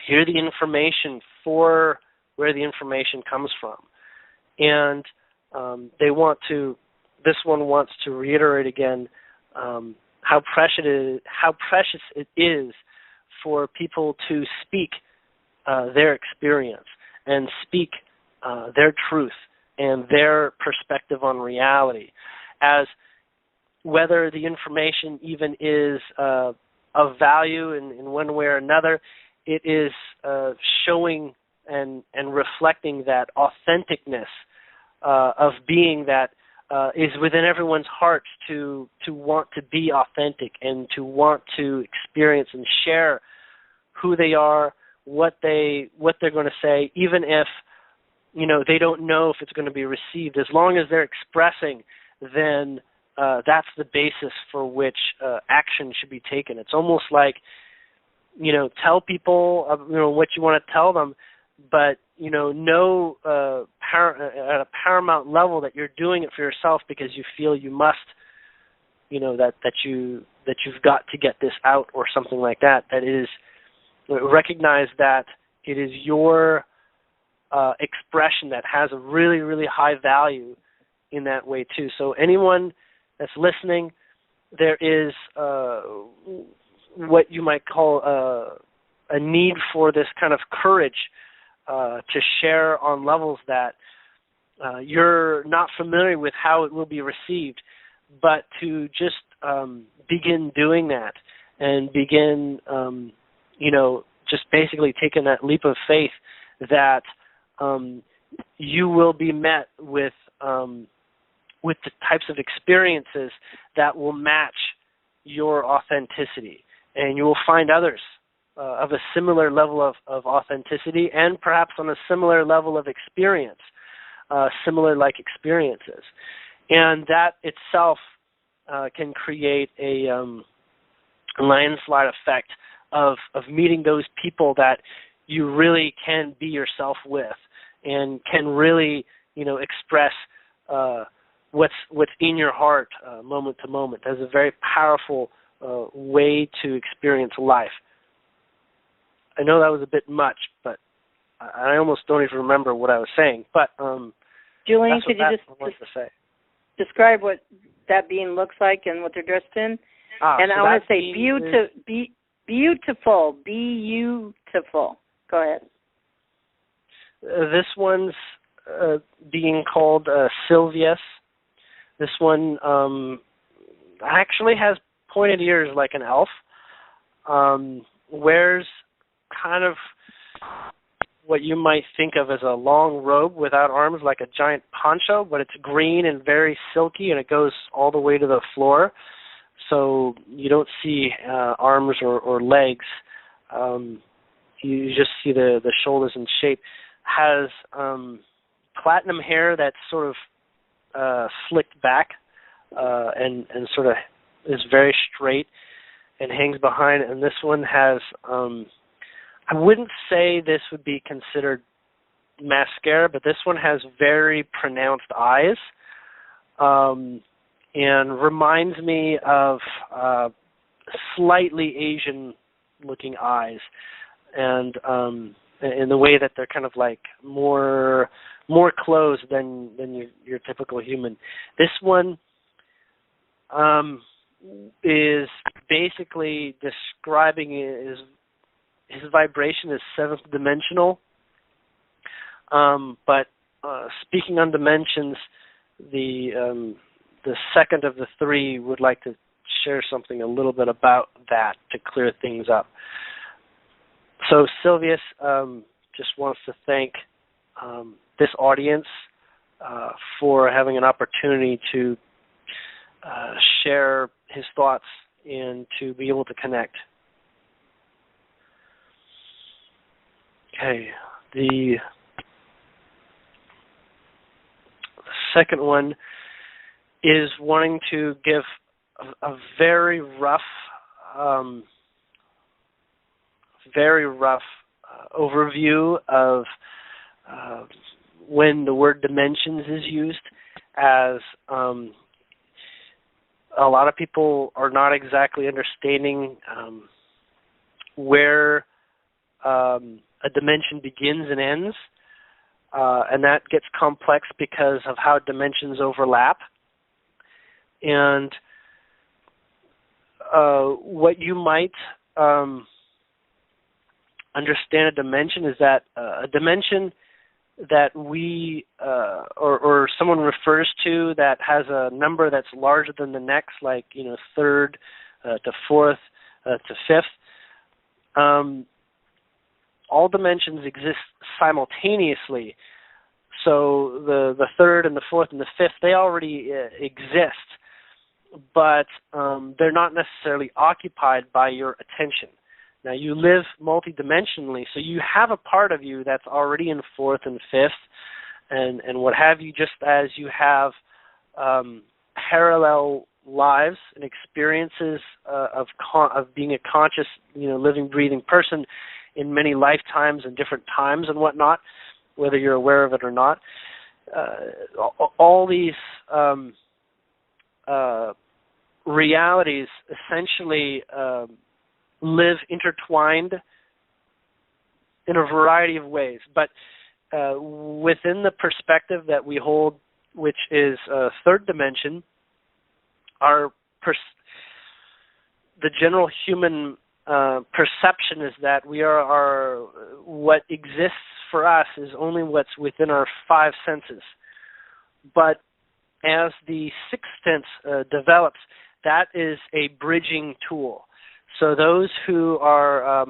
hear the information for where the information comes from. And this one wants to reiterate again how precious it is for people to speak their experience and speak their truth and their perspective on reality. As whether the information even is of value in one way or another, it is showing and reflecting that authenticness of being that is within everyone's hearts to want to be authentic and to want to experience and share who they are, what they're going to say, even if they don't know if it's going to be received. As long as they're expressing, then that's the basis for which action should be taken. It's almost like tell people what you want to tell them, but know at a paramount level that you're doing it for yourself because you feel you must, that you've got to get this out or something like that. That is, recognize that it is your expression that has a really, really high value in that way too. So anyone that's listening, there is what you might call a need for this kind of courage to share on levels that you're not familiar with how it will be received, but to just begin doing that and begin, just basically taking that leap of faith that you will be met with the types of experiences that will match your authenticity, and you will find others of a similar level of authenticity and perhaps on a similar level of experience, similar like experiences. And that itself can create a landslide effect of meeting those people that you really can be yourself with and can really, express what's in your heart moment to moment. That's a very powerful way to experience life. I know that was a bit much, but I almost don't even remember what I was saying. But Julian, could you just describe what that being looks like and what they're dressed in? And I want to say beautiful. Beautiful. Go ahead. This one's being called Sylvius. This one actually has pointed ears like an elf. Wears kind of what you might think of as a long robe without arms, like a giant poncho, but it's green and very silky, and it goes all the way to the floor. So you don't see arms or legs. You just see the shoulders and shape. Has platinum hair that's sort of slicked back and sort of is very straight and hangs behind. And this one has, I wouldn't say this would be considered mascara, but this one has very pronounced eyes and reminds me of slightly Asian-looking eyes, and in the way that they're kind of like more closed than your typical human. This one is basically describing his vibration is seventh dimensional. But speaking on dimensions, the second of the three would like to share something a little bit about that to clear things up. So Sylvius just wants to thank this audience for having an opportunity to share his thoughts and to be able to connect. Okay, the second one is wanting to give a very rough overview of when the word dimensions is used, as a lot of people are not exactly understanding where a dimension begins and ends, and that gets complex because of how dimensions overlap. And what you might understand a dimension is that a dimension that we, or some someone refers to that has a number that's larger than the next, like, third to fourth to fifth, all dimensions exist simultaneously. So the third and the fourth and the fifth, they already exist, but they're not necessarily occupied by your attention. Now, you live multidimensionally, so you have a part of you that's already in fourth and fifth, and what have you, just as you have parallel lives and experiences of being a conscious, living, breathing person in many lifetimes and different times and whatnot, whether you're aware of it or not. All these realities essentially live intertwined in a variety of ways, but within the perspective that we hold, which is third dimension, the general human perception is that we are what exists for us is only what's within our five senses. But as the sixth sense develops, that is a bridging tool. So those who are,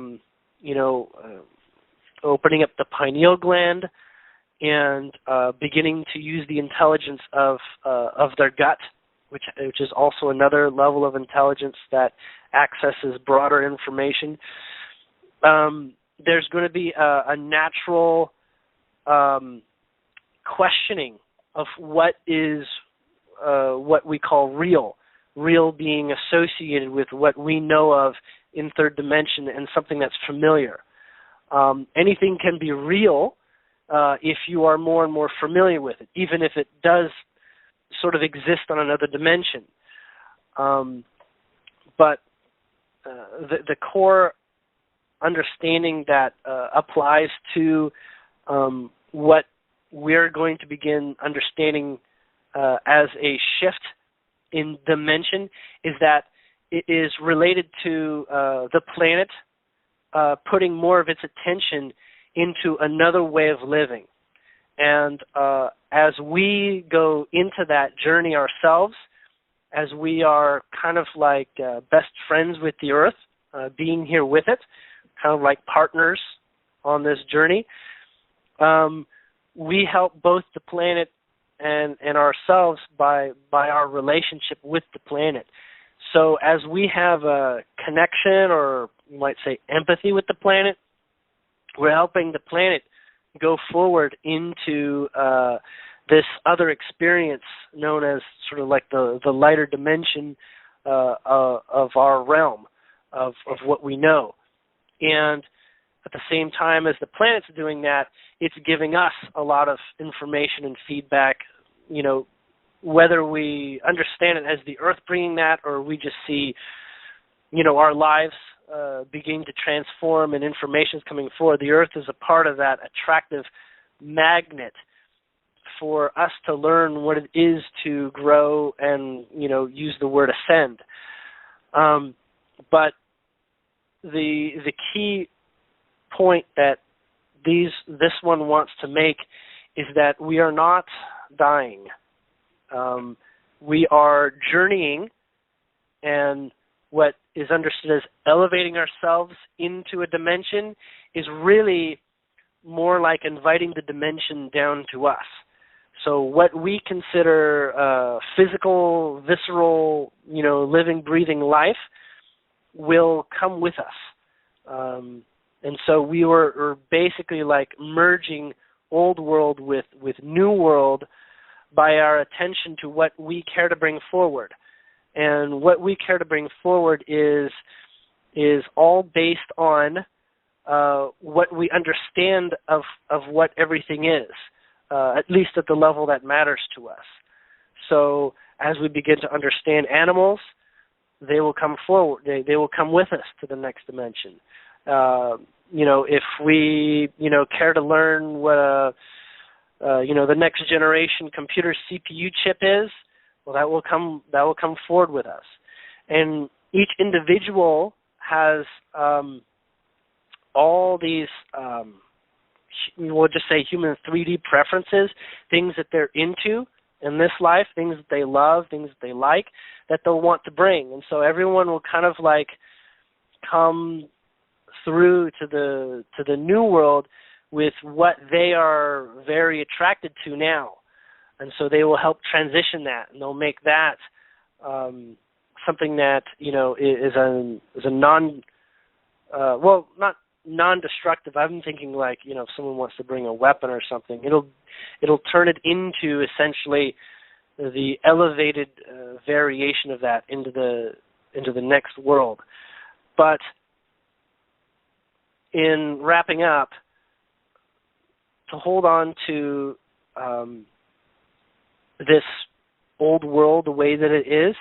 opening up the pineal gland and beginning to use the intelligence of their gut, which is also another level of intelligence that accesses broader information. There's going to be a natural questioning of what is what we call real being associated with what we know of in third dimension and something that's familiar. Anything can be real if you are more and more familiar with it, even if it does sort of exist on another dimension. But the core understanding that applies to what we're going to begin understanding as a shift in dimension is that it is related to the planet putting more of its attention into another way of living. And as we go into that journey ourselves, as we are kind of like best friends with the Earth, being here with it, kind of like partners on this journey, we help both the planet and ourselves by our relationship with the planet. So as we have a connection, or you might say empathy with the planet, we're helping the planet go forward into this other experience known as sort of like the lighter dimension of our realm, of what we know. And at the same time as the planet's doing that, it's giving us a lot of information and feedback, whether we understand it as the Earth bringing that, or we just see, our lives beginning to transform and information's coming forward. The Earth is a part of that attractive magnet for us to learn what it is to grow and, use the word ascend. But the key point that this one wants to make is that we are not dying. We are journeying, and what is understood as elevating ourselves into a dimension is really more like inviting the dimension down to us. So what we consider physical, visceral, living, breathing life will come with us. And so we were basically like merging old world with new world by our attention to what we care to bring forward. And what we care to bring forward is all based on what we understand of what everything is, at least at the level that matters to us. So as we begin to understand animals, they will come forward. They will come with us to the next dimension. If we, care to learn what the next generation computer CPU chip is, well, that will come forward with us. And each individual has all these, we'll just say human 3D preferences, things that they're into, in this life, things that they love, things that they like, that they'll want to bring. And so everyone will kind of like come through to the new world with what they are very attracted to now. And so they will help transition that, and they'll make that something that, you know, is a non, well, not non-destructive. I'm thinking like, you know, if someone wants to bring a weapon or something, it'll turn it into essentially the elevated variation of that into the next world. But in wrapping up, to hold on to this old world the way that it is,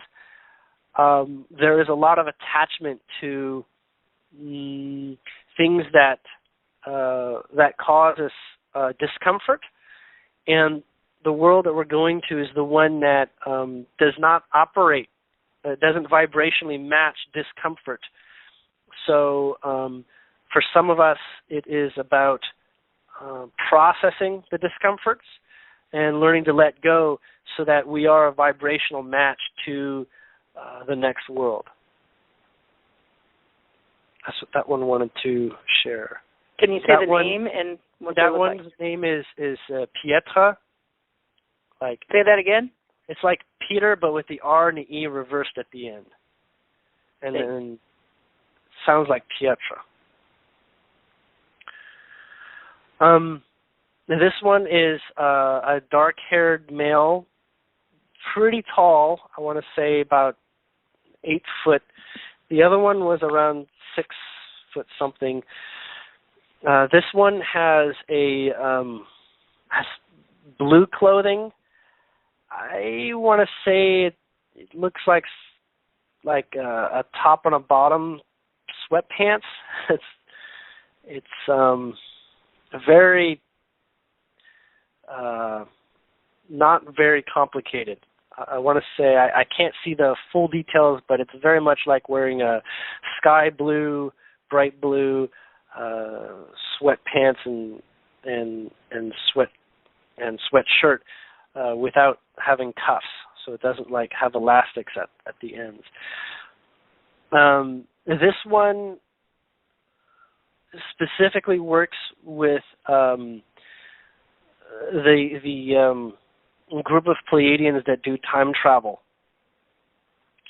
there is a lot of attachment to things that cause us discomfort, and the world that we're going to is the one that does not operate, doesn't vibrationally match discomfort. So for some of us, it is about processing the discomforts and learning to let go so that we are a vibrational match to the next world. That's what that one wanted to share. Can you say the name and what that one's like? Name is Pietra. Like, say that again. It's like Peter, but with the R and the E reversed at the end, and then sounds like Pietra. This one is a dark-haired male, pretty tall. I want to say about 8 foot. The other one was around 6 foot something. This one has has blue clothing. I want to say it looks like a top and a bottom sweatpants. It's very not very complicated. I want to say I can't see the full details, but it's very much like wearing a sky blue, bright blue sweatpants and sweatshirt without having cuffs, so it doesn't like have elastics at the ends. This one specifically works with the group of Pleiadians that do time travel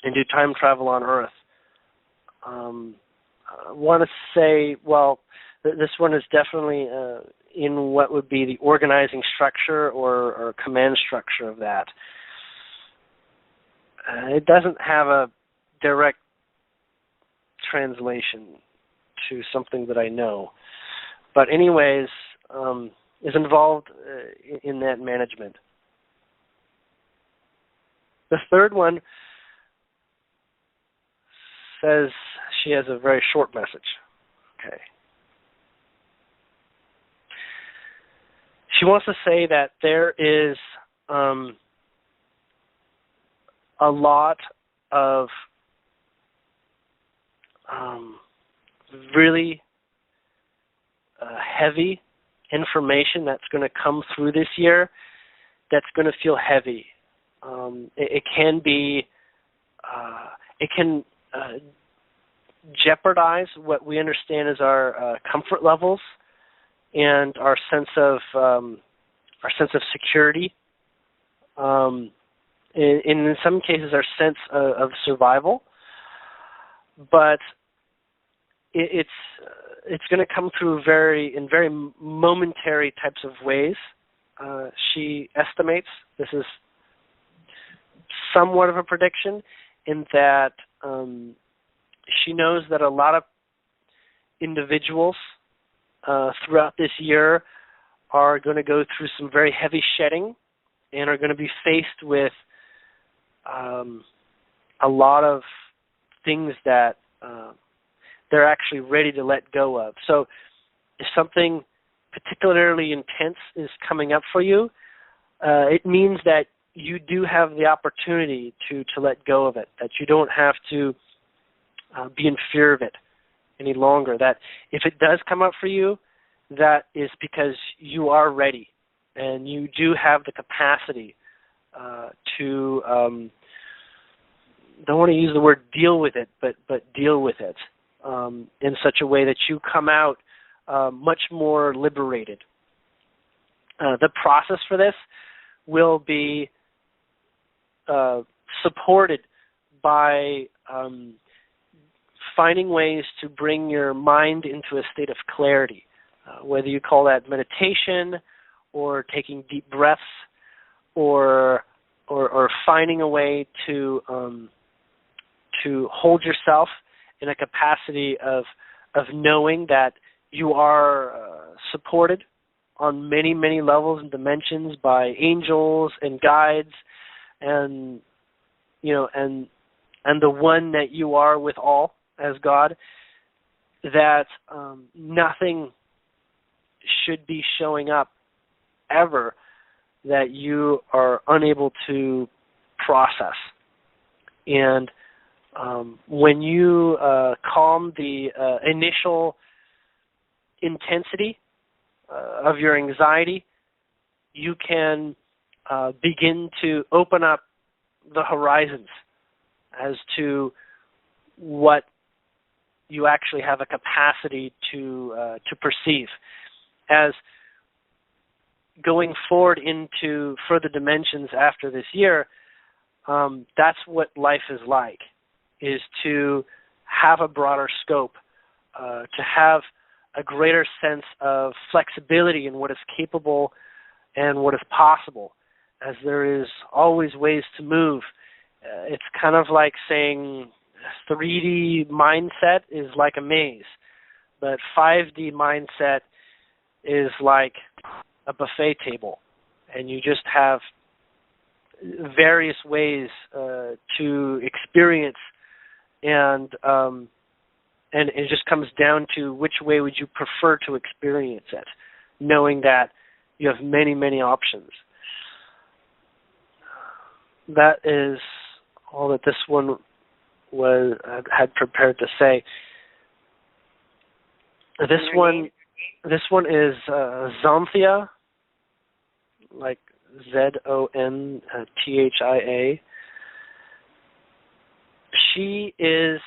and do time travel on Earth. I want to say, well, this one is definitely in what would be the organizing structure or command structure of that. It doesn't have a direct translation to something that I know, but anyways, is involved in that management. The third one says she has a very short message. Okay. She wants to say that there is a lot of really heavy information that's going to come through this year that's going to feel heavy. It can be, it can jeopardize what we understand as our comfort levels and our sense of security. In some cases, our sense of survival. But it's going to come through in very momentary types of ways. She estimates, this is somewhat of a prediction, in that she knows that a lot of individuals throughout this year are going to go through some very heavy shedding and are going to be faced with a lot of things that they're actually ready to let go of. So if something particularly intense is coming up for you, it means that you do have the opportunity to let go of it, that you don't have to be in fear of it any longer, that if it does come up for you, that is because you are ready and you do have the capacity to don't want to use the word deal with it, but deal with it in such a way that you come out much more liberated. The process for this will be supported by finding ways to bring your mind into a state of clarity, whether you call that meditation or taking deep breaths or finding a way to hold yourself in a capacity of knowing that you are supported on many, many levels and dimensions by angels and guides, and and the one that you are with all as God, that nothing should be showing up ever that you are unable to process. And when you calm the initial intensity of your anxiety, you can begin to open up the horizons as to what you actually have a capacity to perceive. As going forward into further dimensions after this year, that's what life is like, is to have a broader scope, to have a greater sense of flexibility in what is capable and what is possible, as there is always ways to move. It's kind of like saying 3D mindset is like a maze, but 5D mindset is like a buffet table, and you just have various ways to experience, and it just comes down to which way would you prefer to experience it, knowing that you have many, many options. That is all that this one had prepared to say. This one is Zonthia, like Zonthia. She is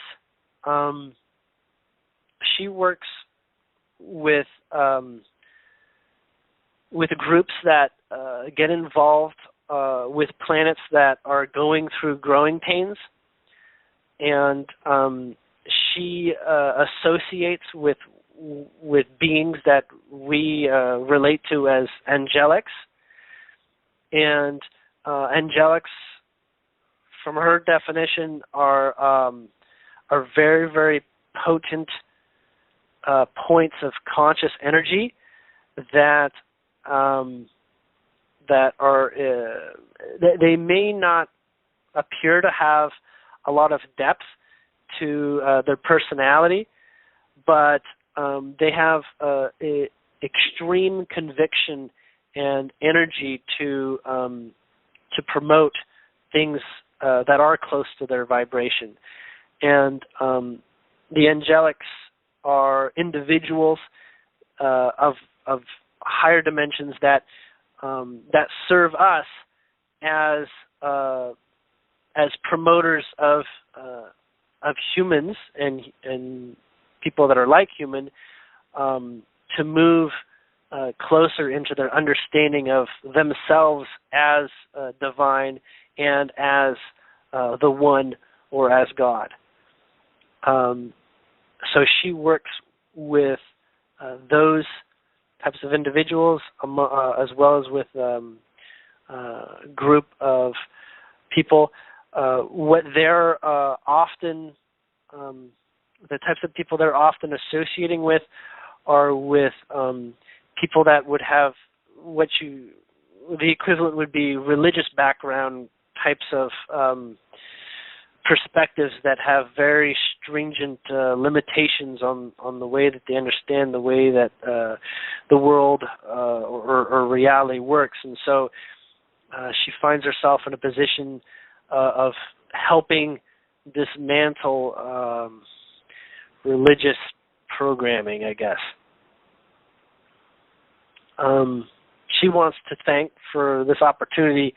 she works with groups that get involved with planets that are going through growing pains, and she associates with beings that we relate to as angelics. And angelics, from her definition, are very, very potent points of conscious energy that are they may not appear to have a lot of depth to their personality, but they have extreme conviction and energy to promote things that are close to their vibration. And the angelics are individuals of higher dimensions that serve us as promoters of humans and people that are like human, to move closer into their understanding of themselves as divine and as the one or as God. So she works with those types of individuals, as well as with a group of people. What they're often, the types of people they're often associating with are with people that would have the equivalent would be religious background types of perspectives that have very stringent limitations on the way that they understand the way that the world or reality works. And so she finds herself in a position of helping dismantle religious programming, I guess. She wants to thank for this opportunity.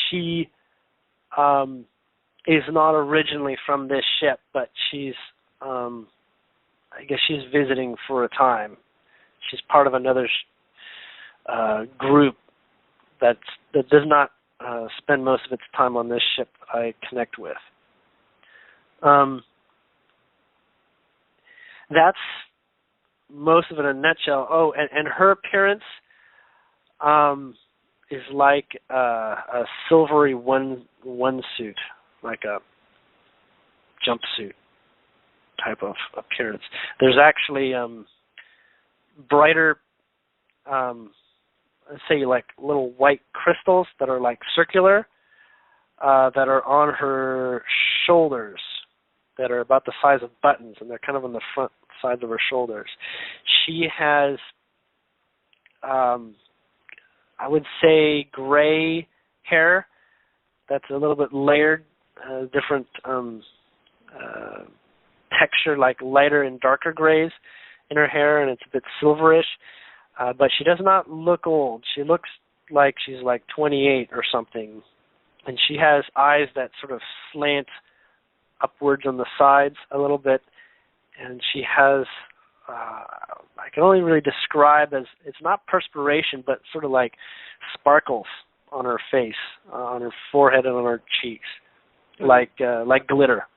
she is not originally from this ship, but she's, I guess she's visiting for a time. She's part of another group that does not spend most of its time on this ship I connect with. That's most of it in a nutshell. Oh, and her appearance is like a silvery one suit, like a jumpsuit type of appearance. There's actually brighter, say like little white crystals that are like circular, that are on her shoulders, that are about the size of buttons, and they're kind of on the front sides of her shoulders. She has, I would say, gray hair that's a little bit layered, different texture, like lighter and darker grays in her hair, and it's a bit silverish. But she does not look old. She looks like she's like 28 or something. And she has eyes that sort of slant upwards on the sides a little bit. And she has, I can only really describe as, it's not perspiration, but sort of like sparkles on her face, on her forehead and on her cheeks, like glitter.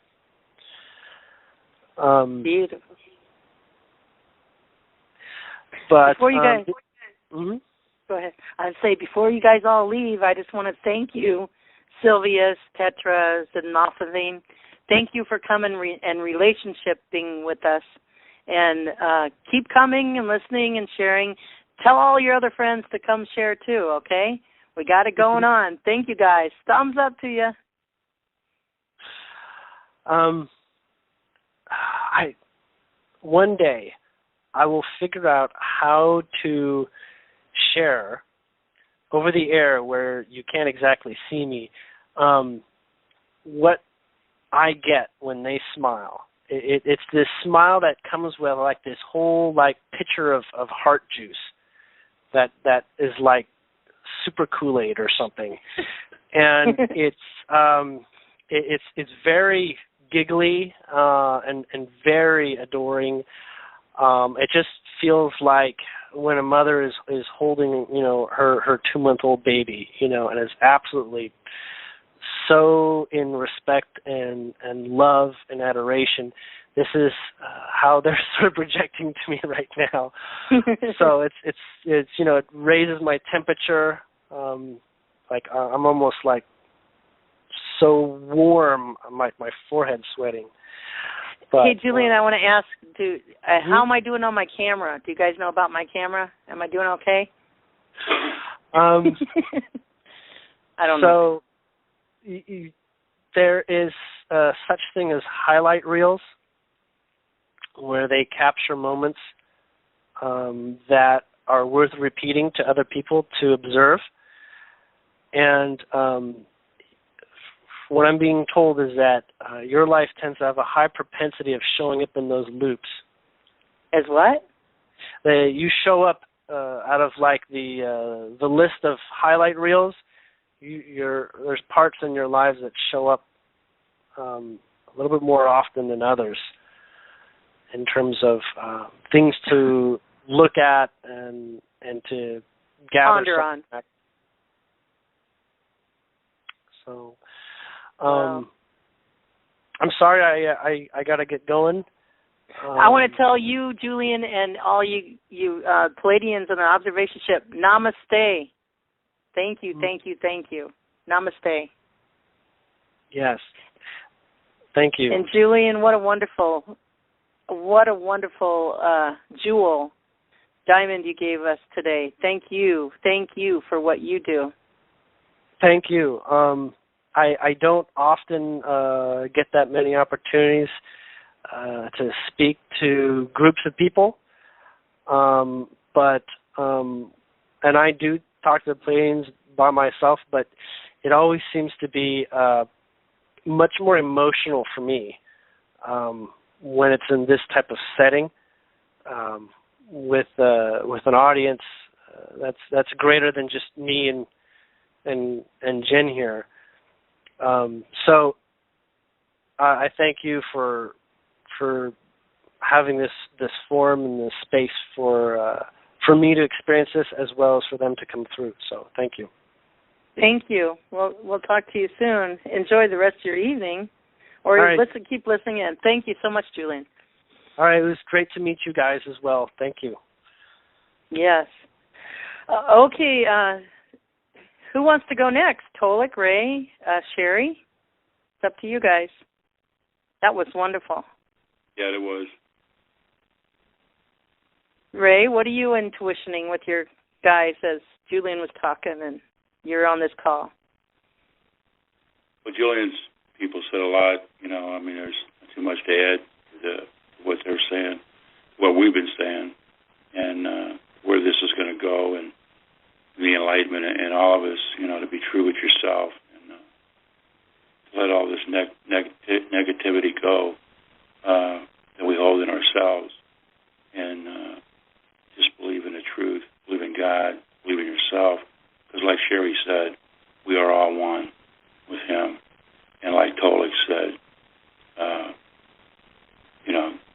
Beautiful. But before you guys, go ahead. I'd say before you guys all leave, I just want to thank you, Sylvius, Tetras, and Nothing. Thank you for coming and relationshiping with us, and keep coming and listening and sharing. Tell all your other friends to come share too. Okay, we got it going on. Thank you guys. Thumbs up to you. One day I will figure out how to share over the air where you can't exactly see me what I get when they smile. It's this smile that comes with like this whole like pitcher of heart juice that is like super Kool-Aid or something, and it's very giggly and very adoring. It just feels like when a mother is holding, her 2-month-old baby, and is absolutely so in respect and love and adoration. This is how they're sort of projecting to me right now. So it's it raises my temperature. Like I'm almost like so warm, my forehead's sweating. But, hey, Julian, I want to ask, how am I doing on my camera? Do you guys know about my camera? Am I doing okay? I don't know. So there is such thing as highlight reels, where they capture moments that are worth repeating to other people to observe. And what I'm being told is that your life tends to have a high propensity of showing up in those loops. As what? You show up out of like the list of highlight reels. There's parts in your lives that show up a little bit more often than others in terms of things to look at and to gather ponder on. Back. So. Wow. I'm sorry, I got to get going. I want to tell you, Julian, and all you Palladians on the observation ship, namaste. Thank you, thank you, thank you. Namaste. Yes. Thank you. And Julian, what a wonderful jewel, diamond you gave us today. Thank you for what you do. Thank you. I don't often get that many opportunities to speak to groups of people, but and I do talk to the Pleiadians by myself, but it always seems to be much more emotional for me when it's in this type of setting with an audience that's greater than just me and and Jen here. So I thank you for having this forum and this space for me to experience this, as well as for them to come through. So thank you. Thank you. Well, we'll talk to you soon. Enjoy the rest of your evening, or right. keep listening in. Thank you so much, Julian. All right, it was great to meet you guys as well. Thank you. Yes. Okay. Who wants to go next? Tolec, Ray, Sherry? It's up to you guys. That was wonderful. Yeah, it was. Ray, what are you intuitioning with your guys as Julian was talking and you're on this call? Well, Julian's people said a lot. There's not too much to add to what they're saying, what we've been saying, and where this is going to go, and the enlightenment in all of us, to be true with yourself, and to let all this negativity go that we hold in ourselves, and just believe in the truth, believe in God, believe in yourself, because like Sherry said, we are all one with Him, and like Tolec said,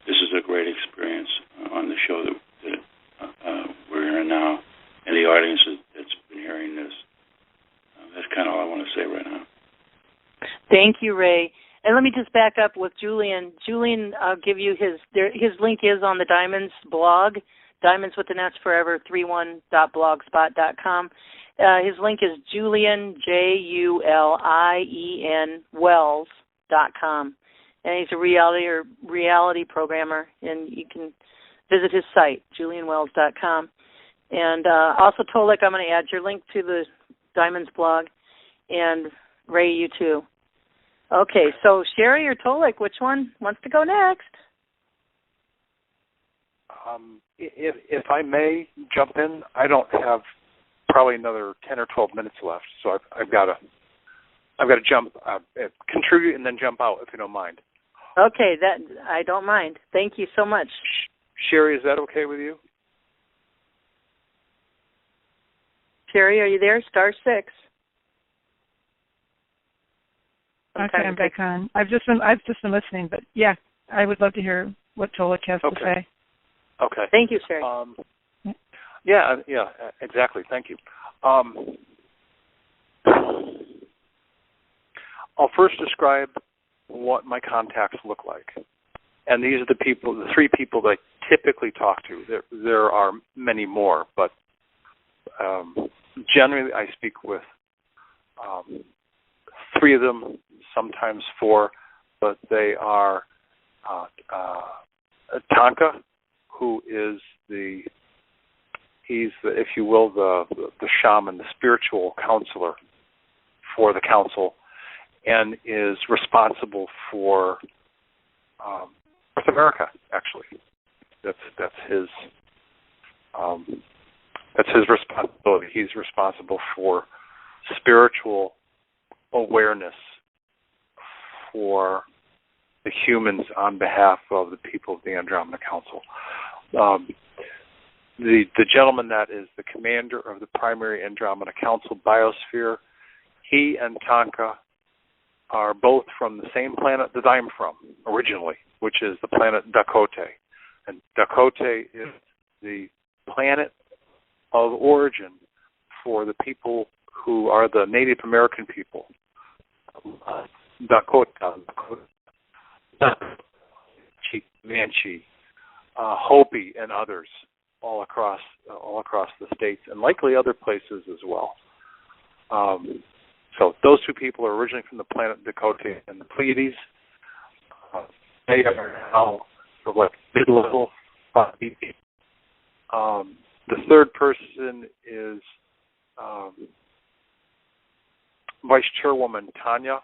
this is a great experience on the show that we're hearing now, and the audience that's been hearing this. That's kind of all I want to say right now. Thank you, Ray. And let me just back up with Julian. Julian, I'll give you his link is on the Diamonds blog, Diamonds with an S Forever 31.blogspot.com. His link is Julian, Julien, Wells.com. And he's a reality programmer, and you can visit his site, julianwells.com. And also, Tolec, I'm going to add your link to the Diamonds blog, and Ray, you too. Okay, so Sherry or Tolec, which one wants to go next? If I may jump in, I don't have probably another 10 or 12 minutes left, so I've got to jump, contribute, and then jump out if you don't mind. Okay, that I don't mind. Thank you so much. Sherry, is that okay with you? Sherry, are you there? *6. Okay, I'm back on. I've just been listening, but yeah, I would love to hear what Tolec has to say. Okay. Thank you, Sherry. Yeah, exactly. Thank you. I'll first describe what my contacts look like. And these are the three people that I typically talk to. There are many more, but generally I speak with three of them, sometimes four, but they are Tonka, who is he's the, if you will, the shaman, the spiritual counselor for the council, and is responsible for North America. Actually, that's his responsibility. He's responsible for spiritual awareness for the humans on behalf of the people of the Andromeda Council. The gentleman that is the commander of the primary Andromeda Council biosphere, he and Tonka are both from the same planet that I'm from originally, which is the planet Dakota. And Dakota is the planet of origin for the people who are the Native American people. Dakota, Comanche, Hopi, and others all across the states, and likely other places as well. So those two people are originally from the planet Dakota and the Pleiades. They are now sort of like mid-level. The third person is Vice Chairwoman Tanya,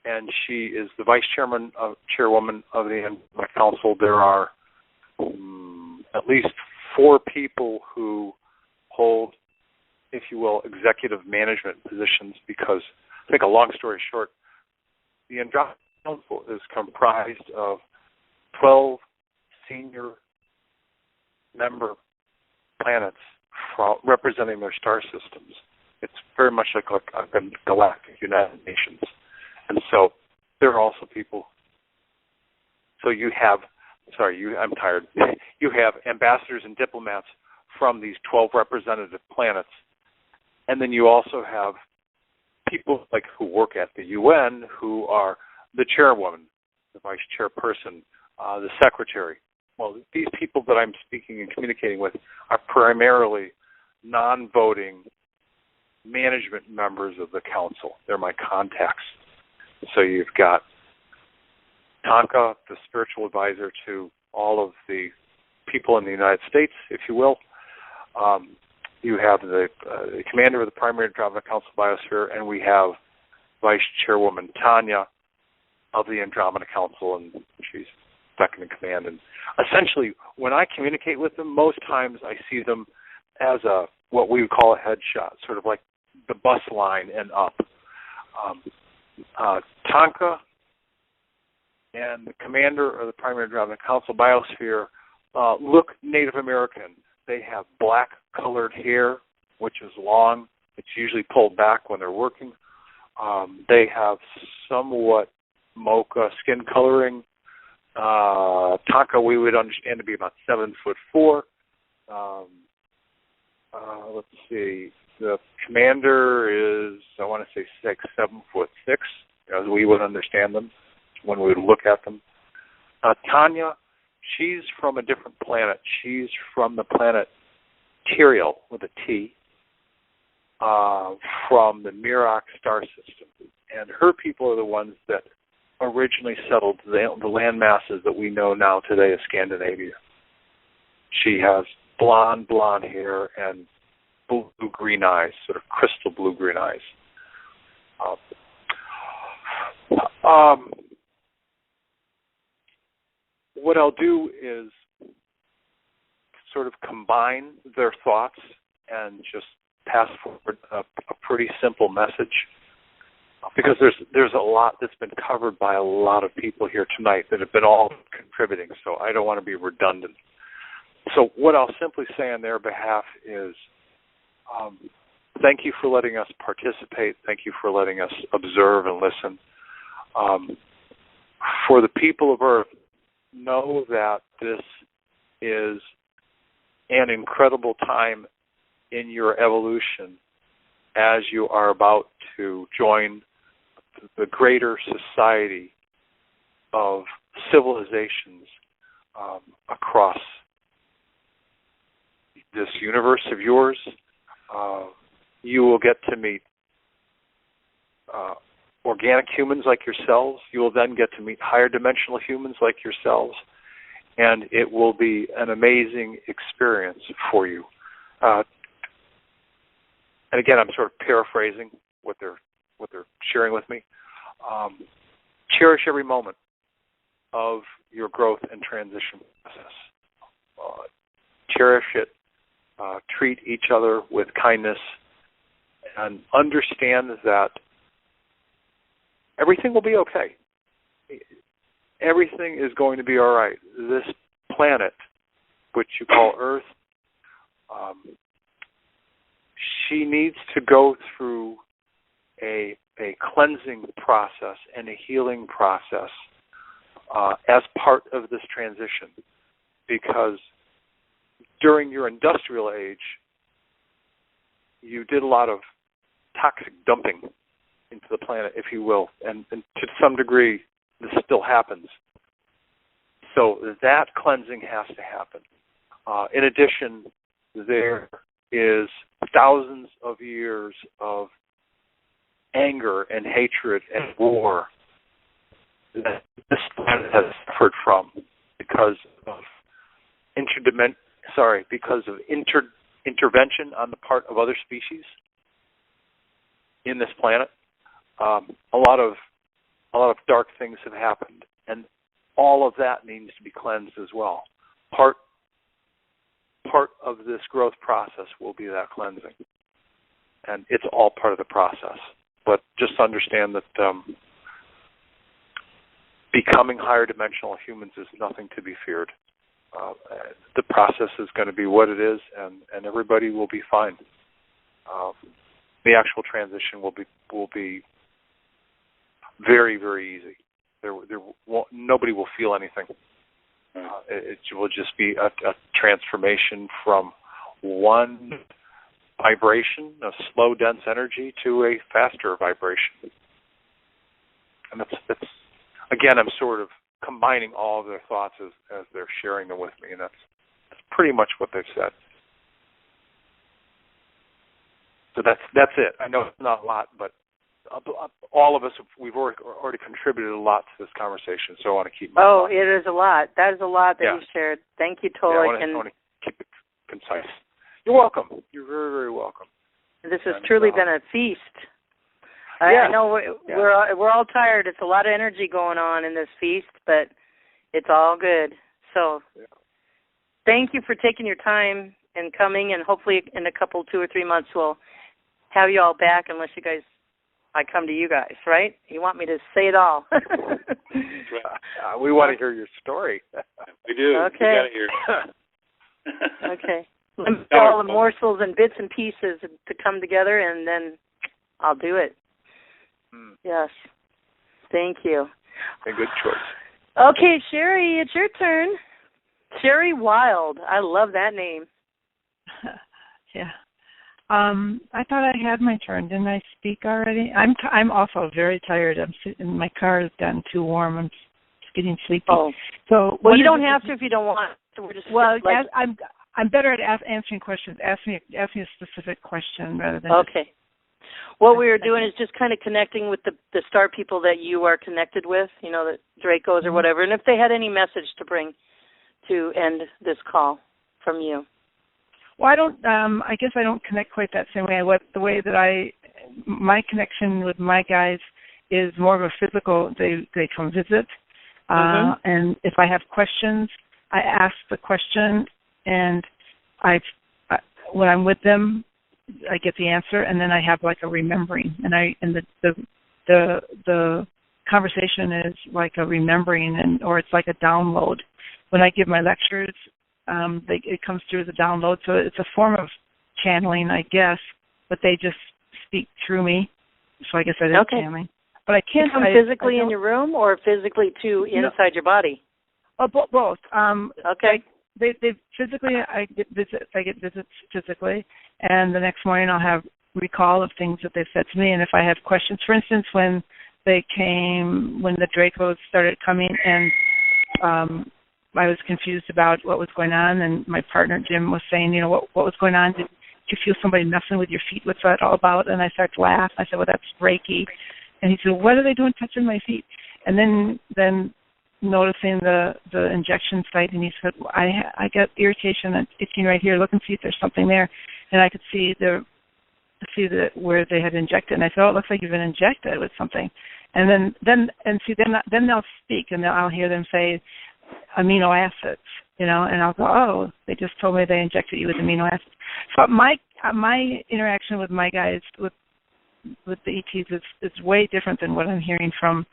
and she is the Vice Chairwoman of the Andromeda Council. There are at least 4 people who hold, if you will, executive management positions, because, to make a long story short, the Andromeda Council is comprised of 12 senior member planets representing their star systems. It's very much like a galactic United Nations. And so there are also people. So you have, I'm tired. You have ambassadors and diplomats from these 12 representative planets. And then you also have people like who work at the UN who are the chairwoman, the vice chairperson, the secretary. Well, these people that I'm speaking and communicating with are primarily non-voting management members of the council. They're my contacts. So you've got Tonka, the spiritual advisor to all of the people in the United States, if you will. You have the commander of the primary Andromeda Council Biosphere, and we have Vice Chairwoman Tanya of the Andromeda Council, and she's second in command. And essentially, when I communicate with them, most times I see them as what we would call a headshot, sort of like the bus line and up. Tonka and the commander of the primary Andromeda Council Biosphere look Native American. They have black-colored hair, which is long. It's usually pulled back when they're working. They have somewhat mocha skin coloring. Tonka, we would understand to be about 7'4". Let's see. The commander is, I want to say 7'6", as we would understand them when we would look at them. Tanya, she's from a different planet. She's from the planet Tyrael with a T, from the Mirak star system. And her people are the ones that originally settled the land masses that we know now today as Scandinavia. She has blonde hair and blue-green eyes, sort of crystal blue-green eyes. What I'll do is sort of combine their thoughts and just pass forward a pretty simple message, because there's a lot that's been covered by a lot of people here tonight that have been all contributing, so I don't want to be redundant. So what I'll simply say on their behalf is thank you for letting us participate. Thank you for letting us observe and listen. For the people of Earth, know that this is an incredible time in your evolution as you are about to join the greater society of civilizations across this universe of yours. You will get to meet organic humans like yourselves. You will then get to meet higher dimensional humans like yourselves, and it will be an amazing experience for you. And again, I'm sort of paraphrasing what they're sharing with me. Cherish every moment of your growth and transition process. Cherish it. Treat each other with kindness, and understand that everything will be okay. Everything is going to be all right. This planet, which you call Earth, she needs to go through a cleansing process and a healing process as part of this transition, because during your industrial age, you did a lot of toxic dumping into the planet, if you will, and to some degree, this still happens. So that cleansing has to happen. In addition, there is thousands of years of anger and hatred and war that this planet has suffered from because of intervention on the part of other species in this planet. A lot of dark things have happened, and all of that needs to be cleansed as well. Part of this growth process will be that cleansing, and it's all part of the process. But just understand that becoming higher dimensional humans is nothing to be feared. The process is going to be what it is, and everybody will be fine. the actual transition will be very, very easy. Nobody will feel anything. It will just be a transformation from one vibration, a slow, dense energy, to a faster vibration. And that's again, I'm sort of combining all of their thoughts as they're sharing them with me, and that's pretty much what they've said. So that's it. I know it's not a lot, but all of us, we've already contributed a lot to this conversation, so I want to keep my thoughts. It is a lot. That is a lot that you've shared. Thank you, Tolec. I want to keep it concise. You're welcome. You're very, very welcome. This has truly been a feast. I know we're all tired. It's a lot of energy going on in this feast, but it's all good. So thank you for taking your time and coming, and hopefully in a couple, 2 or 3 months, we'll have you all back, unless I come to you guys, right? You want me to say it all. We want to hear your story. We do. Okay. We got to hear it. Okay. Let me get all the morsels and bits and pieces to come together, and then I'll do it. Yes. Thank you. A good choice. Okay, Sherry, it's your turn. Sherry Wilde. I love that name. Yeah. I thought I had my turn. Didn't I speak already? I'm also very tired. I'm sitting. My car has gotten too warm. I'm just getting sleepy. Oh. So you don't have to if you don't want. So we're just I'm better at answering questions. Ask me a specific question rather than. Okay. What we were doing is just kind of connecting with the star people that you are connected with, the Dracos or whatever, and if they had any message to bring to end this call from you. Well, I guess I don't connect quite that same way. The way that my connection with my guys is more of a physical. They come visit, and if I have questions, I ask the question, and when I'm with them, I get the answer, and then I have like a remembering, and the conversation is like a remembering, or it's like a download. When I give my lectures, it comes through as a download, so it's a form of channeling, I guess, but they just speak through me. So I guess that is channeling. But I can't come physically in your room, or physically inside your body. Oh, both. Okay. They physically, I get visits physically, and the next morning I'll have recall of things that they've said to me. And if I have questions, for instance, when the Dracos started coming, and I was confused about what was going on, and my partner Jim was saying, what was going on? Did you feel somebody messing with your feet? What's that all about? And I started to laugh. I said, well, that's Reiki. And he said, what are they doing touching my feet? And then noticing the injection site, and he said, I got irritation and itching right here. Look and see if there's something there. And I could see where they had injected, and I said, oh, it looks like you've been injected with something. And then they'll speak, and I'll hear them say amino acids, and I'll go, oh, they just told me they injected you with amino acids. So my interaction with my guys with the ETs is way different than what I'm hearing from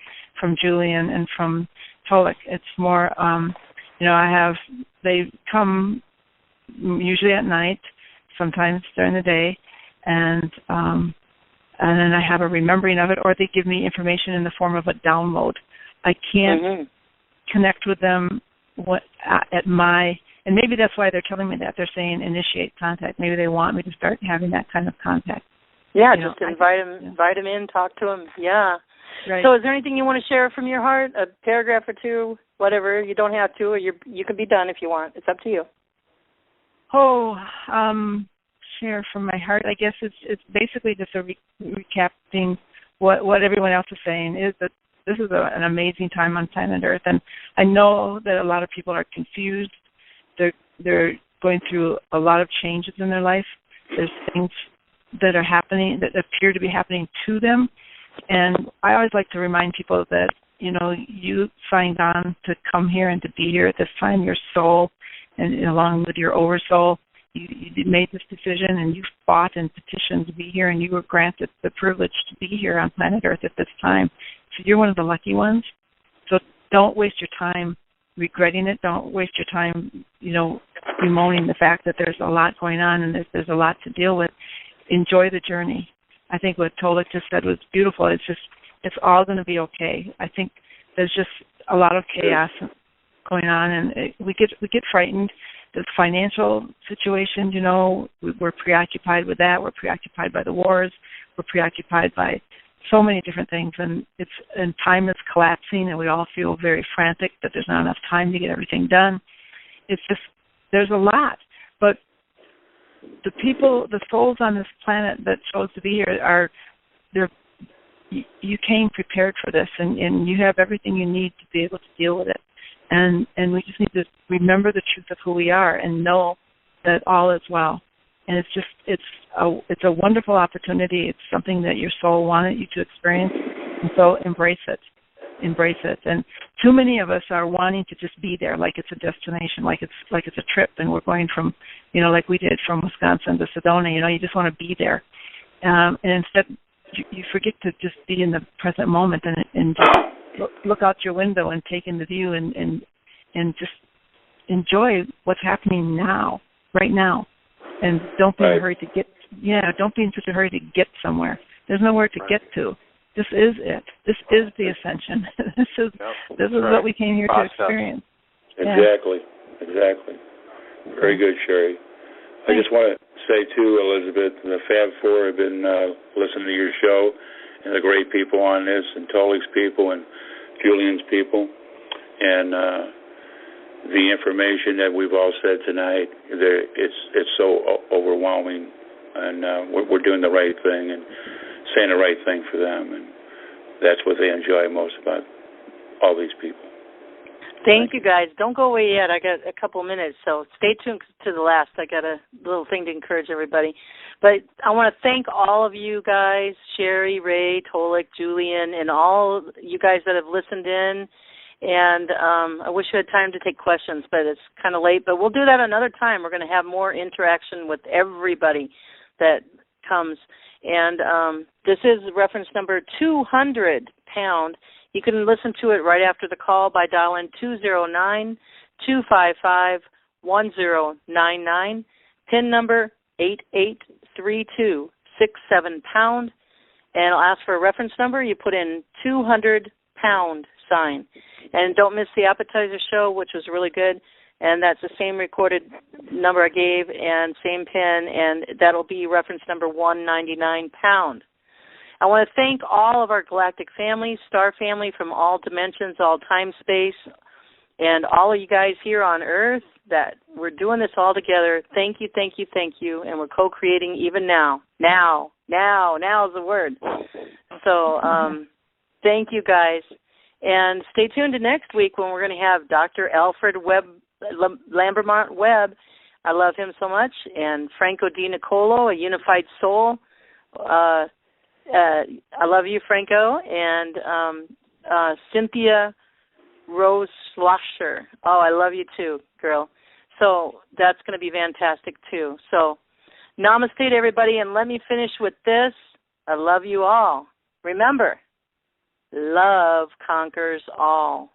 Julian and from Tolec. It's more, they come usually at night, sometimes during the day, and then I have a remembering of it, or they give me information in the form of a download. I can't connect with them and maybe that's why they're telling me that. They're saying initiate contact. Maybe they want me to start having that kind of contact. Yeah, just invite them in, talk to them. Yeah. Right. So is there anything you want to share from your heart, a paragraph or two, whatever? You don't have to, or you can be done if you want. It's up to you. Share from my heart. I guess it's basically just a recapping what everyone else is saying, is that this is an amazing time on planet Earth, and I know that a lot of people are confused. They're going through a lot of changes in their life. There's things that are happening, that appear to be happening to them, and I always like to remind people that you signed on to come here and to be here at this time. Your soul, and along with your oversoul, you made this decision, and you fought and petitioned to be here, and you were granted the privilege to be here on planet Earth at this time. So you're one of the lucky ones. So don't waste your time regretting it. Don't waste your time, bemoaning the fact that there's a lot going on and there's a lot to deal with. Enjoy the journey. I think what Tolec just said was beautiful. It's all going to be okay. I think there's just a lot of chaos going on, and we get frightened. The financial situation, we're preoccupied with that. We're preoccupied by the wars. We're preoccupied by so many different things, and time is collapsing, and we all feel very frantic that there's not enough time to get everything done. It's just, there's a lot, but the people, the souls on this planet that chose to be here you came prepared for this, and you have everything you need to be able to deal with it, and we just need to remember the truth of who we are and know that all is well. And it's a wonderful opportunity. It's something that your soul wanted you to experience, and so embrace it. And too many of us are wanting to just be there, like it's a destination, like it's a trip, and we're going from, like we did from Wisconsin to Sedona. You just want to be there, and instead you forget to just be in the present moment and just look out your window and take in the view and just enjoy what's happening now, right now. And don't be in a hurry to don't be in such a hurry to get somewhere. There's nowhere to get to. This is it. This is the ascension. This is what we came here to experience. Exactly. Very good, Sherry. I just want to say, too, Elizabeth, and the Fab Four have been listening to your show, and the great people on this, and Tolec's people, and Julian's people, and the information that we've all said tonight, it's so overwhelming, and we're doing the right thing and saying the right thing for them, and that's what they enjoy most about all these people. Thank you, guys. Don't go away yet. I got a couple minutes, so stay tuned to the last. I got a little thing to encourage everybody. But I want to thank all of you guys, Sherry, Ray, Tolec, Julian, and all you guys that have listened in. And I wish we had time to take questions, but it's kind of late. But we'll do that another time. We're going to have more interaction with everybody that comes. And this is reference number 200 pound. You can listen to it right after the call by dialing 209-255-1099. PIN number 883267 pound. And I'll ask for a reference number. You put in 200 pound sign. And don't miss the appetizer show, which was really good. And that's the same recorded number I gave and same PIN, and that'll be reference number 199 pound. I want to thank all of our galactic families, star family from all dimensions, all time, space, and all of you guys here on Earth that we're doing this all together. Thank you, thank you, thank you, and we're co-creating even now. Now is the word. So thank you, guys. And stay tuned to next week when we're going to have Dr. Alfred Lambermont Webb. I love him so much. And Franco Di Nicolo, a unified soul. I love you, Franco. And Cynthia Rose Schlosser. Oh, I love you too, girl. So that's going to be fantastic too. So namaste to everybody. And let me finish with this. I love you all. Remember, love conquers all.